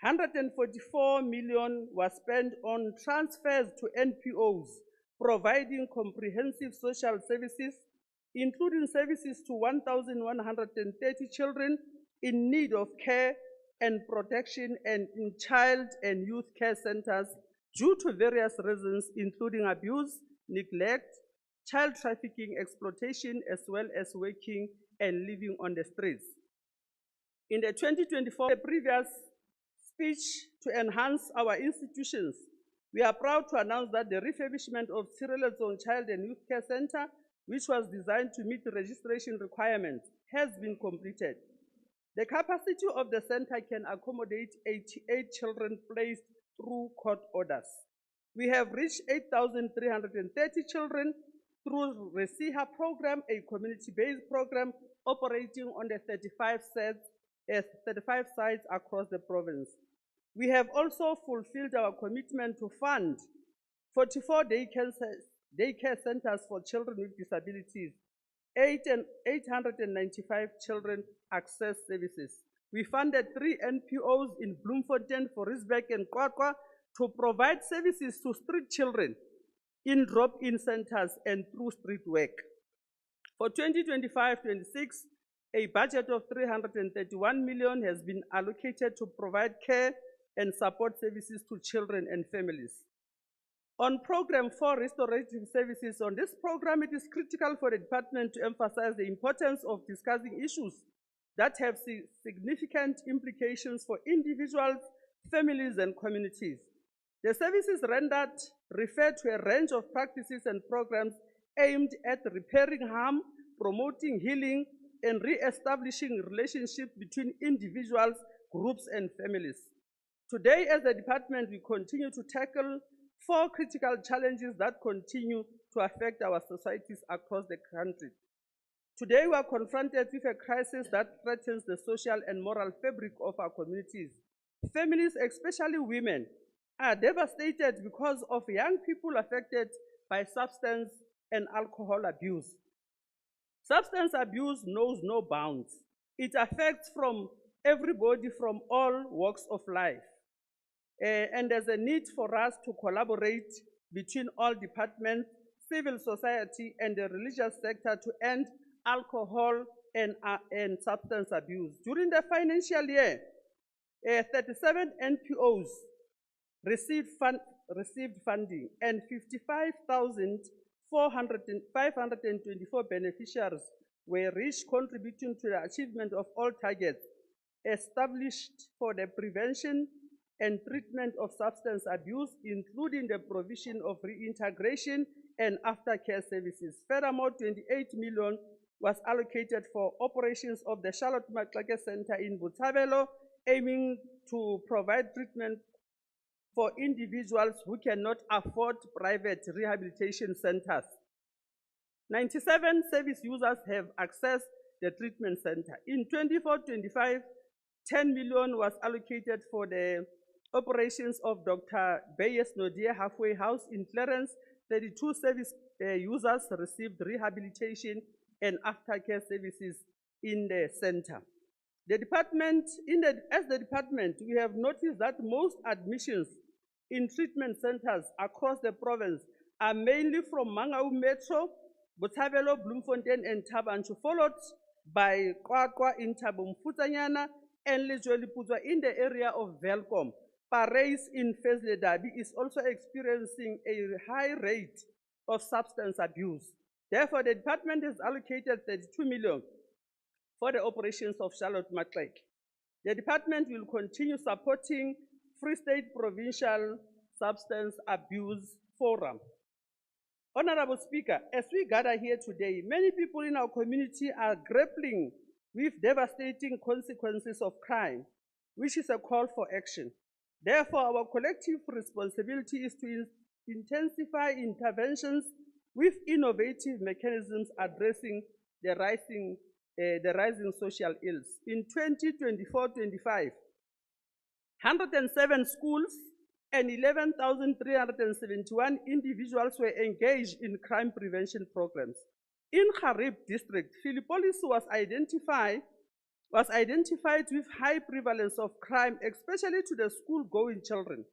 144 million was spent on transfers to NPOs, providing comprehensive social services, including services to 1,130 children in need of care and protection and in child and youth care centers due to various reasons, including abuse, neglect, child trafficking, exploitation, as well as working and living on the streets. In the 2024 previous speech to enhance our institutions, we are proud to announce that the refurbishment of Sireletsong Child and Youth Care Center, which was designed to meet the registration requirements, has been completed. The capacity of the center can accommodate 88 children placed through court orders. We have reached 8,330 children through RESIHA program, a community-based program operating on the 35 sites across the province. We have also fulfilled our commitment to fund 44 daycare centers for children with disabilities. 895 children access services. We funded 3 NPOs in Bloemfontein, Forisberg, and Kwakwa to provide services to street children in drop-in centers and through street work. For 2025-26, a budget of 331 million has been allocated to provide care and support services to children and families. On Program 4, Restorative Services, on this program, it is critical for the department to emphasize the importance of discussing issues that have significant implications for individuals, families, and communities. The services rendered refer to a range of practices and programs aimed at repairing harm, promoting healing, and re-establishing relationships between individuals, groups, and families. Today, as a department, we continue to tackle 4 critical challenges that continue to affect our societies across the country. Today, we are confronted with a crisis that threatens the social and moral fabric of our communities. Families, especially women, are devastated because of young people affected by substance and alcohol abuse. Substance abuse knows no bounds. It affects from everybody from all walks of life. And there's a need for us to collaborate between all departments, civil society, and the religious sector to end alcohol and substance abuse. During the financial year, 37 NPOs received funding, and 55,524 beneficiaries were reached, contributing to the achievement of all targets established for the prevention and treatment of substance abuse, including the provision of reintegration and aftercare services. Furthermore, 28 million was allocated for operations of the Charlotte Maxeke Center in Botshabelo, aiming to provide treatment for individuals who cannot afford private rehabilitation centers. 97 service users have accessed the treatment center. In 24-25, 10 million was allocated for the operations of Dr. Bayes Nodia Halfway House in Clarence. 32 service users received rehabilitation and aftercare services in the center. The department, as the department, we have noticed that most admissions in treatment centers across the province are mainly from Mangaung Metro, Botshabelo, Bloemfontein, and Tabanchu, followed by Kwakwa in Thabo Mfutsanyana and Lejwelipuzwa in the area of Velcom. Parais in Fesledabi is also experiencing a high rate of substance abuse. Therefore, the department has allocated 32 million for the operations of Charlotte Maxeke. The department will continue supporting Free State Provincial Substance Abuse Forum. Honorable Speaker, as we gather here today, many people in our community are grappling with devastating consequences of crime, which is a call for action. Therefore, our collective responsibility is to intensify interventions with innovative mechanisms addressing the rising social ills. In 2024-25, 107 schools and 11,371 individuals were engaged in crime prevention programs. In Kharib district, Philippolis was identified with high prevalence of crime, especially to the school-going children,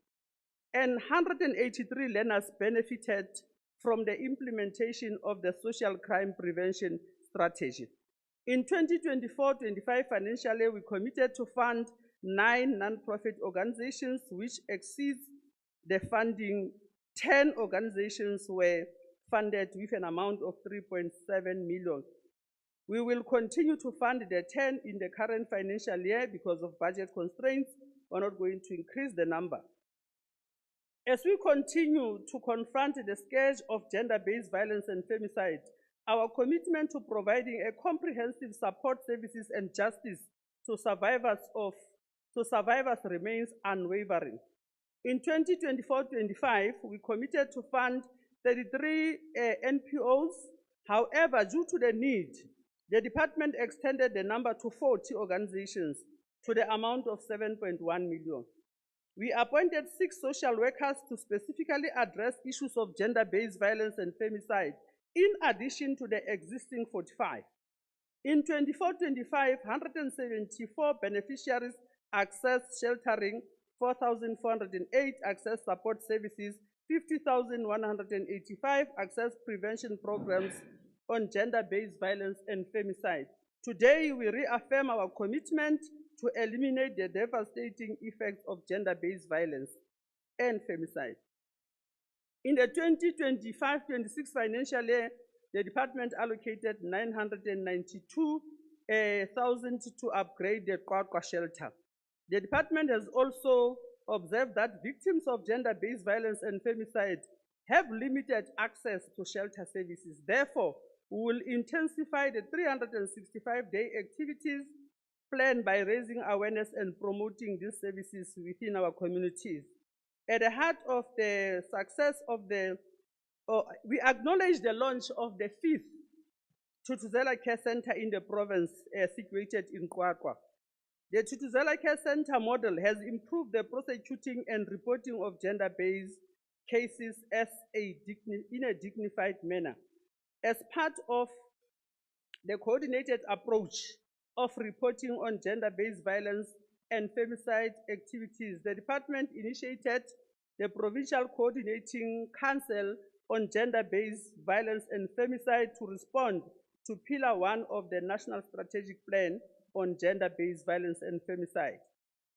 and 183 learners benefited from the implementation of the social crime prevention strategy. In 2024-25 financial year, we committed to fund 9 non-profit organizations, which exceeds the funding. 10 organizations were funded with an amount of 3.7 million. We will continue to fund the 10 in the current financial year because of budget constraints. We're not going to increase the number. As we continue to confront the scourge of gender-based violence and femicide, our commitment to providing a comprehensive support services and justice to survivors remains unwavering. In 2024-25, we committed to fund 33 NPOs. However, due to the need, the department extended the number to 40 organizations to the amount of 7.1 million. We appointed 6 social workers to specifically address issues of gender-based violence and femicide, in addition to the existing 45. In 24-25, 174 beneficiaries accessed sheltering, 4,408 access support services, 50,185 access prevention programs, on gender-based violence and femicide. Today, we reaffirm our commitment to eliminate the devastating effects of gender-based violence and femicide. In the 2025-26 financial year, the department allocated 992,000 to upgrade the Qwaqwa shelter. The department has also observed that victims of gender-based violence and femicide have limited access to shelter services. Therefore, we will intensify the 365-day activities planned by raising awareness and promoting these services within our communities. At the heart of the success of we acknowledge the launch of the 5th Tutuzela Care Center in the province situated in Qwaqwa. The Tutuzela Care Center model has improved the prosecuting and reporting of gender-based cases in a dignified manner. As part of the coordinated approach of reporting on gender-based violence and femicide activities, the department initiated the Provincial Coordinating Council on Gender-Based Violence and Femicide to respond to Pillar 1 of the National Strategic Plan on Gender-Based Violence and Femicide.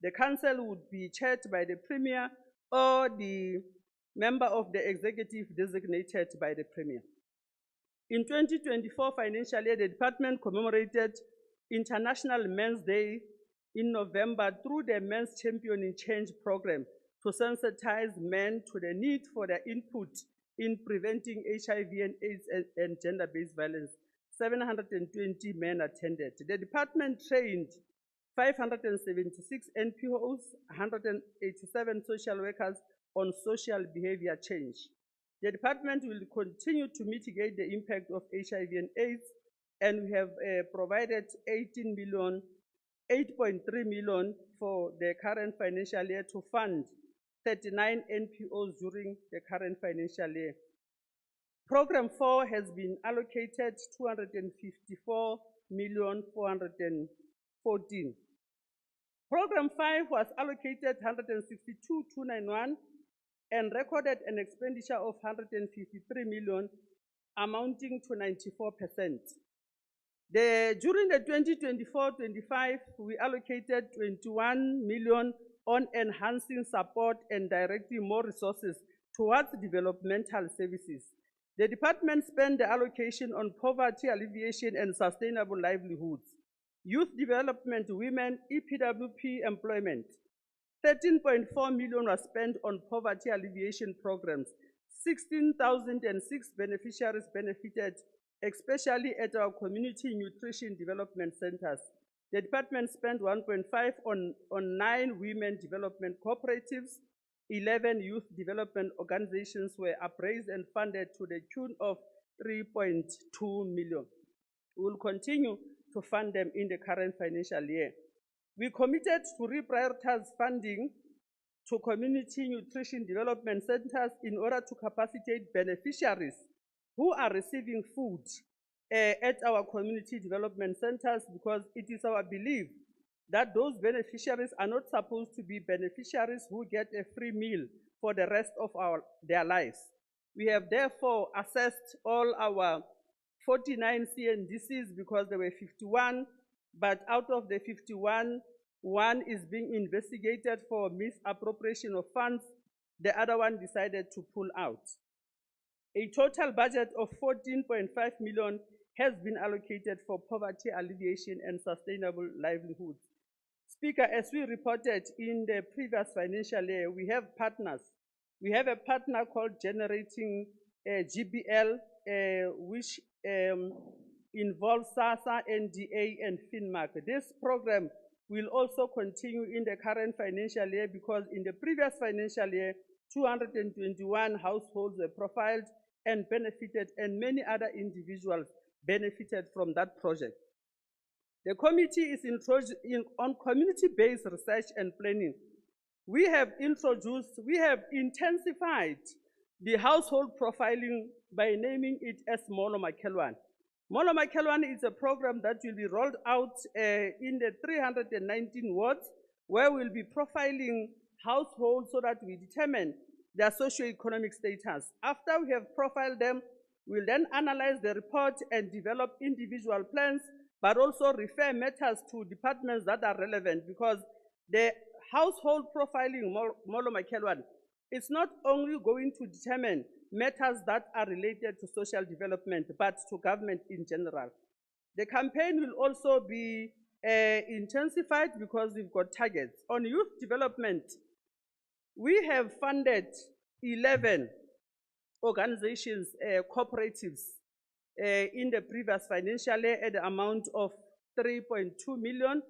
The council would be chaired by the Premier or the member of the executive designated by the Premier. In 2024 financial year, the department commemorated International Men's Day in November through the Men's Championing Change program to sensitize men to the need for their input in preventing HIV and AIDS and gender-based violence. 720 men attended. The department trained 576 NPOs, 187 social workers on social behavior change. The department will continue to mitigate the impact of HIV and AIDS, and we have provided 8.3 million for the current financial year to fund 39 NPOs during the current financial year. Program 4 has been allocated 254,414. Program 5 was allocated 162,291 and recorded an expenditure of 153 million, amounting to 94%. During the 2024-25, we allocated 21 million on enhancing support and directing more resources towards developmental services. The department spent the allocation on poverty alleviation and sustainable livelihoods, youth development, women, EPWP employment. 13.4 million was spent on poverty alleviation programs. 16,006 beneficiaries benefited, especially at our community nutrition development centers. The department spent 1.5 on 9 women development cooperatives. 11 youth development organizations were appraised and funded to the tune of 3.2 million. We will continue to fund them in the current financial year. We committed to reprioritize funding to community nutrition development centers in order to capacitate beneficiaries who are receiving food at our community development centers, because it is our belief that those beneficiaries are not supposed to be beneficiaries who get a free meal for the rest of their lives. We have therefore assessed all our 49 CNDCs because there were 51, but out of the 51, one is being investigated for misappropriation of funds. The other one decided to pull out. A total budget of 14.5 million has been allocated for poverty alleviation and sustainable livelihoods. Speaker, as we reported in the previous financial year, we have partners. We have a partner called Generating GBL, which involves SASA, NDA, and FINMAC. This program will also continue in the current financial year because in the previous financial year, 221 households were profiled and benefited, and many other individuals benefited from that project. The committee is on community-based research and planning. We have intensified the household profiling by naming it as Molo Makelwan. Molo Makelwan is a program that will be rolled out in the 319 wards, where we'll be profiling households so that we determine their socioeconomic status. After we have profiled them, We'll then analyze the report and develop individual plans, but also refer matters to departments that are relevant, because the household profiling, Molo Makelwan, it's not only going to determine matters that are related to social development, but to government in general. The campaign will also be intensified because we've got targets. On youth development, we have funded 11 organizations, cooperatives, in the previous financial year at the amount of 3.2 million.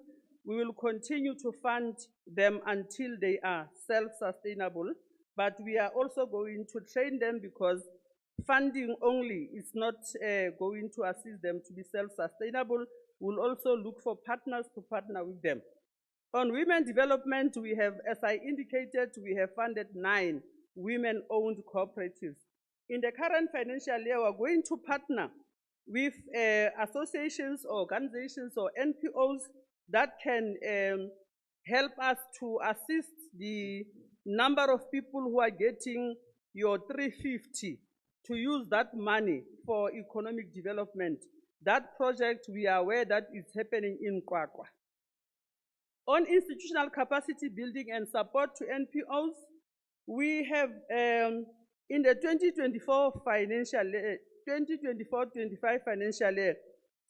We will continue to fund them until they are self-sustainable, but we are also going to train them, because funding only is not going to assist them to be self-sustainable. We'll also look for partners to partner with them. On women development, we have, as I indicated, we have funded 9 women-owned cooperatives. In the current financial year, we're going to partner with associations, organizations, or NPOs that can help us to assist the number of people who are getting your 350 to use that money for economic development. That project, we are aware that it's happening in Kwakwa. On institutional capacity building and support to NPOs, we have in the 2024-25 financial year,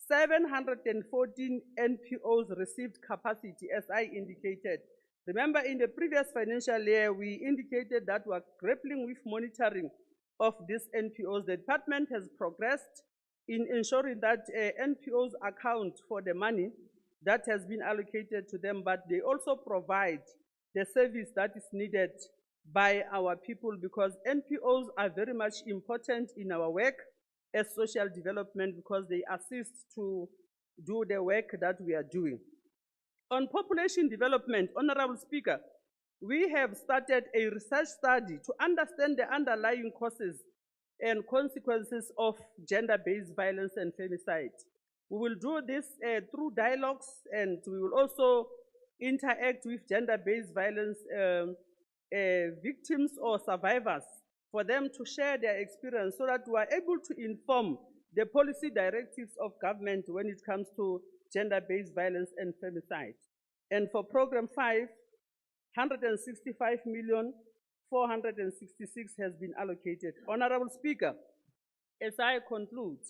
714 NPOs received capacity, as I indicated. Remember, in the previous financial year, we indicated that we're grappling with monitoring of these NPOs. The department has progressed in ensuring that NPOs account for the money that has been allocated to them, but they also provide the service that is needed by our people, because NPOs are very much important in our work as social development, because they assist to do the work that we are doing. On population development, Honorable Speaker, we have started a research study to understand the underlying causes and consequences of gender-based violence and femicide. We will do this through dialogues, and we will also interact with gender-based violence victims or survivors for them to share their experience, so that we are able to inform the policy directives of government when it comes to gender-based violence and femicide. And for program 5, 165,466 has been allocated. Honorable Speaker, as I conclude,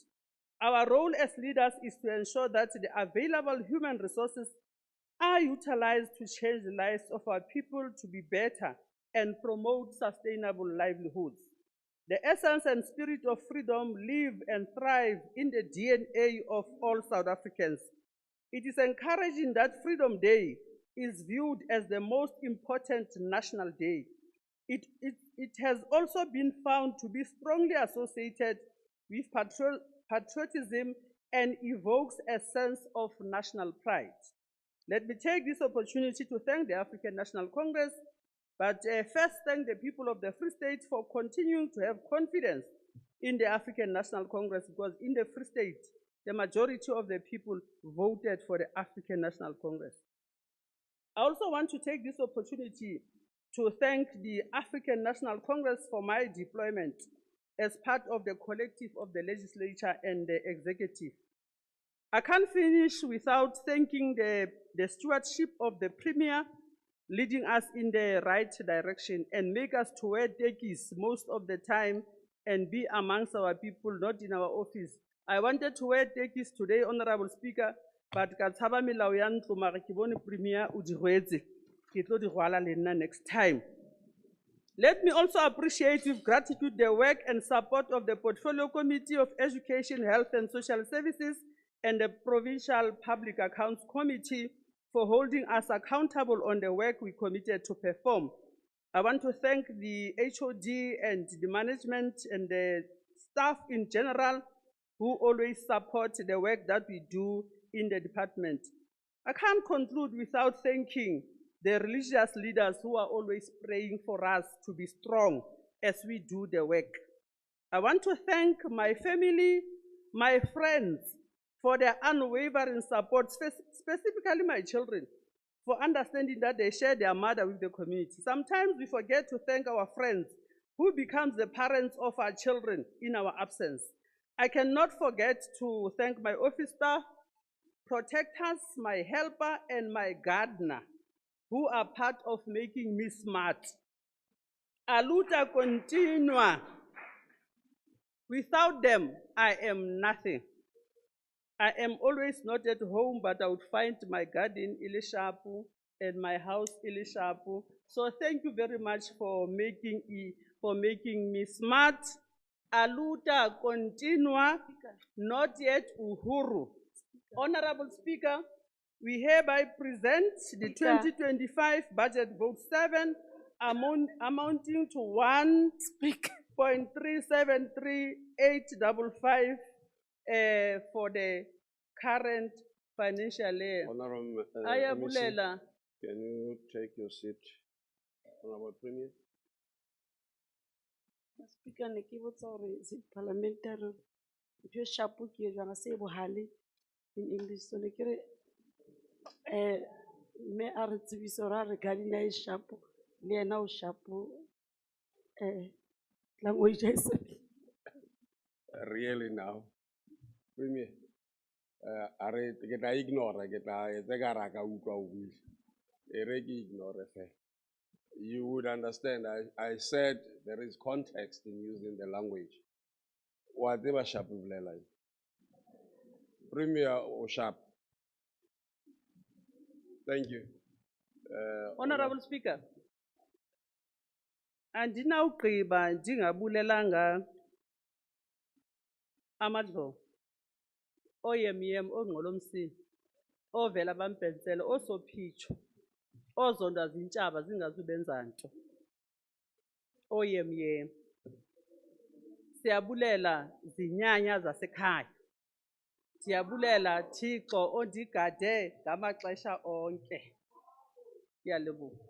our role as leaders is to ensure that the available human resources are utilized to change the lives of our people to be better and promote sustainable livelihoods. The essence and spirit of freedom live and thrive in the DNA of all South Africans. It is encouraging that Freedom Day is viewed as the most important national day. It has also been found to be strongly associated with patriotism and evokes a sense of national pride. Let me take this opportunity to thank the African National Congress, but first thank the people of the Free State for continuing to have confidence in the African National Congress, because in the Free State, the majority of the people voted for the African National Congress. I also want to take this opportunity to thank the African National Congress for my deployment as part of the collective of the legislature and the executive. I can't finish without thanking the stewardship of the Premier, leading us in the right direction and make us to wear tekis most of the time and be amongst our people, not in our office. I wanted to wear tekis today, Honorable Speaker, but katshaba melao ya ntlo mara ke bone Premier o di hwetse, ke tlo di rwala le nna next time. Let me also appreciate with gratitude the work and support of the Portfolio Committee of Education, Health and Social Services and the Provincial Public Accounts Committee for holding us accountable on the work we committed to perform. I want to thank the HOD and the management and the staff in general who always support the work that we do in the department. I can't conclude without thanking the religious leaders who are always praying for us to be strong as we do the work. I want to thank my family, my friends, for their unwavering support, specifically my children, for understanding that they share their mother with the community. Sometimes we forget to thank our friends who becomes the parents of our children in our absence. I cannot forget to thank my office staff, protectors, my helper, and my gardener, who are part of making me smart. Aluta continua. Without them, I am nothing. I am always not at home, but I would find my garden ilishapu and my house ilishapu. So thank you very much for making me smart. Aluta continua, not yet uhuru. Honorable Speaker, we hereby present the 2025 budget vote 7 amounting to 1.373855 for the current financial year. Honorable Ayabulela. can you take your seat, Honorable Premier? Speaker, ne ke botsa hore is it parliamentary ntho e sharp ke e jwang se bohale in English so ne kere me a re tsebiso ra re gardener e sharp le yena o sharp language is Really now, Premier, are ke tla ignore ke tla etsa ka ra ka utlwa o bua. E re ke ignore fe. You would understand, I said there is context in using the language. Wa tseba sharp o bolela eng? Premier o sharp. Thank you. Honorable Speaker, andinawugqiba ndingabulelanga amajelo oyemyem ongqolomsini ovela bambhensele osophitsho ozondwa zintshaba zingazubenza nto oyemyem siyabulela zinyanya zasekhaya siyabulela Thixo ondigade ngamaxesha onke ngiyalebonga.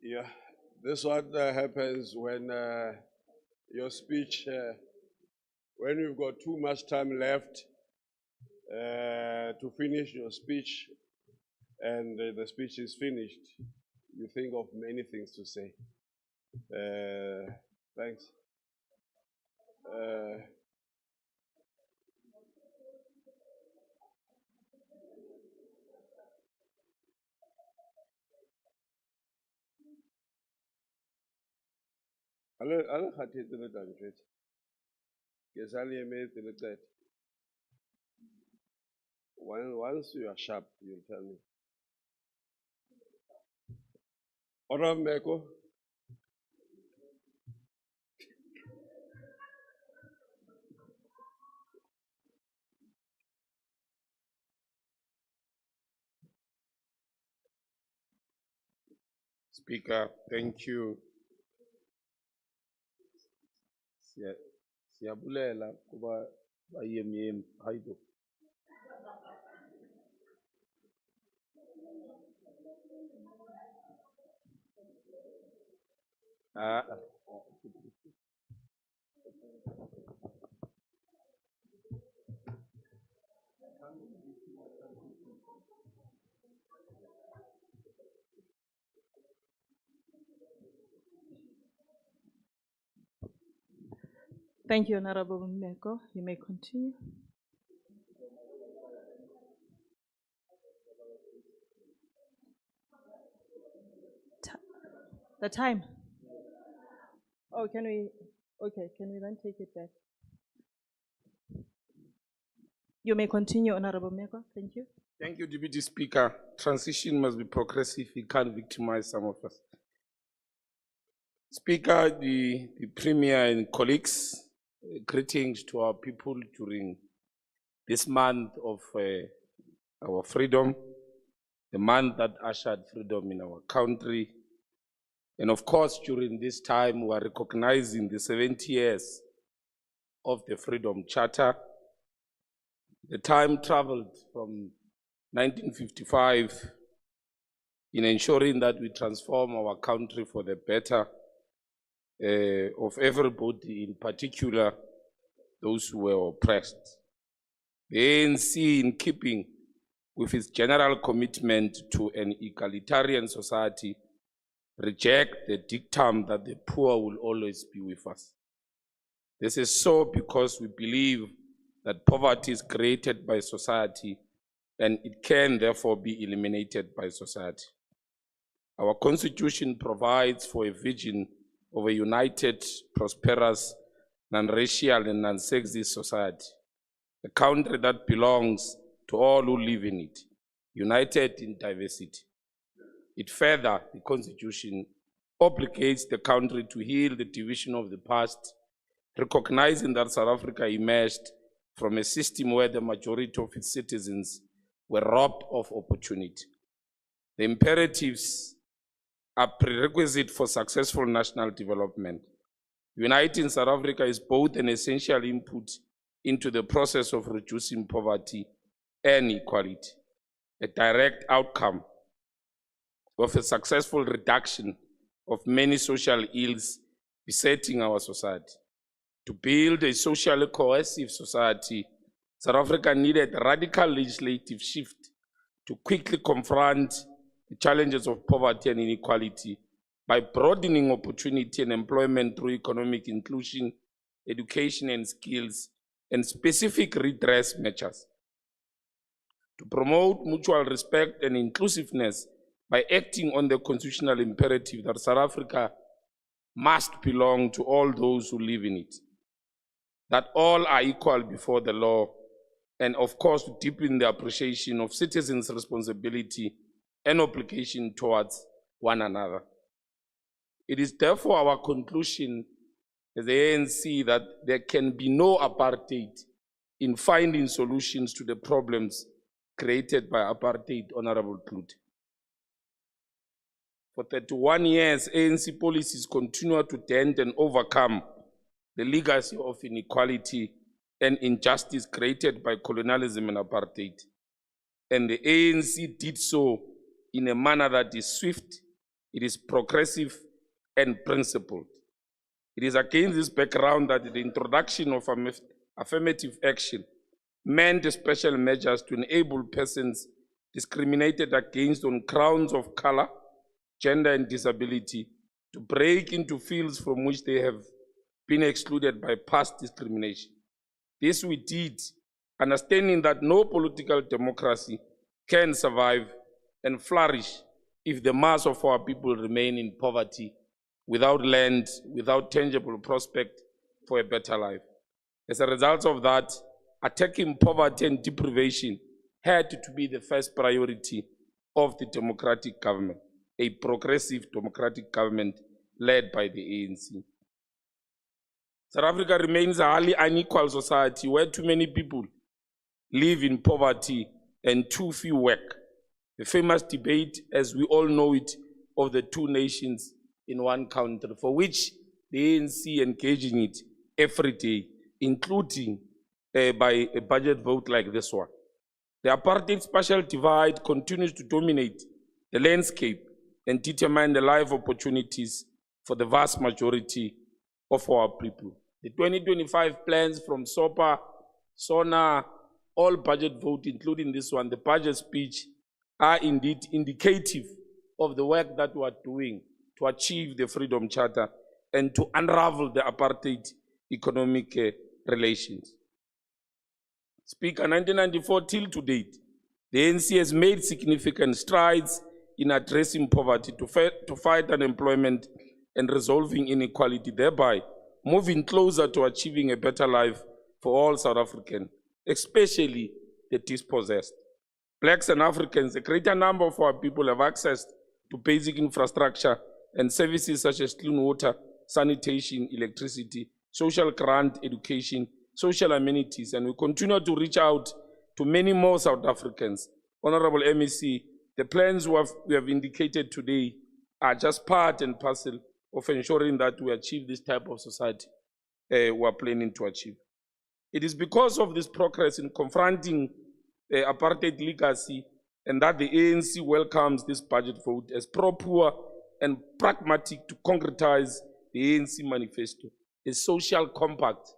Yeah, this is what happens when your speech, when you've got too much time left to finish your speech, and the speech is finished, you think of many things to say. Thanks. Once you are sharp, you'll tell me. Honorable Meko. Speaker, thank you. Siyabulela kuba bayemyem hayibo. Thank you, Honorable Meko. You may continue. The time. Oh, can we then take it back? You may continue, Honorable Meko. Thank you. Thank you, Deputy Speaker. Transition must be progressive. We can't victimize some of us. Speaker, the Premier and colleagues, greetings to our people during this month of our freedom, the month that ushered freedom in our country. And of course, during this time, we are recognizing the 70 years of the Freedom Charter. The time traveled from 1955 in ensuring that we transform our country for the better of everybody, in particular those who were oppressed. The ANC, in keeping with its general commitment to an egalitarian society, reject the dictum that the poor will always be with us. This is so because we believe that poverty is created by society and it can therefore be eliminated by society. Our constitution provides for a vision of a united, prosperous, non-racial and non-sexist society, a country that belongs to all who live in it, united in diversity. It further, the constitution obligates the country to heal the division of the past, recognizing that South Africa emerged from a system where the majority of its citizens were robbed of opportunity. The imperatives are prerequisite for successful national development. Uniting South Africa is both an essential input into the process of reducing poverty and equality, a direct outcome of a successful reduction of many social ills besetting our society. To build a socially cohesive society, South Africa needed a radical legislative shift to quickly confront the challenges of poverty and inequality by broadening opportunity and employment through economic inclusion, education and skills, and specific redress measures. To promote mutual respect and inclusiveness by acting on the constitutional imperative that South Africa must belong to all those who live in it, that all are equal before the law, and of course to deepen the appreciation of citizens' responsibility and obligation towards one another. It is therefore our conclusion as the ANC that there can be no apartheid in finding solutions to the problems created by apartheid, Honorable Klute. For 31 years, ANC policies continue to dent and overcome the legacy of inequality and injustice created by colonialism and apartheid. And the ANC did so in a manner that is swift, it is progressive and principled. It is against this background that the introduction of affirmative action meant special measures to enable persons discriminated against on grounds of color, gender and disability to break into fields from which they have been excluded by past discrimination. This we did, understanding that no political democracy can survive and flourish if the mass of our people remain in poverty, without land, without tangible prospect for a better life. As a result of that, attacking poverty and deprivation had to be the first priority of the democratic government, a progressive democratic government led by the ANC. South Africa remains a highly unequal society where too many people live in poverty and too few work. The famous debate, as we all know it, of the two nations in one country, for which the ANC engage in it every day, including by a budget vote like this one. The apartheid spatial divide continues to dominate the landscape and determine the life opportunities for the vast majority of our people. The 2025 plans from SOPA, SONA, all budget vote, including this one, the budget speech, are indeed indicative of the work that we are doing to achieve the Freedom Charter and to unravel the apartheid economic relations. Speaker, 1994 till to date, the ANC has made significant strides in addressing poverty, to fight unemployment and resolving inequality, thereby moving closer to achieving a better life for all South Africans, especially the dispossessed. Blacks and Africans, a greater number of our people have access to basic infrastructure and services such as clean water, sanitation, electricity, social grant, education, social amenities, and we continue to reach out to many more South Africans. Honorable MEC, the plans we have indicated today are just part and parcel of ensuring that we achieve this type of society we are planning to achieve. It is because of this progress in confronting apartheid legacy and that the ANC welcomes this budget vote as pro-poor and pragmatic to concretize the ANC manifesto, a social compact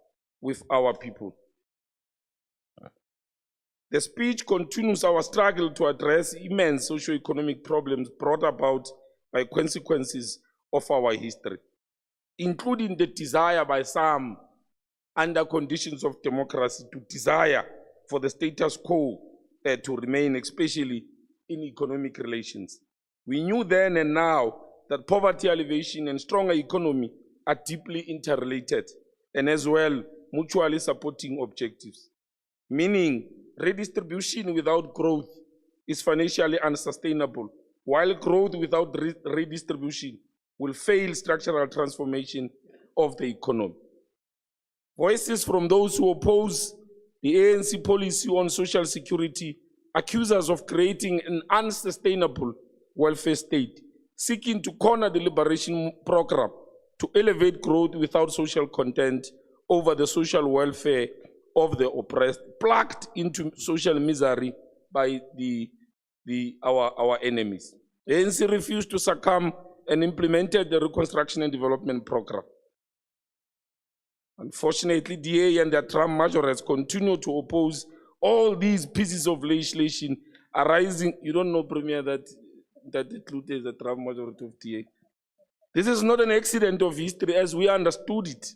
with our people. The speech continues our struggle to address immense socio-economic problems brought about by consequences of our history, including the desire by some, under conditions of democracy, to desire for the status quo to remain, especially in economic relations. We knew then and now that poverty alleviation and stronger economy are deeply interrelated and as well mutually supporting objectives, meaning redistribution without growth is financially unsustainable, while growth without redistribution will fail structural transformation of the economy. Voices from those who oppose the ANC policy on social security accuse us of creating an unsustainable welfare state, seeking to corner the liberation program to elevate growth without social content over the social welfare of the oppressed, plucked into social misery by our enemies. The ANC refused to succumb and implemented the Reconstruction and Development Program. Unfortunately, DA and their Trump majorates continue to oppose all these pieces of legislation arising. You don't know, Premier, that includes the Trump majority of DA. This is not an accident of history as we understood it,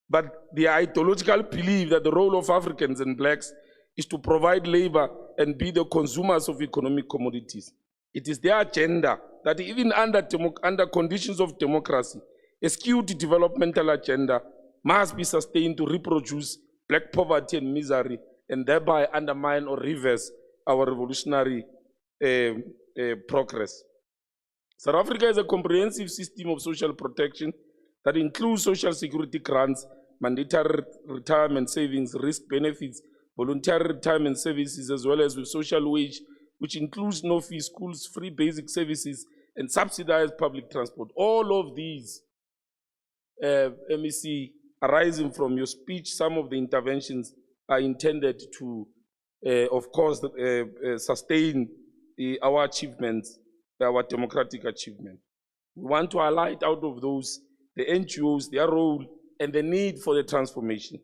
but the ideological belief that the role of Africans and blacks is to provide labor and be the consumers of economic commodities. It is their agenda that even under conditions of democracy, a skewed developmental agenda must be sustained to reproduce black poverty and misery and thereby undermine or reverse our revolutionary progress. South Africa is a comprehensive system of social protection that includes social security grants, mandatory retirement savings, risk benefits, voluntary retirement services, as well as with social wage, which includes no-fee schools, free basic services, and subsidized public transport. All of these, MEC, arising from your speech, some of the interventions are intended to, of course, sustain our achievements, our democratic achievement. We want to highlight out of those the NGOs, their role, and the need for the transformation.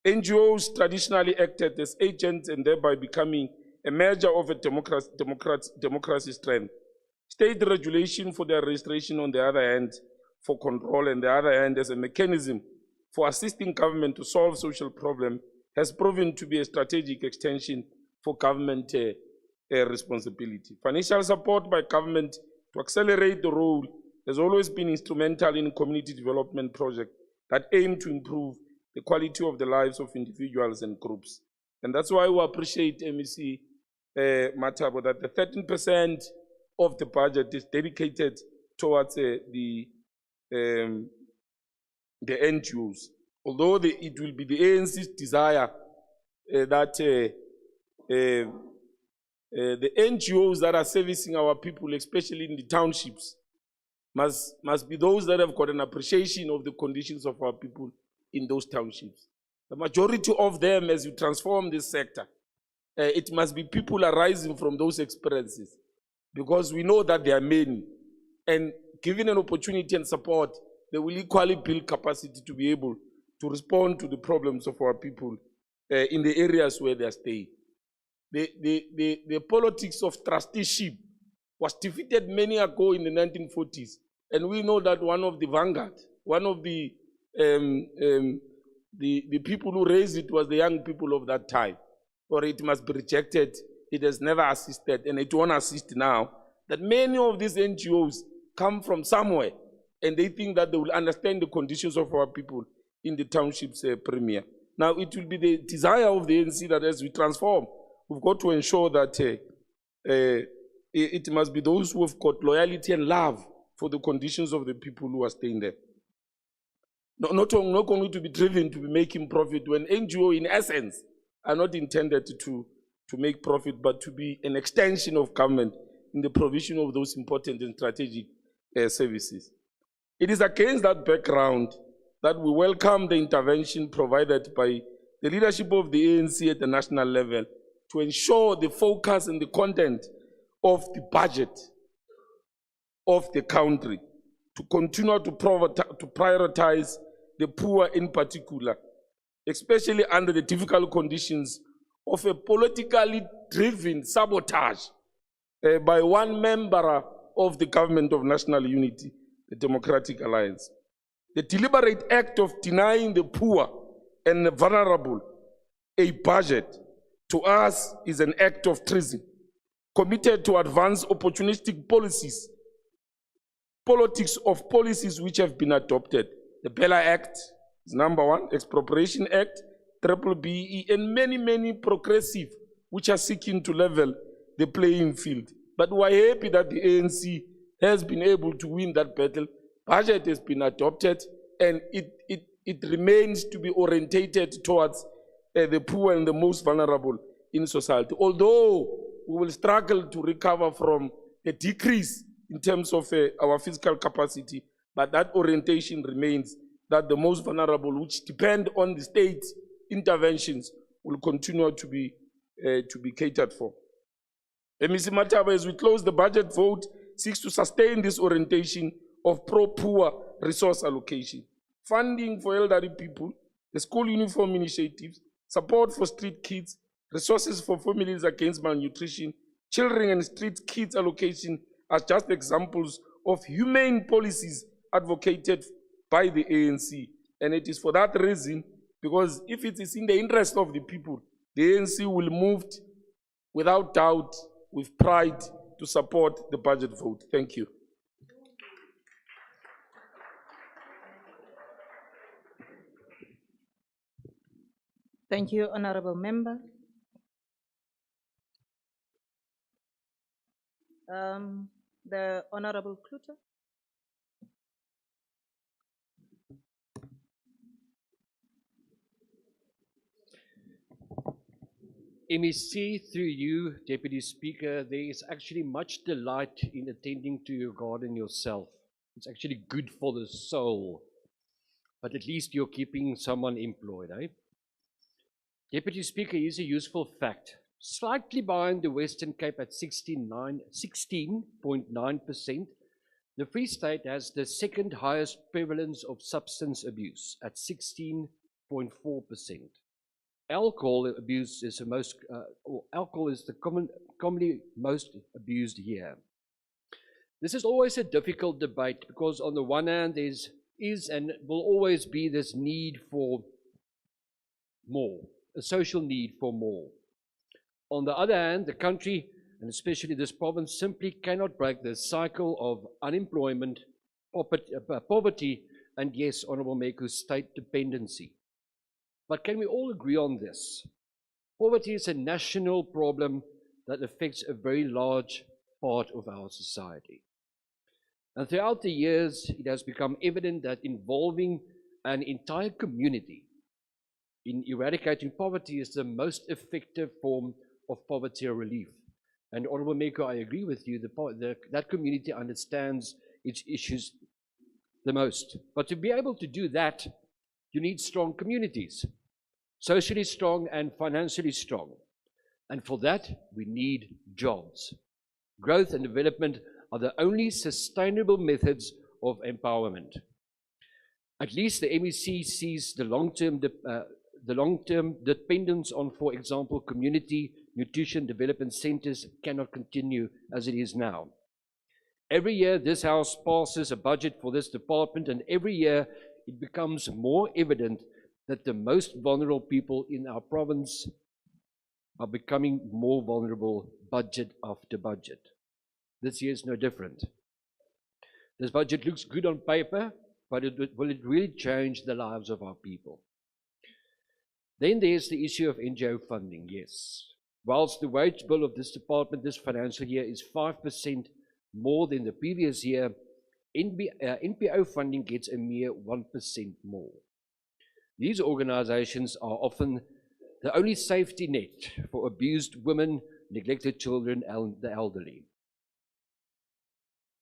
NGOs traditionally acted as agents and thereby becoming a measure of a democracy strength. State regulation for their registration on the other hand, for control, and the other hand as a mechanism for assisting government to solve social problems has proven to be a strategic extension for government responsibility. Financial support by government to accelerate the role has always been instrumental in community development projects that aim to improve the quality of the lives of individuals and groups. And that's why we appreciate MEC Matabo that the 13% of the budget is dedicated towards the NGOs. Although it will be the ANC's desire that the NGOs that are servicing our people, especially in the townships, must be those that have got an appreciation of the conditions of our people in those townships. The majority of them, as you transform this sector, it must be people arising from those experiences, because we know that there are many, and given an opportunity and support, they will equally build capacity to be able to respond to the problems of our people in the areas where they are staying. The politics of trusteeship was defeated many ago in the 1940s, and we know that one of the vanguard, one of the people who raised it was the young people of that time. Or it must be rejected. It has never assisted, and it won't assist now. That many of these NGOs come from somewhere, and they think that they will understand the conditions of our people in the townships, Premier. Now, it will be the desire of the ANC that as we transform, we've got to ensure that it must be those who have got loyalty and love for the conditions of the people who are staying there. Not only to be driven to be making profit, when NGO, in essence, are not intended to make profit, but to be an extension of government in the provision of those important and strategic services. It is against that background that we welcome the intervention provided by the leadership of the ANC at the national level to ensure the focus and the content of the budget of the country, to continue to prioritize the poor in particular, especially under the difficult conditions of a politically driven sabotage by one member of the Government of National Unity, the Democratic Alliance. The deliberate act of denying the poor and the vulnerable a budget, to us, is an act of treason, committed to advance opportunistic policies, politics of policies which have been adopted. The Bella Act is number one, Expropriation Act, BBBE, and many progressive which are seeking to level the playing field. But we're happy that the ANC has been able to win that battle. Budget has been adopted, and it remains to be orientated towards the poor and the most vulnerable in society. Although we will struggle to recover from a decrease in terms of our fiscal capacity, but that orientation remains, that the most vulnerable, which depend on the state interventions, will continue to be catered for. MEC Mataba, as we close, the budget vote seeks to sustain this orientation of pro-poor resource allocation, funding for elderly people, the school uniform initiatives, support for street kids, resources for families against malnutrition, children and street kids allocation as just examples of humane policies advocated by the ANC. And it is for that reason, because if it is in the interest of the people, the ANC will move without doubt, with pride, to support the budget vote. Thank you. Thank you, Honorable Member. The Honorable Kluter. MEC, through you, Deputy Speaker, there is actually much delight in attending to your garden yourself. It's actually good for the soul. But at least you're keeping someone employed, eh? Deputy Speaker, here's a useful fact. Slightly behind the Western Cape at 16.9%, the Free State has the second highest prevalence of substance abuse at 16.4%. Alcohol abuse is the most, alcohol is the commonly most abused here. This is always a difficult debate because on the one hand there is and will always be this need for more, a social need for more. On the other hand, the country, and especially this province, simply cannot break the cycle of unemployment, poverty, and yes, Honorable Meku, state dependency. But can we all agree on this? Poverty is a national problem that affects a very large part of our society. And throughout the years, it has become evident that involving an entire community in eradicating poverty is the most effective form of poverty relief. And Honorable Meku, I agree with you, that community understands its issues the most. But to be able to do that, you need strong communities, socially strong and financially strong. And for that, we need jobs. Growth and development are the only sustainable methods of empowerment. At least the MEC sees the long-term dependence on, for example, community nutrition development centers cannot continue as it is now. Every year, this House passes a budget for this department, and every year it becomes more evident that the most vulnerable people in our province are becoming more vulnerable budget after budget. This year is no different. This budget looks good on paper, but will it really change the lives of our people? Then there's the issue of NGO funding, yes. Whilst the wage bill of this department this financial year is 5% more than the previous year, NPO funding gets a mere 1% more. These organizations are often the only safety net for abused women, neglected children, and the elderly.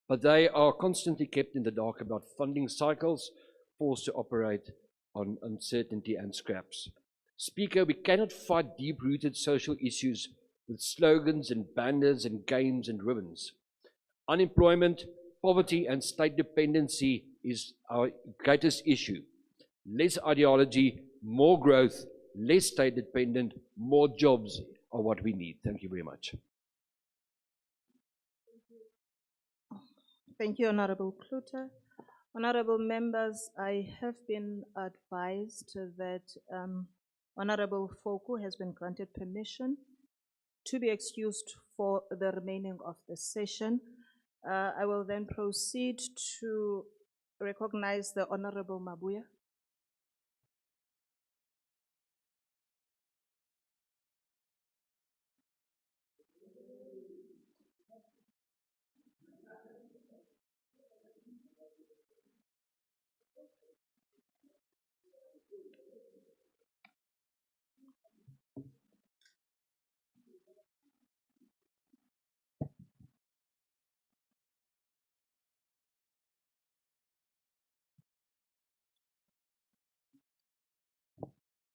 But they are constantly kept in the dark about funding cycles, forced to operate on uncertainty and scraps. Speaker, we cannot fight deep-rooted social issues with slogans and banners and games and ribbons. Unemployment, poverty, and state dependency is our greatest issue. Less ideology, more growth, less state dependent, more jobs are what we need. Thank you very much. Thank you, Honorable Kluter. Honorable members, I have been advised that Honorable Foku has been granted permission to be excused for the remaining of the session. I will then proceed to recognize the Honorable Mabuya.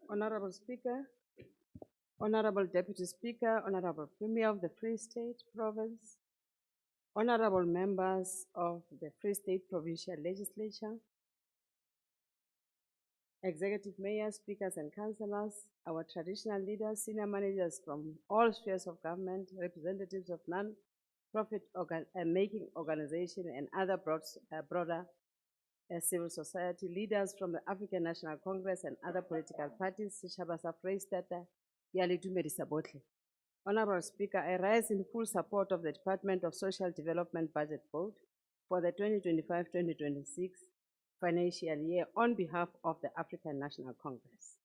Honorable Speaker, Honorable Deputy Speaker, Honorable Premier of the Free State Province, Honorable members of the Free State Provincial Legislature, Executive Mayors, Speakers and Councillors, our traditional leaders, senior managers from all spheres of government, representatives of non-profit making organizations and other broader civil society leaders from the African National Congress and other political parties, Setjhaba sa Freistata, ke a le dumedisa botlhe. Honorable Speaker, I rise in full support of the Department of Social Development Budget Vote for the 2025-2026 financial year on behalf of the African National Congress.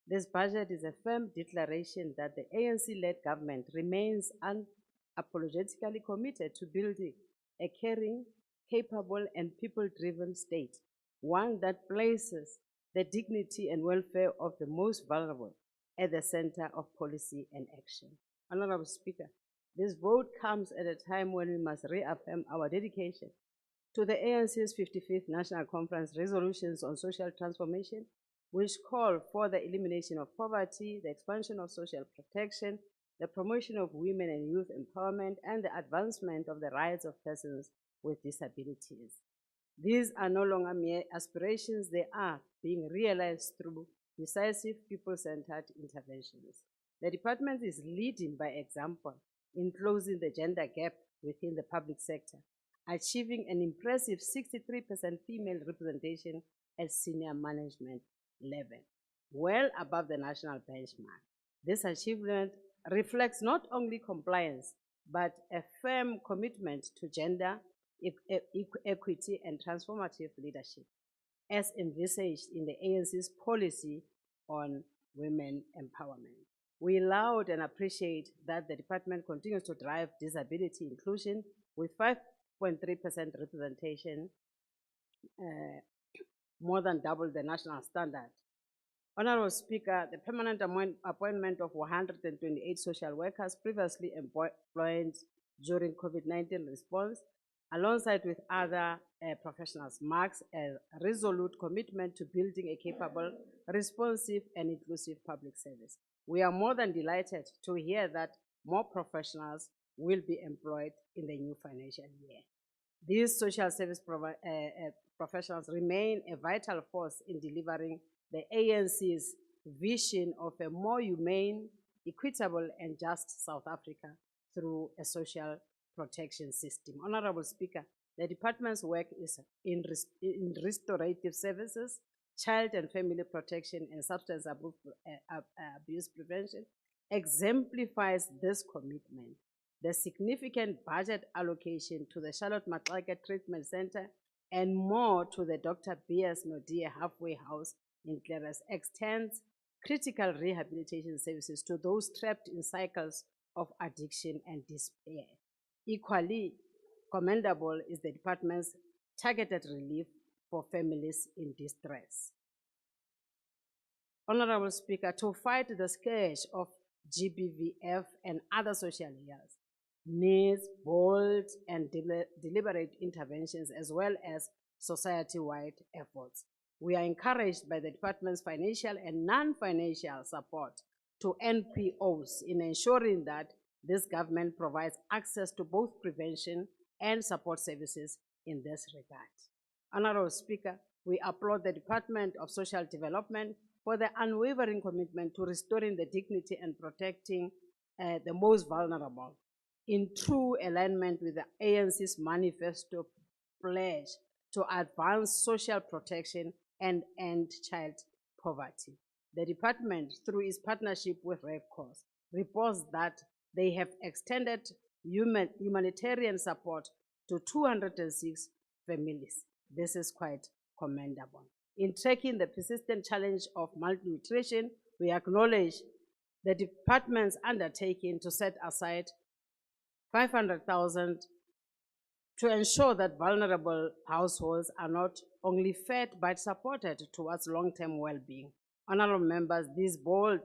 This budget is a firm declaration that the ANC-led government remains unapologetically committed to building a caring, capable and people-driven state, one that places the dignity and welfare of the most vulnerable at the center of policy and action. Honorable Speaker, this vote comes at a time when we must reaffirm our dedication to the ANC's 55th National Conference resolutions on social transformation, which call for the elimination of poverty, the expansion of social protection, the promotion of women and youth empowerment, and the advancement of the rights of persons with disabilities. These are no longer mere aspirations, they are being realized through decisive people-centered interventions. The department is leading by example in closing the gender gap within the public sector, achieving an impressive 63% female representation at senior management level, well above the national benchmark. This achievement reflects not only compliance, but a firm commitment to gender equity and transformative leadership, as envisaged in the ANC's policy on women empowerment. We laud and appreciate that the department continues to drive disability inclusion with 5.3% representation, more than double the national standard. Honorable Speaker, the permanent appointment of 128 social workers previously employed during COVID-19 response, alongside with other professionals, marks a resolute commitment to building a capable, responsive, and inclusive public service. We are more than delighted to hear that more professionals will be employed in the new financial year. These social service professionals remain a vital force in delivering the ANC's vision of a more humane, equitable, and just South Africa through a social protection system. Honorable Speaker, the department's work is in restorative services, child and family protection, and substance abuse prevention exemplifies this commitment. The significant budget allocation to the Charlotte Maxeke Treatment Center and more to the Dr. B.S. Nodia Halfway House in Clarence extends critical rehabilitation services to those trapped in cycles of addiction and despair. Equally commendable is the department's targeted relief for families in distress. Honorable Speaker, to fight the scourge of GBVF and other social ills needs bold and deliberate interventions as well as society-wide efforts. We are encouraged by the department's financial and non-financial support to NPOs in ensuring that this government provides access to both prevention and support services in this regard. Honorable Speaker, we applaud the Department of Social Development for the unwavering commitment to restoring the dignity and protecting the most vulnerable, in true alignment with the ANC's manifesto pledge to advance social protection and end child poverty. The department, through its partnership with Red Cross, reports that they have extended humanitarian support to 206 families. This is quite commendable. In tracking the persistent challenge of malnutrition, we acknowledge the department's undertaking to set aside 500,000 to ensure that vulnerable households are not only fed but supported towards long-term well-being. Honorable members, these bold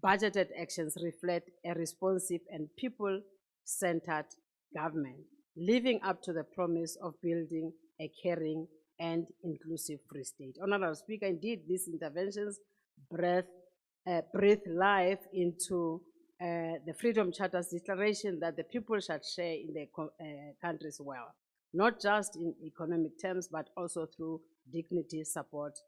budgeted actions reflect a responsive and people-centered government, living up to the promise of building a caring and inclusive Free State. Honorable Speaker, indeed, these interventions breathe life into the Freedom Charter's declaration that the people shall share in the country's wealth, not just in economic terms, but also through dignity, support,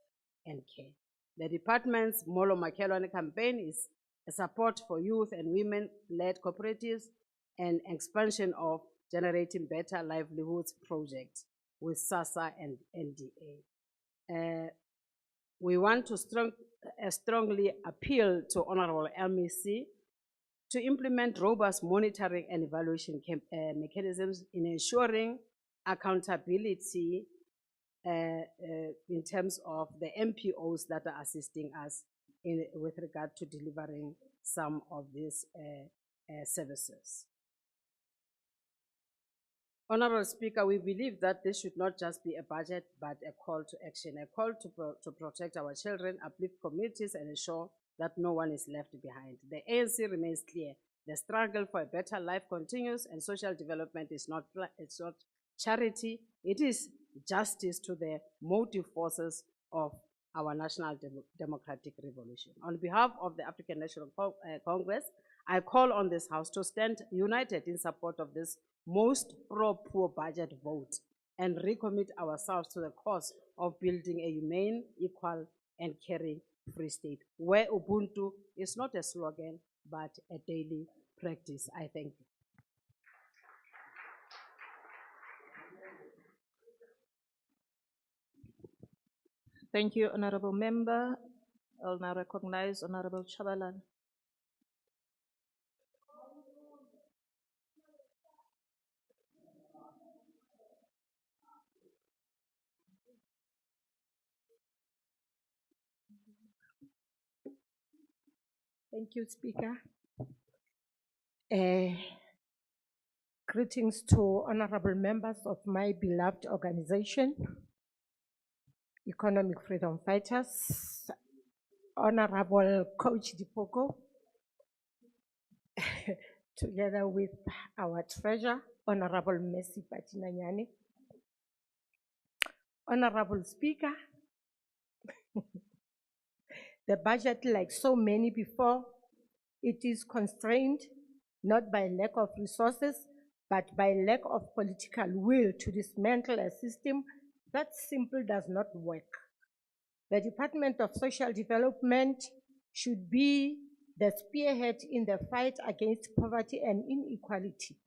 and care. The department's Molo Makelwane campaign is a support for youth and women-led cooperatives and expansion of generating better livelihoods projects with SASSA and NDA. We want to strongly appeal to Honorable MEC to implement robust monitoring and evaluation mechanisms in ensuring accountability in terms of the MPOs that are assisting us with regard to delivering some of these services. Honorable Speaker, we believe that this should not just be a budget, but a call to action, a call to protect our children, uplift communities, and ensure that no one is left behind. The ANC remains clear. The struggle for a better life continues, and social development is not charity. It is justice to the motive forces of our national democratic revolution. On behalf of the African National Congress, I call on this House to stand united in support of this most pro-poor budget vote and recommit ourselves to the cause of building a humane, equal, and caring Free State, where Ubuntu is not a slogan, but a daily practice. I thank you. Thank you, Honorable Member. I'll now recognize Honorable Chabalan. Thank you, Speaker. Greetings to honorable members of my beloved organization, Economic Freedom Fighters, Honorable Coach Dipoko, together with our treasurer, Honorable Mercy Patinanyane. Honorable Speaker, the budget, like so many before, it is constrained not by lack of resources, but by lack of political will to dismantle a system that simply does not work. The Department of Social Development should be the spearhead in the fight against poverty and inequality.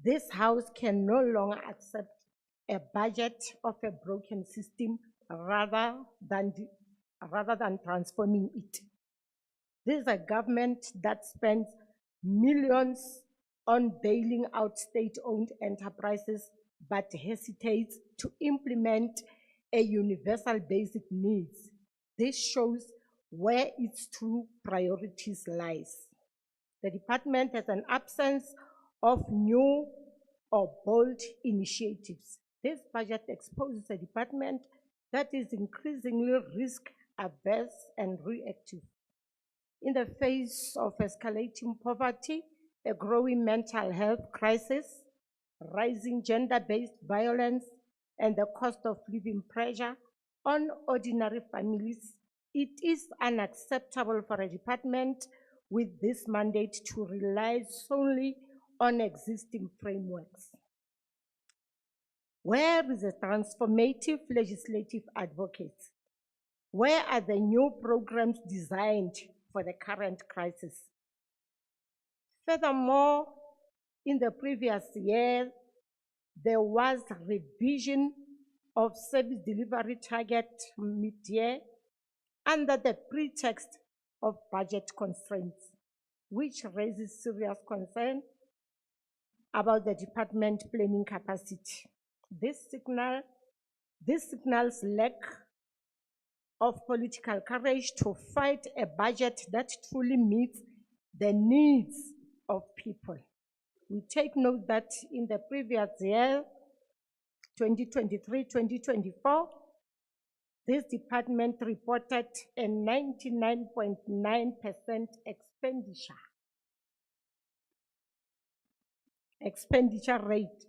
This House can no longer accept a budget of a broken system rather than transforming it. This is a government that spends millions on bailing out state-owned enterprises, but hesitates to implement a universal basic needs. This shows where its true priorities lies. The department has an absence of new or bold initiatives. This budget exposes a department that is increasingly risk-averse and reactive. In the face of escalating poverty, a growing mental health crisis, rising gender-based violence, and the cost of living pressure on ordinary families, it is unacceptable for a department with this mandate to rely solely on existing frameworks. Where is a transformative legislative advocate? Where are the new programs designed for the current crisis? Furthermore, in the previous year, there was revision of service delivery target mid-year under the pretext of budget constraints, which raises serious concern about the department planning capacity. This signals lack of political courage to fight a budget that truly meets the needs of people. We take note that in the previous year, 2023-2024, this department reported a 99.9% expenditure rate.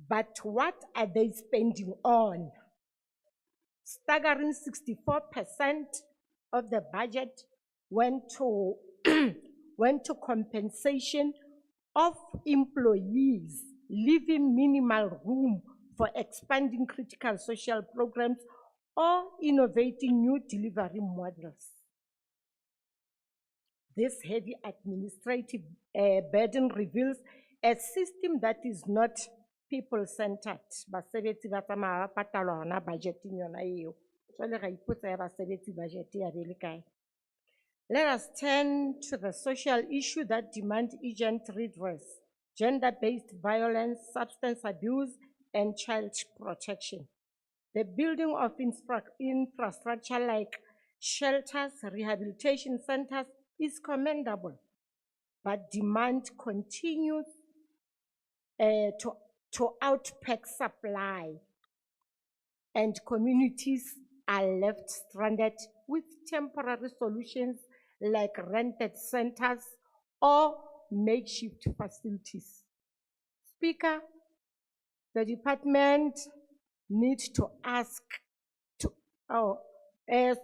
But what are they spending on? Staggering 64% of the budget went to, went to compensation of employees, leaving minimal room for expanding critical social programs or innovating new delivery models. This heavy administrative burden reveals a system that is not people-centered. Basebetsi ba tsamaya ba patalwa hona budgeting yona eo. Jwale ra ipotsa ya basebetsi budget ya be le kae. Let us turn to the social issue that demand urgent redress: gender-based violence, substance abuse, and child protection. The building of infrastructure like shelters, rehabilitation centers is commendable, but demand continues to outpack supply, and communities are left stranded with temporary solutions like rented centers or makeshift facilities. Speaker, the department needs to ask to,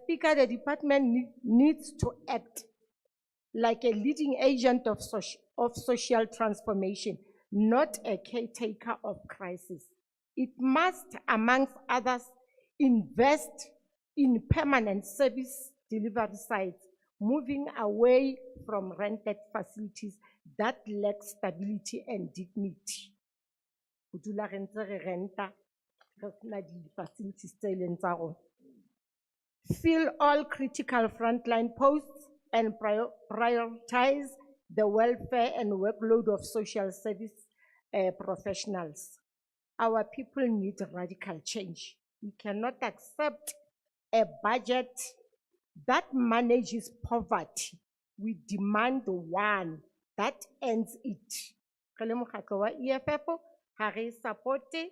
Speaker, the department needs to act like a leading agent of social transformation, not a caretaker of crisis. It must, amongst others, invest in permanent service delivery sites, moving away from rented facilities that lack stability and dignity. Fill all critical frontline posts and prioritize the welfare and workload of social service professionals. Our people need radical change. We cannot accept a budget that manages poverty. We demand one that ends it. Re le mokgatlo wa EFF, ha re support-e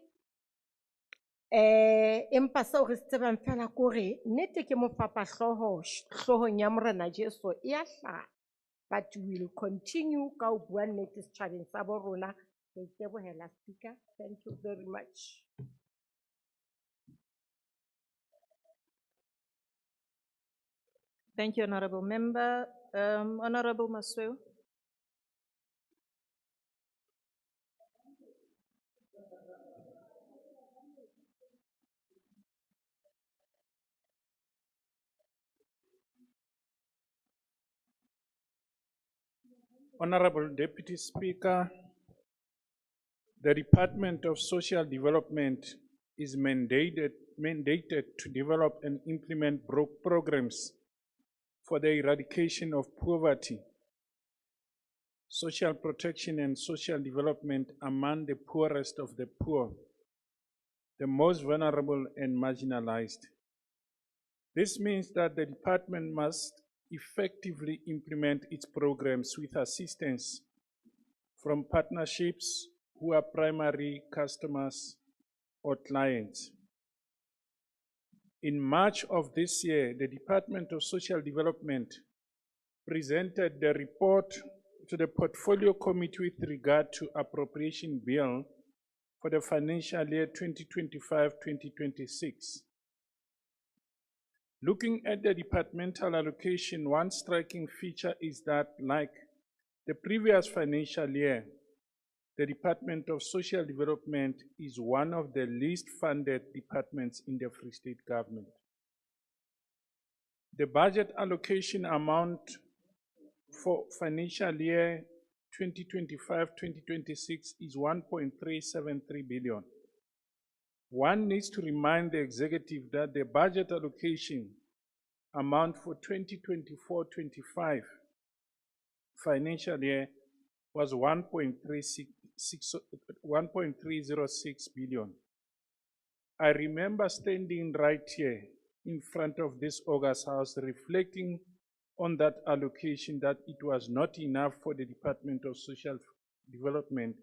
empa seo re se tsebang fela ke hore nnete ke mofapahlooho hlohong ya Morena Jesu e a hlaha. But we will continue ka ho bua nnete setjhabeng sa bo rona. Ke tebohela Speaker. Thank you very much. Thank you, Honorable Member. Honorable Masweu. Honorable Deputy Speaker, the Department of Social Development is mandated to develop and implement programs for the eradication of poverty, social protection and social development among the poorest of the poor, the most vulnerable and marginalized. This means that the department must effectively implement its programs with assistance from partnerships who are primary customers or clients. In March of this year, the Department of Social Development presented the report to the Portfolio Committee with regard to Appropriation Bill for the financial year 2025-2026. Looking at the departmental allocation, one striking feature is that, like the previous financial year, the Department of Social Development is one of the least funded departments in the Free State government. The budget allocation amount for financial year 2025-2026 is 1.373 billion. One needs to remind the executive that the budget allocation amount for 2024-25 financial year was 1.306 billion. I remember standing right here in front of this August House reflecting on that allocation that it was not enough for the Department of Social Development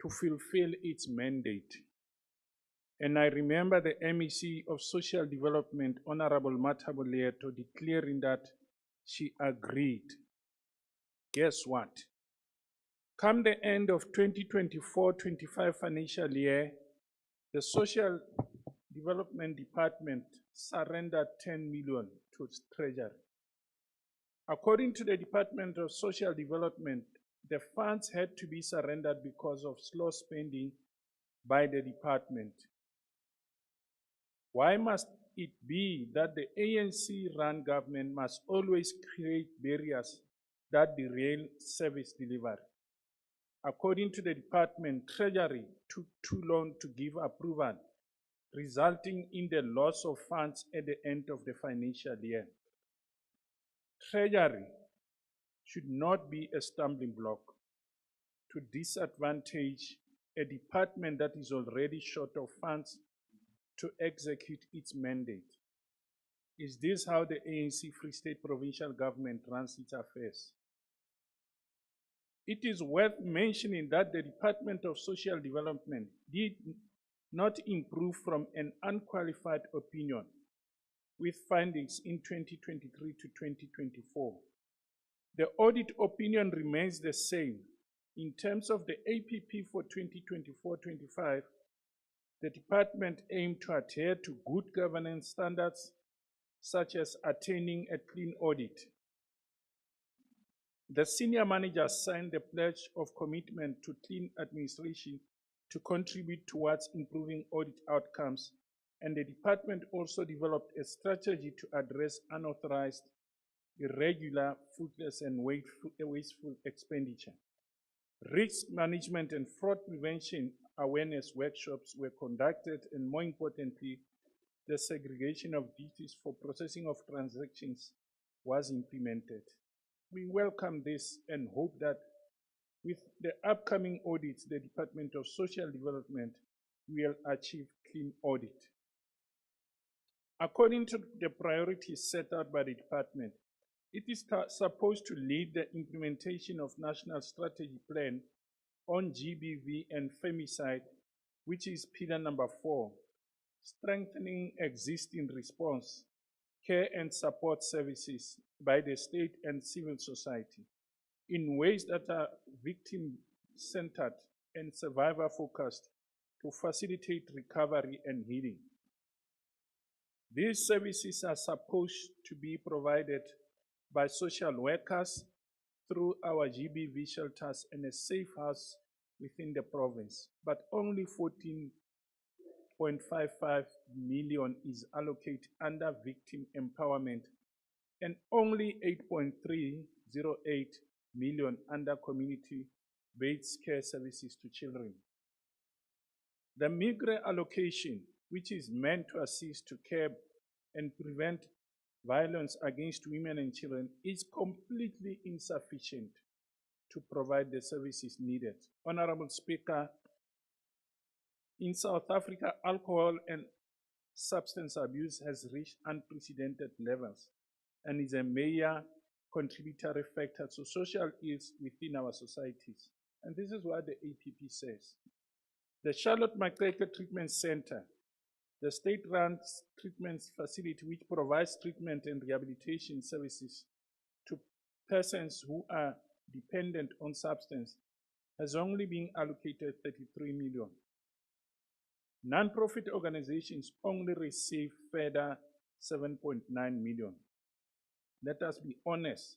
to fulfill its mandate. And I remember the MEC of Social Development, Honorable Mathabo Leeto, declaring that she agreed. Guess what? Come the end of 2024-25 financial year, the Social Development Department surrendered 10 million to its treasury. According to the Department of Social Development, the funds had to be surrendered because of slow spending by the department. Why must it be that the ANC-run government must always create barriers that derail service delivery? According to the department, Treasury took too long to give approval, resulting in the loss of funds at the end of the financial year. Treasury should not be a stumbling block to disadvantage a department that is already short of funds to execute its mandate. Is this how the ANC Free State provincial government runs its affairs? It is worth mentioning that the Department of Social Development did not improve from an unqualified opinion with findings in 2023 to 2024. The audit opinion remains the same. In terms of the APP for 2024-25, the department aimed to adhere to good governance standards, such as attaining a clean audit. The senior managers signed the pledge of commitment to clean administration to contribute towards improving audit outcomes, and the department also developed a strategy to address unauthorized, irregular, fruitless, and wasteful expenditure. Risk management and fraud prevention awareness workshops were conducted, and more importantly, the segregation of duties for processing of transactions was implemented. We welcome this and hope that with the upcoming audits, the Department of Social Development will achieve clean audit. According to the priorities set out by the department, it is supposed to lead the implementation of National Strategy Plan on GBV and femicide, which is pillar number 4, strengthening existing response, care and support services by the state and civil society in ways that are victim-centered and survivor-focused to facilitate recovery and healing. These services are supposed to be provided by social workers through our GBV shelters and a safe house within the province, but only 14.55 million is allocated under victim empowerment and only 8.308 million under community-based care services to children. The MIGRE allocation, which is meant to assist to curb and prevent violence against women and children, is completely insufficient to provide the services needed. Honorable Speaker, in South Africa, alcohol and substance abuse has reached unprecedented levels and is a major contributory factor to social ills within our societies. And this is what the APP says. The Charlotte Maxeke Treatment Center, the state-run treatment facility which provides treatment and rehabilitation services to persons who are dependent on substance, has only been allocated 33 million. Non-profit organizations only receive further 7.9 million. Let us be honest.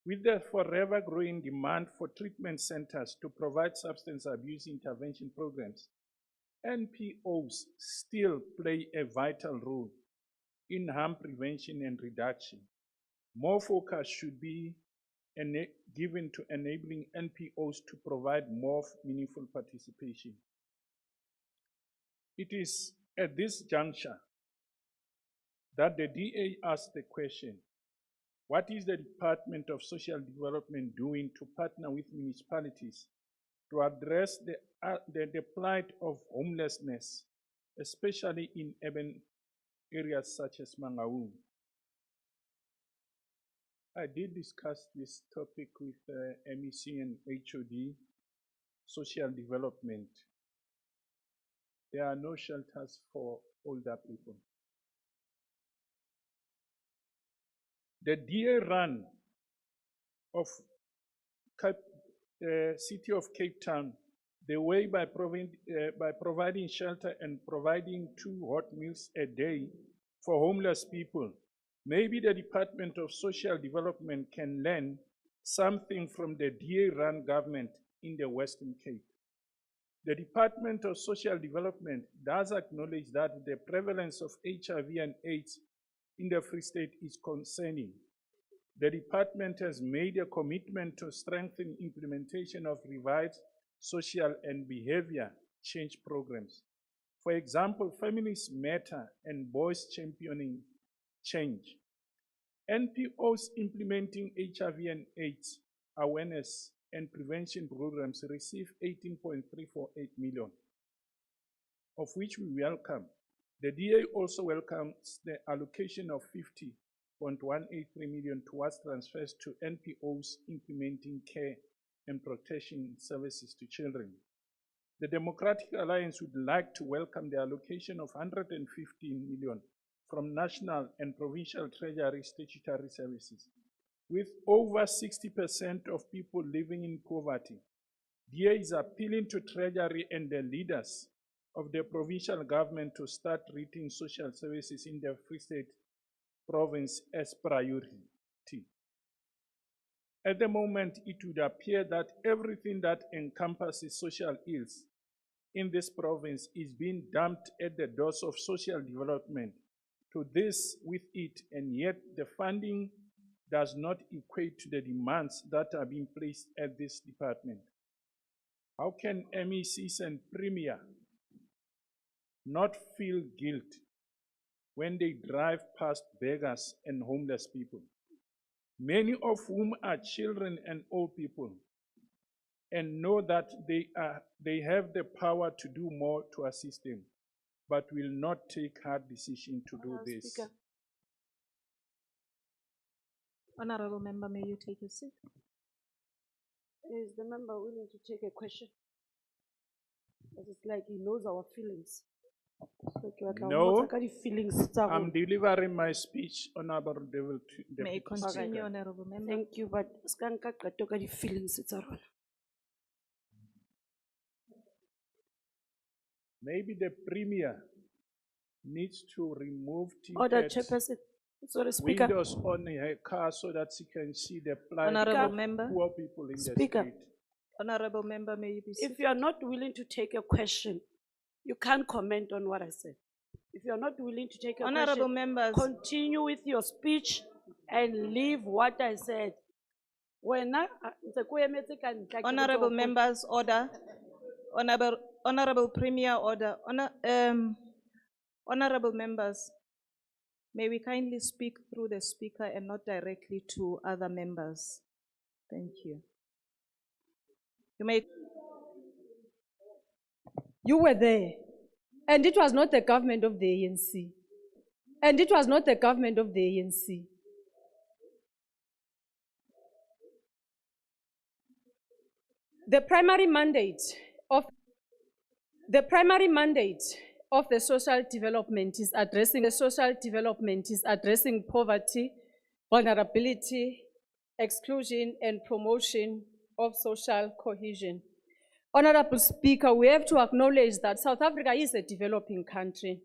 With the forever growing demand for treatment centers to provide substance abuse intervention programs, NPOs still play a vital role in harm prevention and reduction. More focus should be given to enabling NPOs to provide more meaningful participation. It is at this juncture that the DA asked the question, what is the Department of Social Development doing to partner with municipalities to address the plight of homelessness, especially in urban areas such as Mangaung? I did discuss this topic with MEC and HOD, social development. There are no shelters for older people. The DA run of City of Cape Town, the way by providing shelter and providing 2 hot meals a day for homeless people, maybe the Department of Social Development can learn something from the DA-run government in the Western Cape. The Department of Social Development does acknowledge that the prevalence of HIV and AIDS in the Free State is concerning. The department has made a commitment to strengthen implementation of revised social and behavior change programs. For example, Families Matter and Boys Championing Change. NPOs implementing HIV and AIDS awareness and prevention programs receive 18.348 million, of which we welcome. The DA also welcomes the allocation of 50.183 million towards transfers to NPOs implementing care and protection services to children. The Democratic Alliance would like to welcome the allocation of 115 million from national and provincial treasury statutory services. With over 60% of people living in poverty, DA is appealing to Treasury and the leaders of the provincial government to start treating social services in the Free State province as priority. At the moment, it would appear that everything that encompasses social ills in this province is being dumped at the doors of social development, to this with it, and yet the funding does not equate to the demands that are being placed at this department. How can MECs and Premier not feel guilt when they drive past beggars and homeless people, many of whom are children and old people, and know that they have the power to do more to assist them, but will not take hard decisions to do this? Speaker. Honorable member, may you take a seat? Is the member willing to take a question? It's like he knows our feelings. No, I'm delivering my speech, Honorable Deputy. May I continue, Honorable member? Thank you, but skanka katoka di feelings it's around. Maybe the Premier needs to remove Order, tinted Chairperson. Sorry, Speaker. windows on her car so that she can see the plight Honorable of member. poor people in the Speaker. street. Honorable member, may you be seated? If you are not willing to take a question, you can't comment on what I said. If you are not willing to take a Honorable question, members. continue with your speech and leave what I said. Honorable members, order. Honorable Premier, order. Honorable members, may we kindly speak through the speaker and not directly to other members. Thank you. You may. You were there, and it was not the government of the ANC. And it was not the government of the ANC. The primary mandate of the social development is addressing poverty, vulnerability, exclusion, and promotion of social cohesion. Honorable Speaker, we have to acknowledge that South Africa is a developing country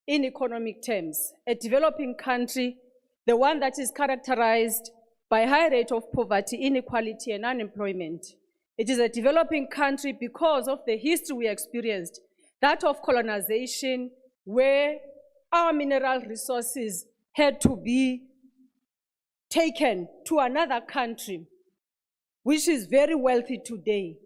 in economic terms, a developing country, the one that is characterized by a high rate of poverty, inequality, and unemployment. It is a developing country because of the history we experienced, that of colonization, where our mineral resources had to be taken to another country, which is very wealthy today.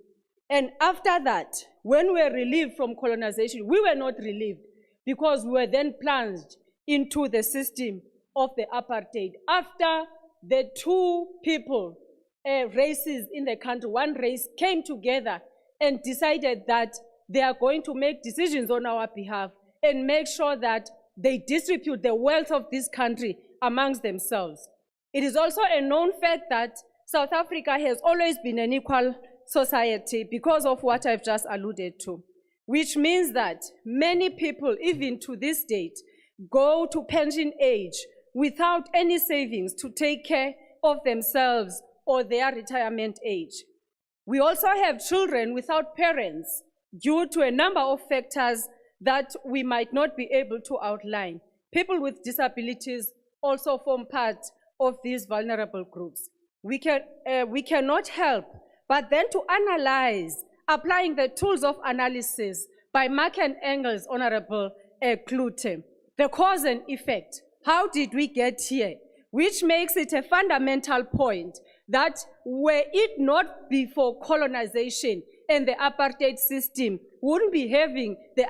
And after that, when we were relieved from colonization, we were not relieved because we were then plunged into the system of the apartheid. After the two people, races in the country, one race came together and decided that they are going to make decisions on our behalf and make sure that they distribute the wealth of this country amongst themselves. It is also a known fact that South Africa has always been an equal society because of what I've just alluded to, which means that many people, even to this date, go to pension age without any savings to take care of themselves or their retirement age. We also have children without parents due to a number of factors that we might not be able to outline. People with disabilities also form part of these vulnerable groups. We cannot help but then to analyze, applying the tools of analysis by Mark and Engels, Honorable Klute, the cause and effect. How did we get here? Which makes it a fundamental point that were it not be for colonization and the apartheid system, we wouldn't be having the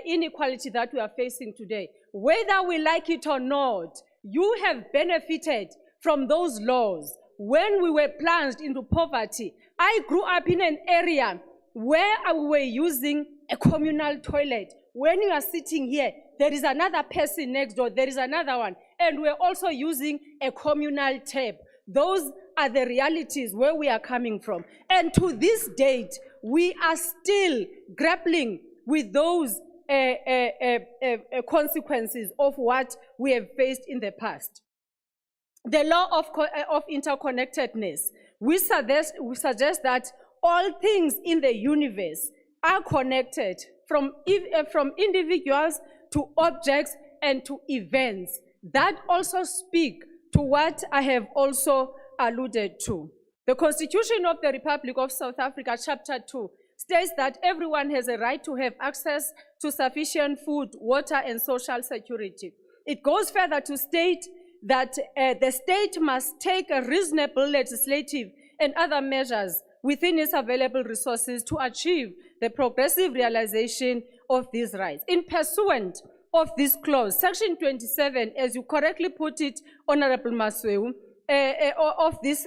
inequality that we are facing today. Whether we like it or not, you have benefited from those laws. When we were plunged into poverty, I grew up in an area where we were using a communal toilet. When you are sitting here, there is another person next door, there is another one, and we're also using a communal tap. Those are the realities where we are coming from. And to this date, we are still grappling with those consequences of what we have faced in the past. The law of interconnectedness, we suggest that all things in the universe are connected from individuals to objects and to events. That also speak to what I have also alluded to. The Constitution of the Republic of South Africa, Chapter 2, states that everyone has a right to have access to sufficient food, water, and social security. It goes further to state that the state must take a reasonable legislative and other measures within its available resources to achieve the progressive realization of these rights. In pursuant of this clause, Section 27, as you correctly put it, Honorable Masweu, of this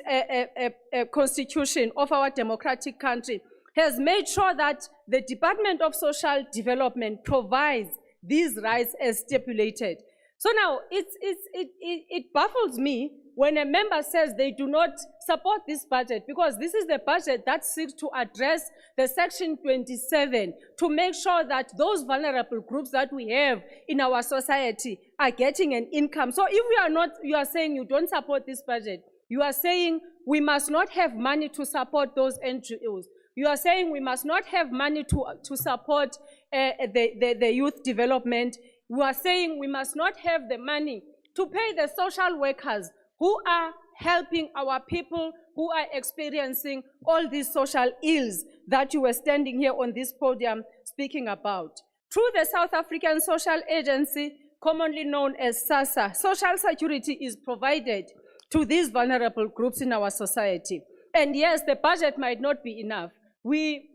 constitution of our democratic country, has made sure that the Department of Social Development provides these rights as stipulated. So now, it baffles me when a member says they do not support this budget, because this is the budget that seeks to address the Section 27 to make sure that those vulnerable groups that we have in our society are getting an income. So if you are saying you don't support this budget, you are saying we must not have money to support those NGOs. You are saying we must not have money to support the youth development. You are saying we must not have the money to pay the social workers who are helping our people who are experiencing all these social ills that you were standing here on this podium speaking about. Through the South African Social Agency, commonly known as SASSA, social security is provided to these vulnerable groups in our society. And yes, the budget might not be enough. We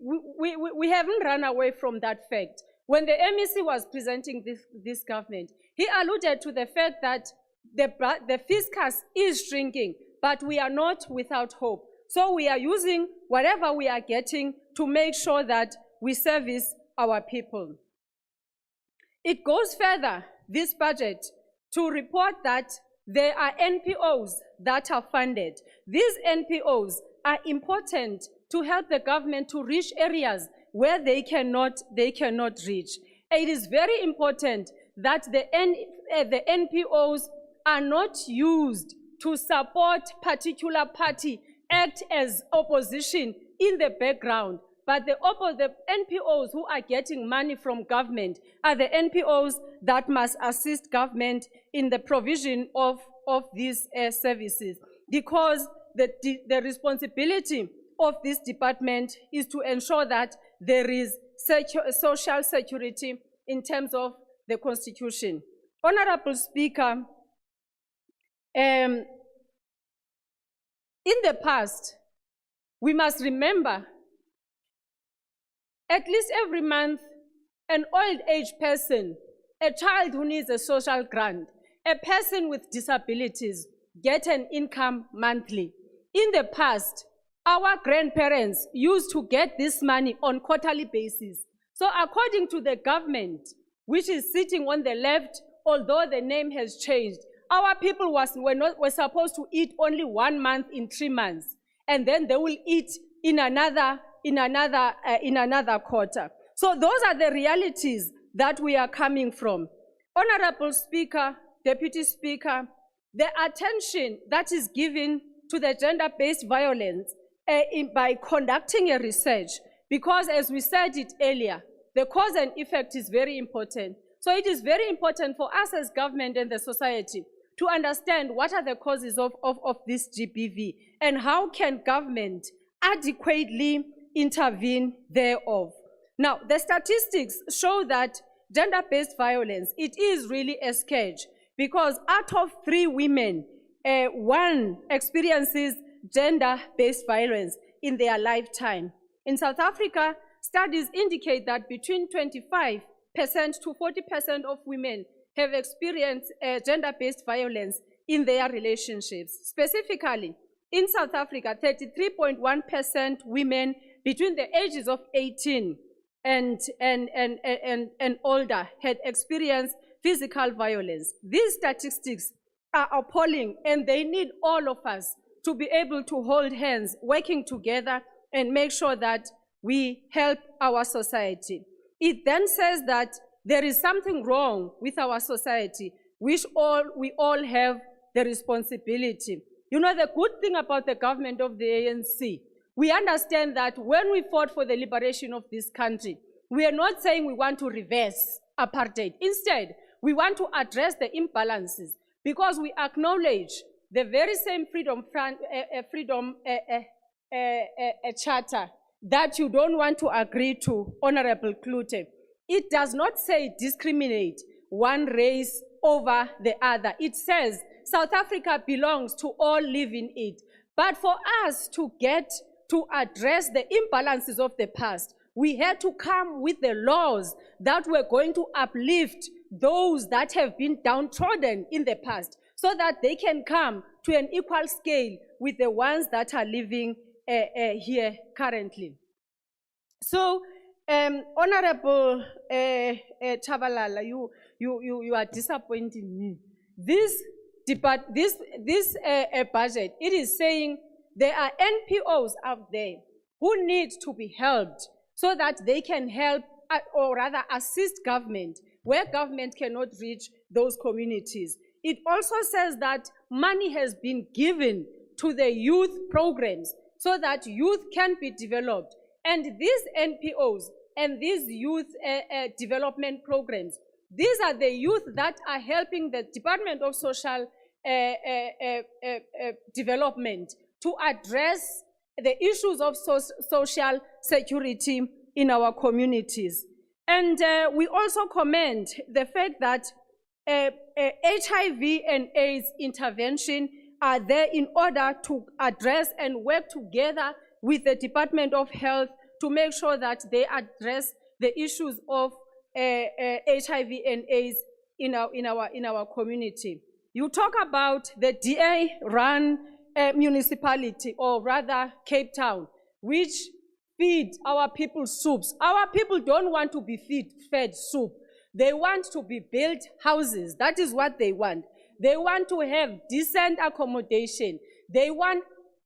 haven't run away from that fact. When the MEC was presenting this government, he alluded to the fact that the fiscus is shrinking, but we are not without hope. So we are using whatever we are getting to make sure that we service our people. It goes further, this budget, to report that there are NPOs that are funded. These NPOs are important to help the government to reach areas where they cannot reach. It is very important that the NPOs are not used to support particular party, act as opposition in the background, but the NPOs who are getting money from government are the NPOs that must assist government in the provision of these services, because the responsibility of this department is to ensure that there is social security in terms of the Constitution. Honorable Speaker, in the past, we must remember at least every month, an old age person, a child who needs a social grant, a person with disabilities get an income monthly. In the past, our grandparents used to get this money on quarterly basis. So according to the government, which is sitting on the left, although the name has changed, our people were supposed to eat only 1 month in 3 months, and then they will eat in another quarter. So those are the realities that we are coming from. Honorable Speaker, Deputy Speaker, the attention that is given to the gender-based violence by conducting a research, because as we said it earlier, the cause and effect is very important. So it is very important for us as government and the society to understand what are the causes of this GBV and how can government adequately intervene thereof. Now, the statistics show that gender-based violence, it is really a scourge, because out of 3 women, 1 experiences gender-based violence in their lifetime. In South Africa, studies indicate that between 25% to 40% of women have experienced gender-based violence in their relationships. Specifically, in South Africa, 33.1% women between the ages of 18 and older had experienced physical violence. These statistics are appalling, and they need all of us to be able to hold hands, working together, and make sure that we help our society. It then says that there is something wrong with our society, which we all have the responsibility. You know, the good thing about the government of the ANC, we understand that when we fought for the liberation of this country, we are not saying we want to reverse apartheid. Instead, we want to address the imbalances, because we acknowledge the very same freedom charter that you don't want to agree to, Honorable Klute. It does not say discriminate one race over the other. It says South Africa belongs to all living it. But for us to get to address the imbalances of the past, we had to come with the laws that were going to uplift those that have been downtrodden in the past, so that they can come to an equal scale with the ones that are living here currently. So, Honorable Chabalala, you are disappointing me. This budget, it is saying there are NPOs out there who need to be helped so that they can help, or rather assist government where government cannot reach those communities. It also says that money has been given to the youth programs so that youth can be developed. And these NPOs and these youth development programs, these are the youth that are helping the Department of Social Development to address the issues of social security in our communities. And we also commend the fact that HIV and AIDS intervention are there in order to address and work together with the Department of Health to make sure that they address the issues of HIV and AIDS in our community. You talk about the DA-run municipality, or rather Cape Town, which feed our people soups. Our people don't want to be fed soup. They want to be built houses. That is what they want. They want to have decent accommodation. They want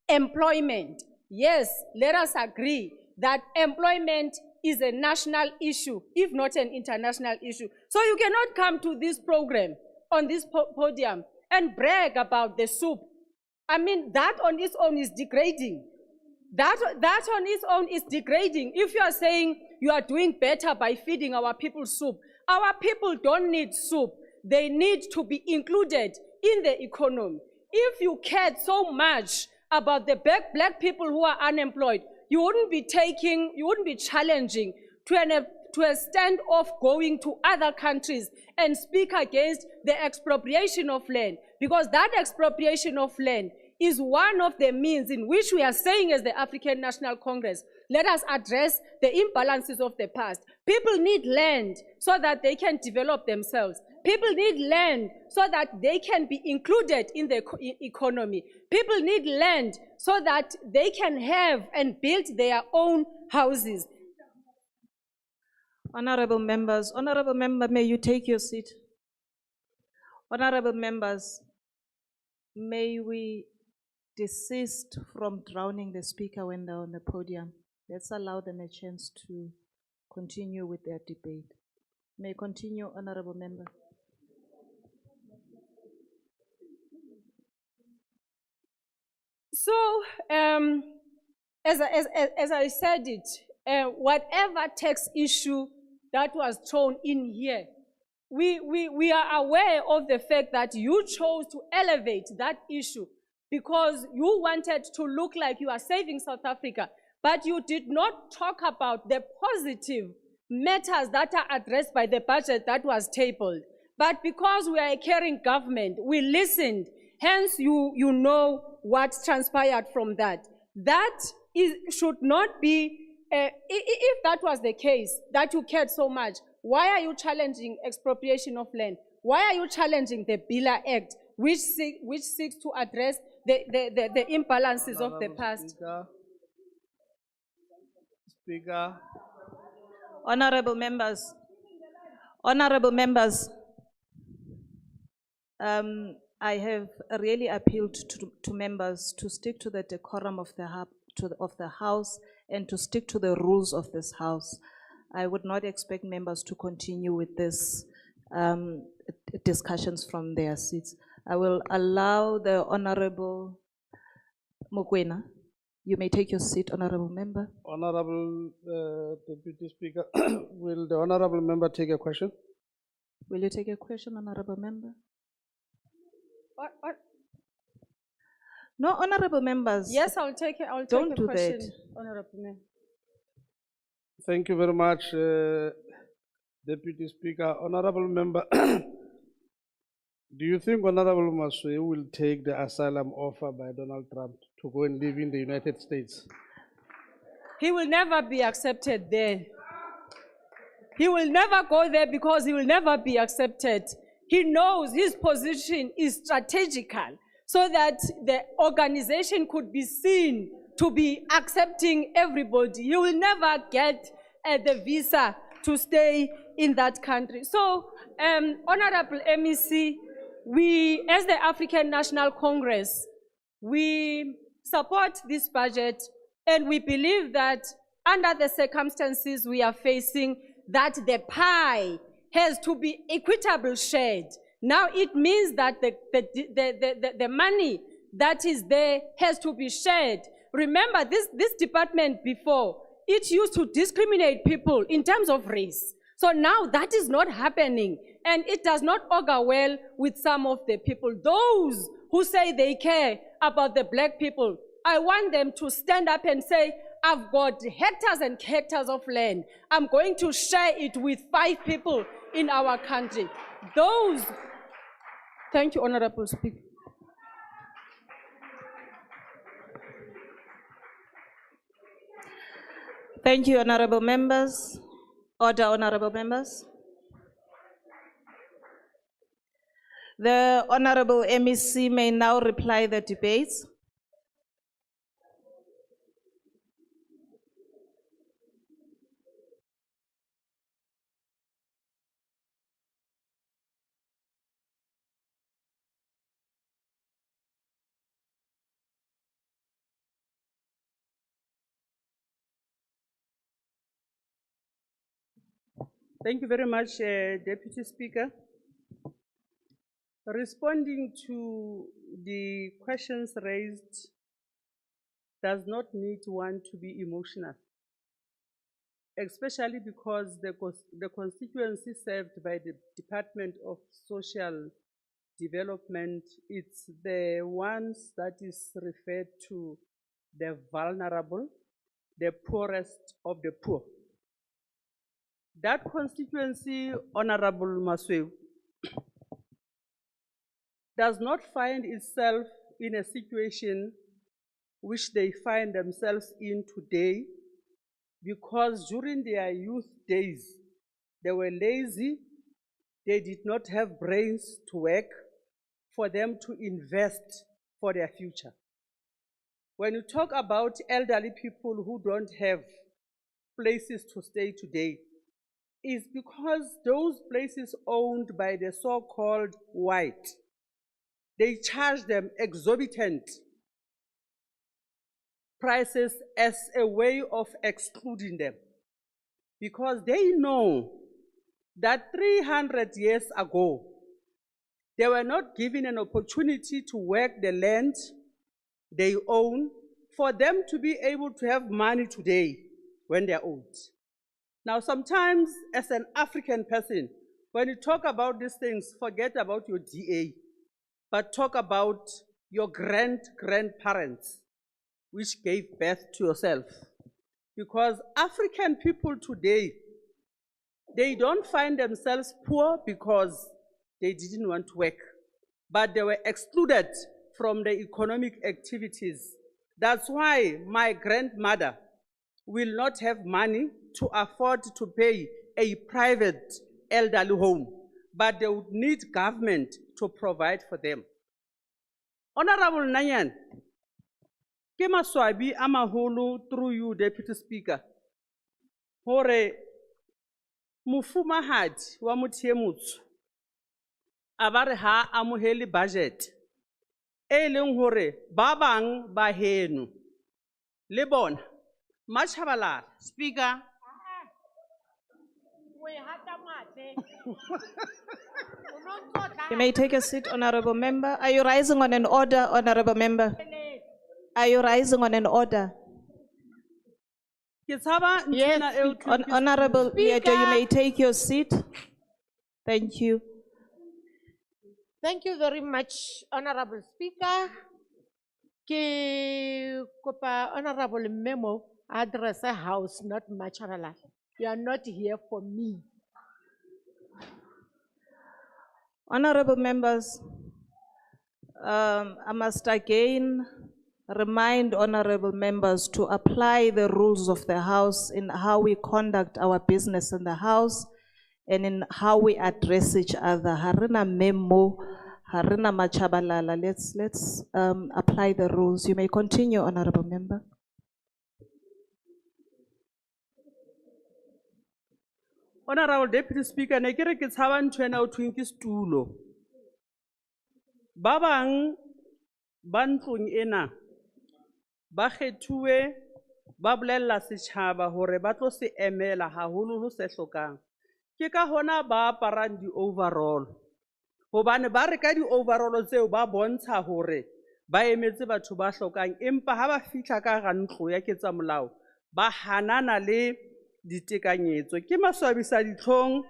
employment. Yes, let us agree that employment is a national issue, if not an international issue. So you cannot come to this program, on this podium, and brag about the soup. I mean, that on its own is degrading. That on its own is degrading. If you are saying you are doing better by feeding our people soup, our people don't need soup. They need to be included in the economy. If you cared so much about the black people who are unemployed, you wouldn't be challenging to a standoff going to other countries and speak against the expropriation of land, because that expropriation of land is one of the means in which we are saying as the African National Congress, let us address the imbalances of the past. People need land so that they can develop themselves. People need land so that they can be included in the economy. People need land so that they can have and build their own houses. Honorable members, honorable member, may you take your seat. Honorable members, may we desist from drowning the speaker when they're on the podium. Let's allow them a chance to continue with their debate. May continue, honorable member. So, as I said it, whatever tax issue that was thrown in here, we are aware of the fact that you chose to elevate that issue because you wanted to look like you are saving South Africa, but you did not talk about the positive matters that are addressed by the budget that was tabled. But because we are a caring government, we listened. Hence, you know what transpired from that. That should not be, if that was the case, that you cared so much, why are you challenging expropriation of land? Why are you challenging the Bila Act, which seeks to address the imbalances of the past? Speaker. Honorable members, honorable members, I have really appealed to members to stick to the decorum of the House and to stick to the rules of this House. I would not expect members to continue with this discussions from their seats. I will allow the Honorable Mokoena. You may take your seat, Honorable Member. Honorable Deputy Speaker, will the Honorable Member take a question? Will you take a question, Honorable Member? No, Honorable Members. Yes, I'll take it. I'll Don't take do a question, that. Honorable Member. Thank you very much, Deputy Speaker. Honorable Member, do you think Honorable Maswe will take the asylum offer by Donald Trump to go and live in the United States? He will never be accepted there. He will never go there because he will never be accepted. He knows his position is strategical so that the organization could be seen to be accepting everybody. He will never get the visa to stay in that country. So, Honorable MEC, we, as the African National Congress, we support this budget, and we believe that under the circumstances we are facing, that the pie has to be equitable shared. Now it means that the money that is there has to be shared. Remember, this department before, it used to discriminate people in terms of race. So now that is not happening, and it does not augur well with some of the people. Those who say they care about the black people, I want them to stand up and say, I've got hectares and hectares of land. I'm going to share it with 5 people in our country. Those, thank you, Honorable Speaker. Thank you, honorable members. Order, honorable members. The honorable MEC may now reply the debates. Thank you very much, Deputy Speaker. Responding to the questions raised does not need one to be emotional, especially because the constituency served by the Department of Social Development, it's the ones that is referred to the vulnerable, the poorest of the poor. That constituency, Honorable Masweu, does not find itself in a situation which they find themselves in today, because during their youth days, they were lazy, they did not have brains to work for them to invest for their future. When you talk about elderly people who don't have places to stay today, it's because those places owned by the so-called white, they charge them exorbitant prices as a way of excluding them, because they know that 300 years ago, they were not given an opportunity to work the land they own for them to be able to have money today when they're old. Now, sometimes as an African person, when you talk about these things, forget about your DA, but talk about your grandparents, which gave birth to yourself. Because African people today, they don't find themselves poor because they didn't want to work, but they were excluded from the economic activities. That's why my grandmother will not have money to afford to pay a private elderly home, but they would need government to provide for them. Honorable Nayan, ke maswabi a maholo through you, Deputy Speaker, hore mofumahadi wa motho e motsho a ba re ha amohele budget e leng hore ba bang ba heno le bona Machabalala. Speaker. You may take a seat, honorable member. Are you rising on an order, honorable member? Are you rising on an order? Yes, Honorable Leader, you may take your seat. Thank you. Thank you very much, Honorable Speaker. Ke kopa Honorable Memo address a house, not Macharala. You are not here for me. Honorable members, I must again remind honorable members to apply the rules of the House in how we conduct our business in the House and in how we address each other. Harina memo, harina machabalala. Let's apply the rules. You may continue, honorable member. Honorable Deputy Speaker, ne kere ke tshaba ntho ena o thweng ke setulo. Ba bang ba ntlong ena ba kgethuwe ba bolella setjhaba hore ba tlo se emela haholo ho se hlokang. Ke ka hona ba aparang di-overall. Hobane ba re ka di-overall tseo ba bontsha hore ba emetse batho ba hlokang, empa ha ba fihla ka hara ntlo ya ketsamolao ba hanana le ditekanyetso. Ke maswabisa ditlhong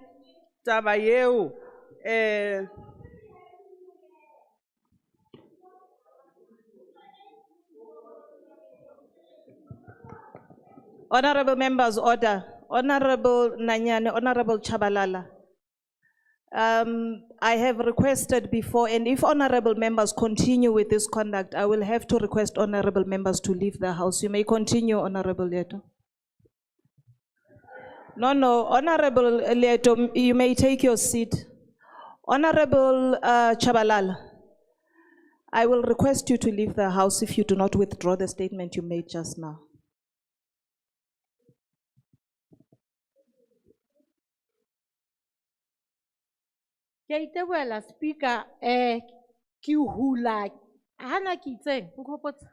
taba eo Honorable members, order. Honorable Nanyane, Honorable Chabalala. I have requested before, and if honorable members continue with this conduct, I will have to request honorable members to leave the House. You may continue, Honorable Leto. No, Honorable Leto, you may take your seat. Honorable Chabalala, I will request you to leave the House if you do not withdraw the statement you made just now. Speaker, ki hula, hana ki itseng, nkgopotse.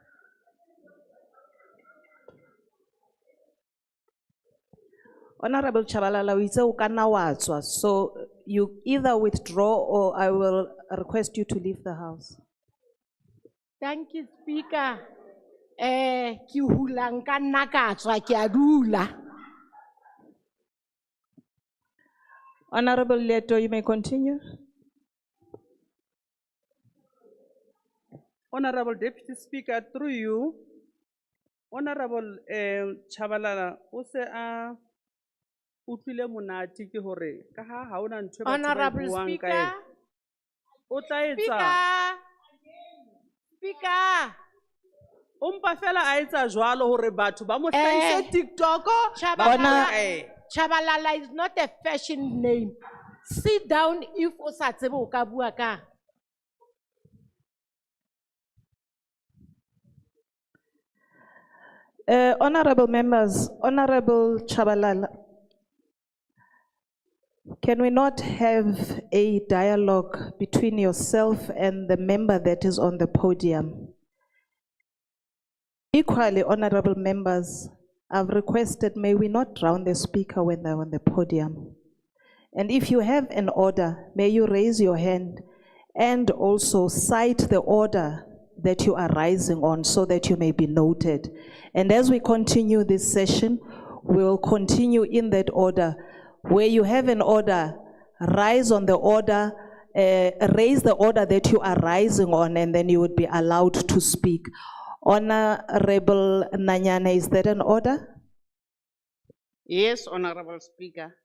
Honorable Chabalala, we say ukanawatswa, so you either withdraw or I will request you to leave the House. Thank you, Speaker. Ki hula nka nakatswa ki adula. Honorable Leto, you may continue. Honorable Deputy Speaker, through you, Honorable Chabalala, o se a utlwile monate ke hore ka ha ha ona ntho e batho ba e Honorable buang ka Speaker. ena. O tla etsa Speaker. Speaker. Umpa fela a etsa jwalo hore batho ba mo hlahise TikTok ba bue ka ena. Chabalala is not a fashion name. Sit down if o sa tsebe o ka bua ka. Honorable members, Honorable Chabalala, can we not have a dialogue between yourself and the member that is on the podium? Equally, honorable members, I've requested, may we not drown the speaker when they're on the podium? And if you have an order, may you raise your hand and also cite the order that you are rising on so that you may be noted. And as we continue this session, we'll continue in that order. Where you have an order, rise on the order, raise the order that you are rising on, and then you would be allowed to speak. Honorable Nanyane, is that an order? Yes, Honorable Speaker.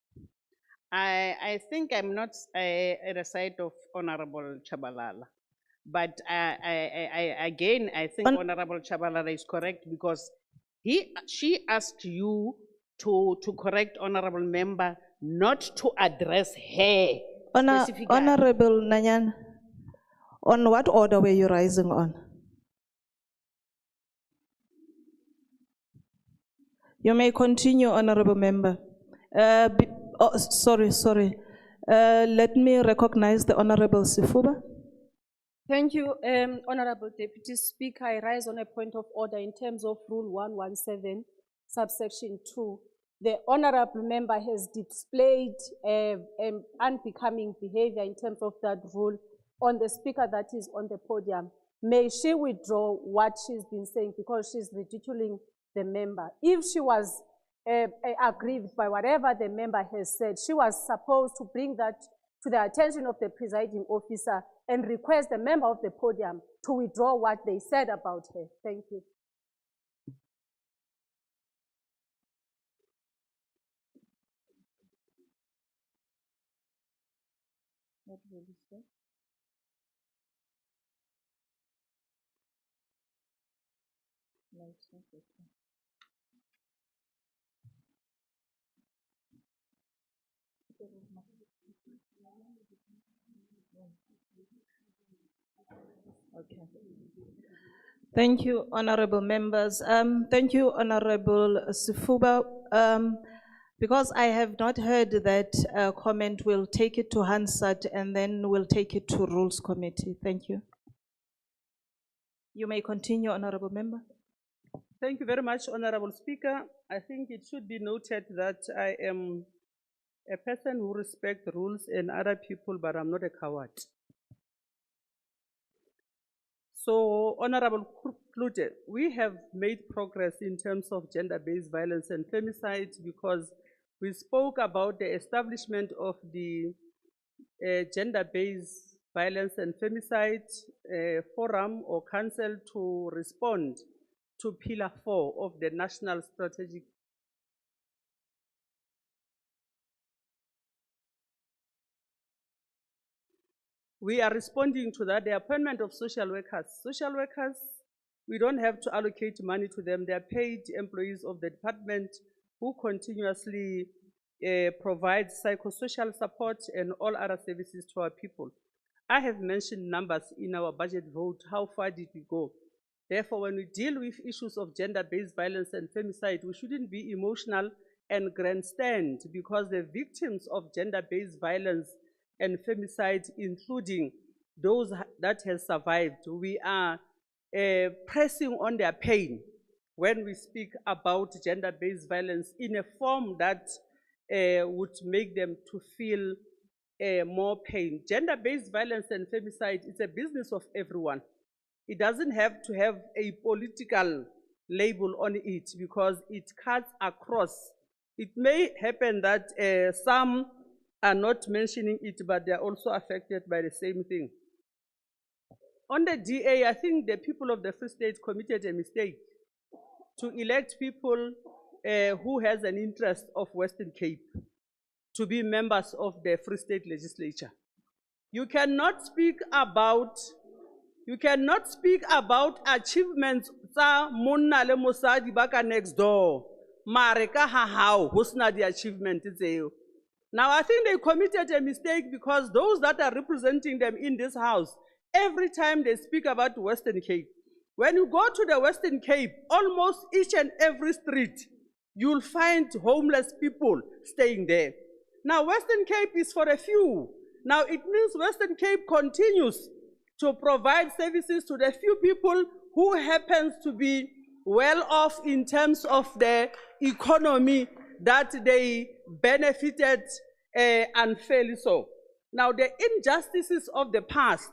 I think I'm not at the side of Honorable Chabalala. But again, I think Honorable Chabalala is correct because she asked you to correct Honorable Member not to address her specifically. Honorable Nanyan, on what order were you rising on? You may continue, Honorable Member. Sorry. Let me recognize the Honorable Sifuba. Thank you, Honorable Deputy Speaker. I rise on a point of order in terms of Rule 117, subsection 2. The Honorable Member has displayed unbecoming behavior in terms of that rule on the Speaker that is on the podium. May she withdraw what she's been saying because she's ridiculing the member. If she was aggrieved by whatever the member has said, she was supposed to bring that to the attention of the presiding officer and request the member of the podium to withdraw what they said about her. Thank you. What will you say? No, it's not okay. Okay. Thank you, honorable members. Thank you, Honorable Sifuba. Because I have not heard that comment, we'll take it to Hansard and then we'll take it to Rules Committee. Thank you. You may continue, honorable member. Thank you very much, Honorable Speaker. I think it should be noted that I am a person who respects rules and other people, but I'm not a coward. So, Honorable Klute, we have made progress in terms of gender-based violence and femicide because we spoke about the establishment of the gender-based violence and femicide forum or council to respond to Pillar 4 of the National Strategic We are responding to that, the appointment of social workers. Social workers, we don't have to allocate money to them. They are paid employees of the department who continuously provide psychosocial support and all other services to our people. I have mentioned numbers in our budget vote. How far did we go? Therefore, when we deal with issues of gender-based violence and femicide, we shouldn't be emotional and grandstand because the victims of gender-based violence and femicide, including those that have survived, we are pressing on their pain when we speak about gender-based violence in a form that would make them to feel more pain. Gender-based violence and femicide is a business of everyone. It doesn't have to have a political label on it because it cuts across. It may happen that some are not mentioning it, but they are also affected by the same thing. On the DA, I think the people of the Free State committed a mistake to elect people who has an interest of Western Cape. to be members of the Free State Legislature. You cannot speak about achievements tsa monna le mosadi ba ka next door. Mare ka ha hao ho sena di achievement tseo. Now I think they committed a mistake because those that are representing them in this house, every time they speak about Western Cape, when you go to the Western Cape, almost each and every street, you'll find homeless people staying there. Now Western Cape is for a few. Now it means Western Cape continues to provide services to the few people who happens to be well off in terms of the economy that they benefited unfairly so. Now the injustices of the past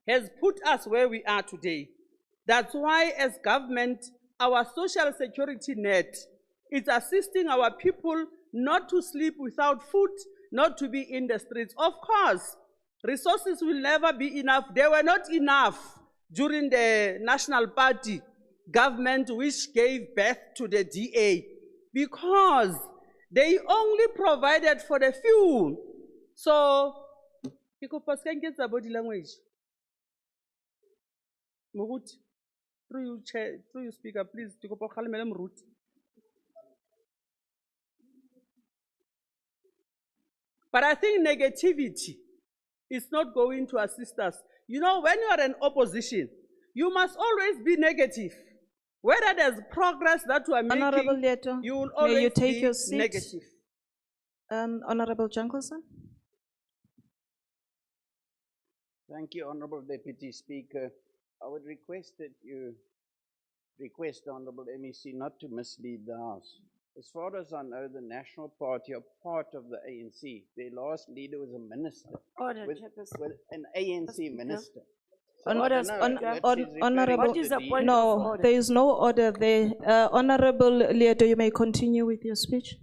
has put us where we are today. That's why as government, our social security net is assisting our people not to sleep without food, not to be in the streets. Of course, resources will never be enough. They were not enough during the National Party government which gave birth to the DA because they only provided for the few. So, body language. Through you speaker, please. But I think negativity is not going to assist us. You know, when you are an opposition, you must always be negative. Whether there's progress that you are Honorable making, Leto, you will may always you take be your seat? negative. Honorable Junkelson. Thank you, Honorable Deputy Speaker. I would request that you request the Honorable MEC not to mislead the House. As far as I know, the National Party are part of the ANC. Their last leader was a minister. Order, with Chairperson. an ANC minister. So Honorable, I don't know, that she's honorable, referring to the no, there is no order there. Honorable Leto, you may continue with your speech.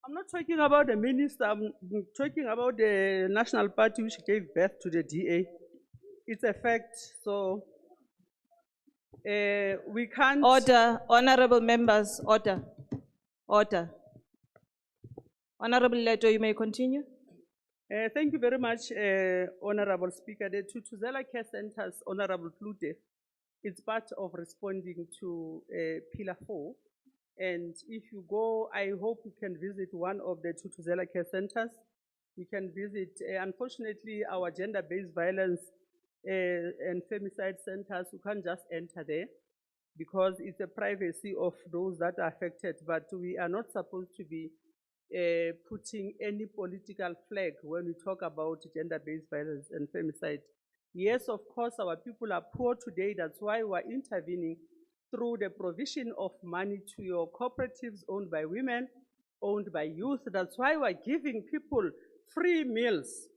I'm not talking about the minister, I'm talking about the National Party which gave birth to the DA. It's a fact, so we can't... Order, honorable members, order, order. Honorable Leto, you may continue. Thank you very much, Honorable Speaker. The Tutuzela Care Centers, Honorable Flute, it's part of responding to Pillar 4. And if you go, I hope you can visit one of the Tutuzela Care Centers. You can visit, unfortunately, our gender-based violence and femicide centers, you can't just enter there because it's the privacy of those that are affected, but we are not supposed to be putting any political flag when we talk about gender-based violence and femicide. Yes, of course, our people are poor today. That's why we're intervening through the provision of money to your cooperatives owned by women, owned by youth. That's why we're giving people free meals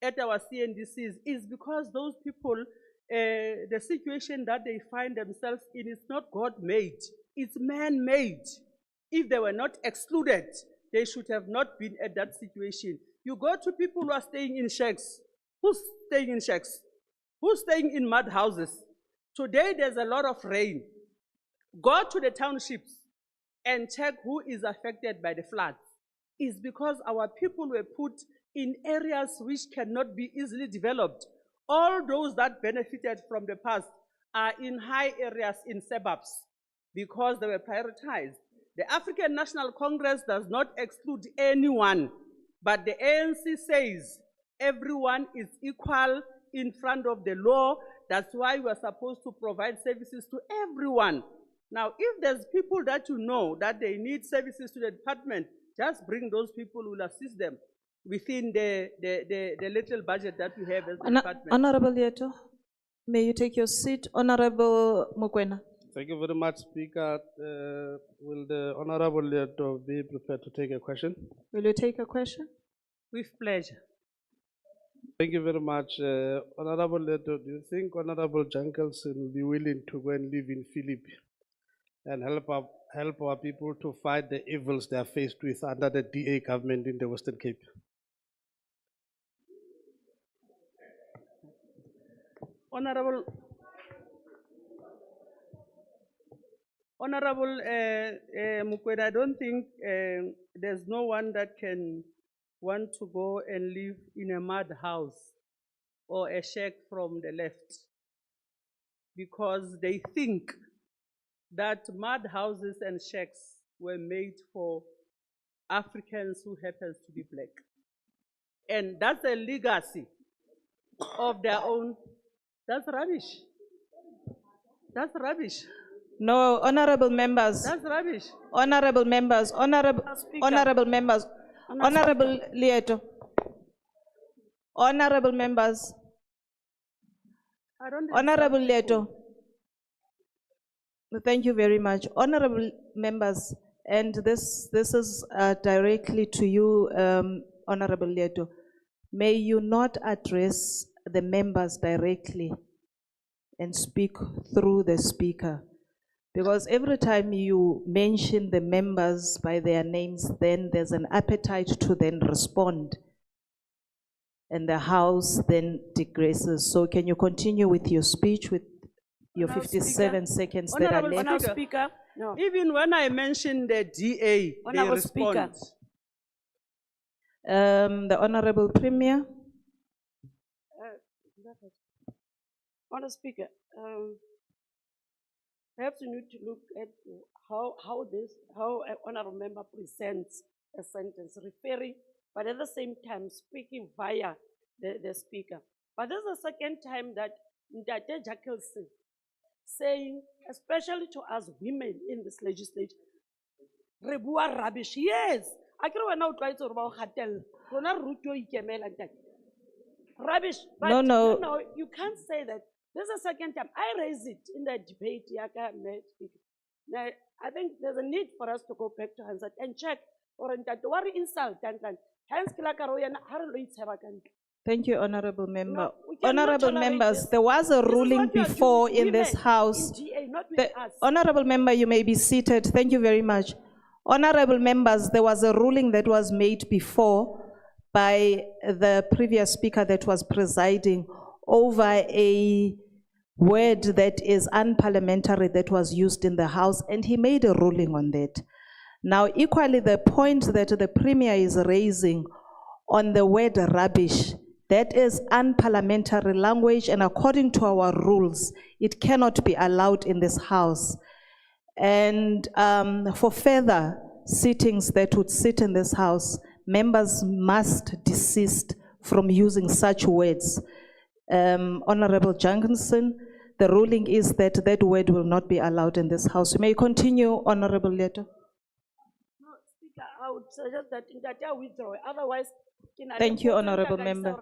at our CNDCs, is because those people, the situation that they find themselves in is not God-made, it's man-made. If they were not excluded, they should have not been at that situation. You go to people who are staying in shacks. Who's staying in shacks? Who's staying in mud houses? Today there's a lot of rain. Go to the townships and check who is affected by the floods. It's because our people were put in areas which cannot be easily developed. All those that benefited from the past are in high areas in suburbs because they were prioritized. The African National Congress does not exclude anyone, but the ANC says everyone is equal in front of the law. That's why we are supposed to provide services to everyone. Now, if there's people that you know that they need services to the department, just bring those people who will assist them within the little budget that we have as the department. Honorable Leto, may you take your seat. Honorable Mokwena. Thank you very much, Speaker. Will the Honorable Leto be prepared to take a question? Will you take a question? With pleasure. Thank you very much. Honorable Leto, do you think Honorable Junkelson will be willing to go and live in Philippi and help our people to fight the evils they are faced with under the DA government in the Western Cape? Honorable Mukwena, I don't think there's no one that can want to go and live in a mud house or a shack from the left, because they think that mud houses and shacks were made for Africans who happens to be black. And that's a legacy of their own. That's rubbish. That's rubbish. No, honorable members. That's rubbish. Honorable members, honorable members, honorable Lieto. Honorable members, I don't honorable understand Lieto. Thank you very much. Honorable members, and this is directly to you, Honorable Lieto. May you not address the members directly and speak through the speaker. Because every time you mention the members by their names, then there's an appetite to then respond. And the House then digresses. So can you continue with your speech with your 57 seconds that are Honorable left? Speaker, even when I mention the DA, they Honorable Speaker. respond. The Honorable Premier. Honorable Speaker, perhaps you need to look at how an honorable member presents a sentence, referring, but at the same time speaking via the speaker. But this is the second time that Ndate Jackelson saying, especially to us women in this legislature, Rebua rubbish. Yes, I can't now try to hotel. Rubbish. But No. You can't say that. This is the second time. I raised it in the debate. Now, I think there's a need for us to go back to Hansat and check or what insult and hence Thank you, Honorable Member. No, we cannot Honorable tolerate members, this. there was a This is ruling what you are doing before with in this women House. in GA, not with The us. Honorable Member, you may be seated. Thank you very much. Honorable members, there was a ruling that was made before by the previous speaker that was presiding over a word that is unparliamentary that was used in the House, and he made a ruling on that. Now, equally, the point that the Premier is raising on the word rubbish, that is unparliamentary language, and according to our rules, it cannot be allowed in this House. And for further sittings that would sit in this House, members must desist from using such words. Honorable Jenkinson, the ruling is that that word will not be allowed in this House. You may continue, Honorable Leto. No, Speaker, I would suggest that I withdraw. Otherwise, Thank you, Honorable Member.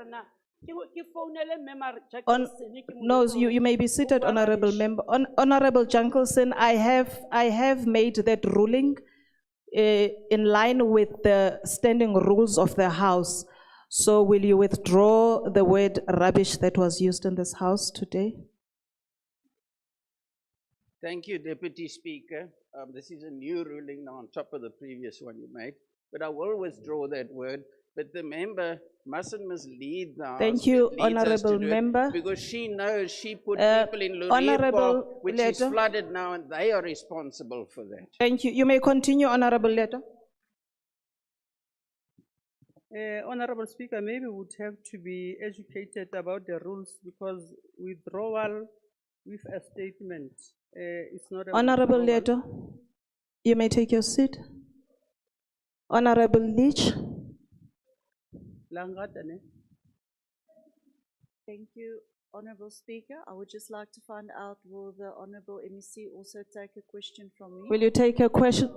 No, you may be seated, Honorable Member. Honorable Jenkinson, I have made that ruling in line with the standing rules of the House. So will you withdraw the word rubbish that was used in this House today? Thank you, Deputy Speaker. This is a new ruling now on top of the previous one you made, but I will withdraw that word. But the member mustn't mislead the House. Thank you, that leads us to Honorable do it, Member. Because she knows she put people in Honorable Luripa, which is Leto. flooded now, and they are responsible for that. Thank you. You may continue, Honorable Leto. Honorable Speaker, maybe we would have to be educated about the rules, because withdrawal with a statement is not a Honorable withdrawal. Leto, you may take your seat. Honorable Leach. Thank you, Honorable Speaker. I would just like to find out, will the Honorable MEC also take a question from me? Will you take a question?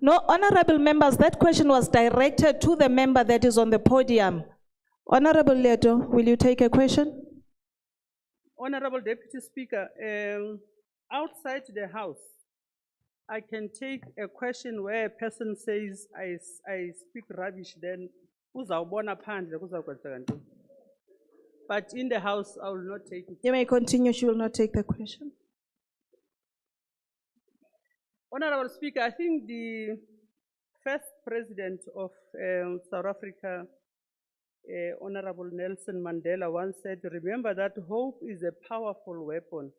No, honorable members, that question was directed to the member that is on the podium. Honorable Leto, will you take a question? Honorable Deputy Speaker, outside the House, I can take a question where a person says, I speak rubbish, then uzawubona phandle kuzakwenzeka ntoni. But in the House, I will not take it. You may continue, she will not take the question. Honorable Speaker, I think the first president of South Africa, Honorable Nelson Mandela, once said, remember that hope is a powerful weapon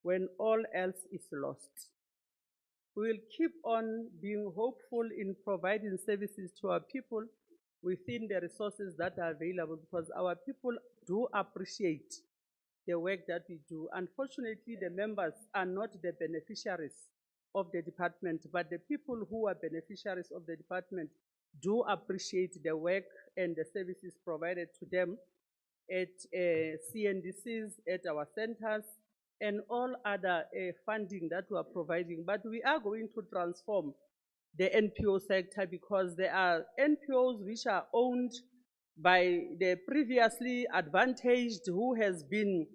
when all else is lost. We will keep on being hopeful in providing services to our people, within the resources that are available, because our people do appreciate the work that we do. Unfortunately, the members are not the beneficiaries of the department, but the people who are beneficiaries of the department do appreciate the work and the services provided to them at CNDCs, at our centers, and all other funding that we are providing. But we are going to transform the NPO sector, because there are NPOs which are owned by the previously advantaged who has been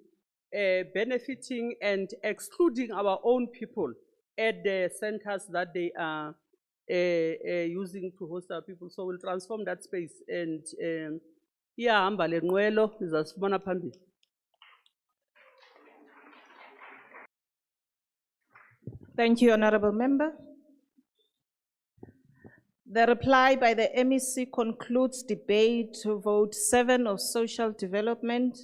benefiting and excluding our own people at the centers that they are using to host our people. So we'll transform that space, and iyahamba le nqwelo nizasibona phambili. Thank you, Honorable Member. The reply by the MEC concludes debate to vote 7 of social development.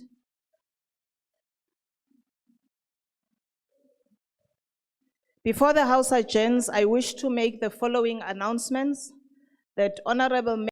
Before the House adjourns, I wish to make the following announcements: that Honorable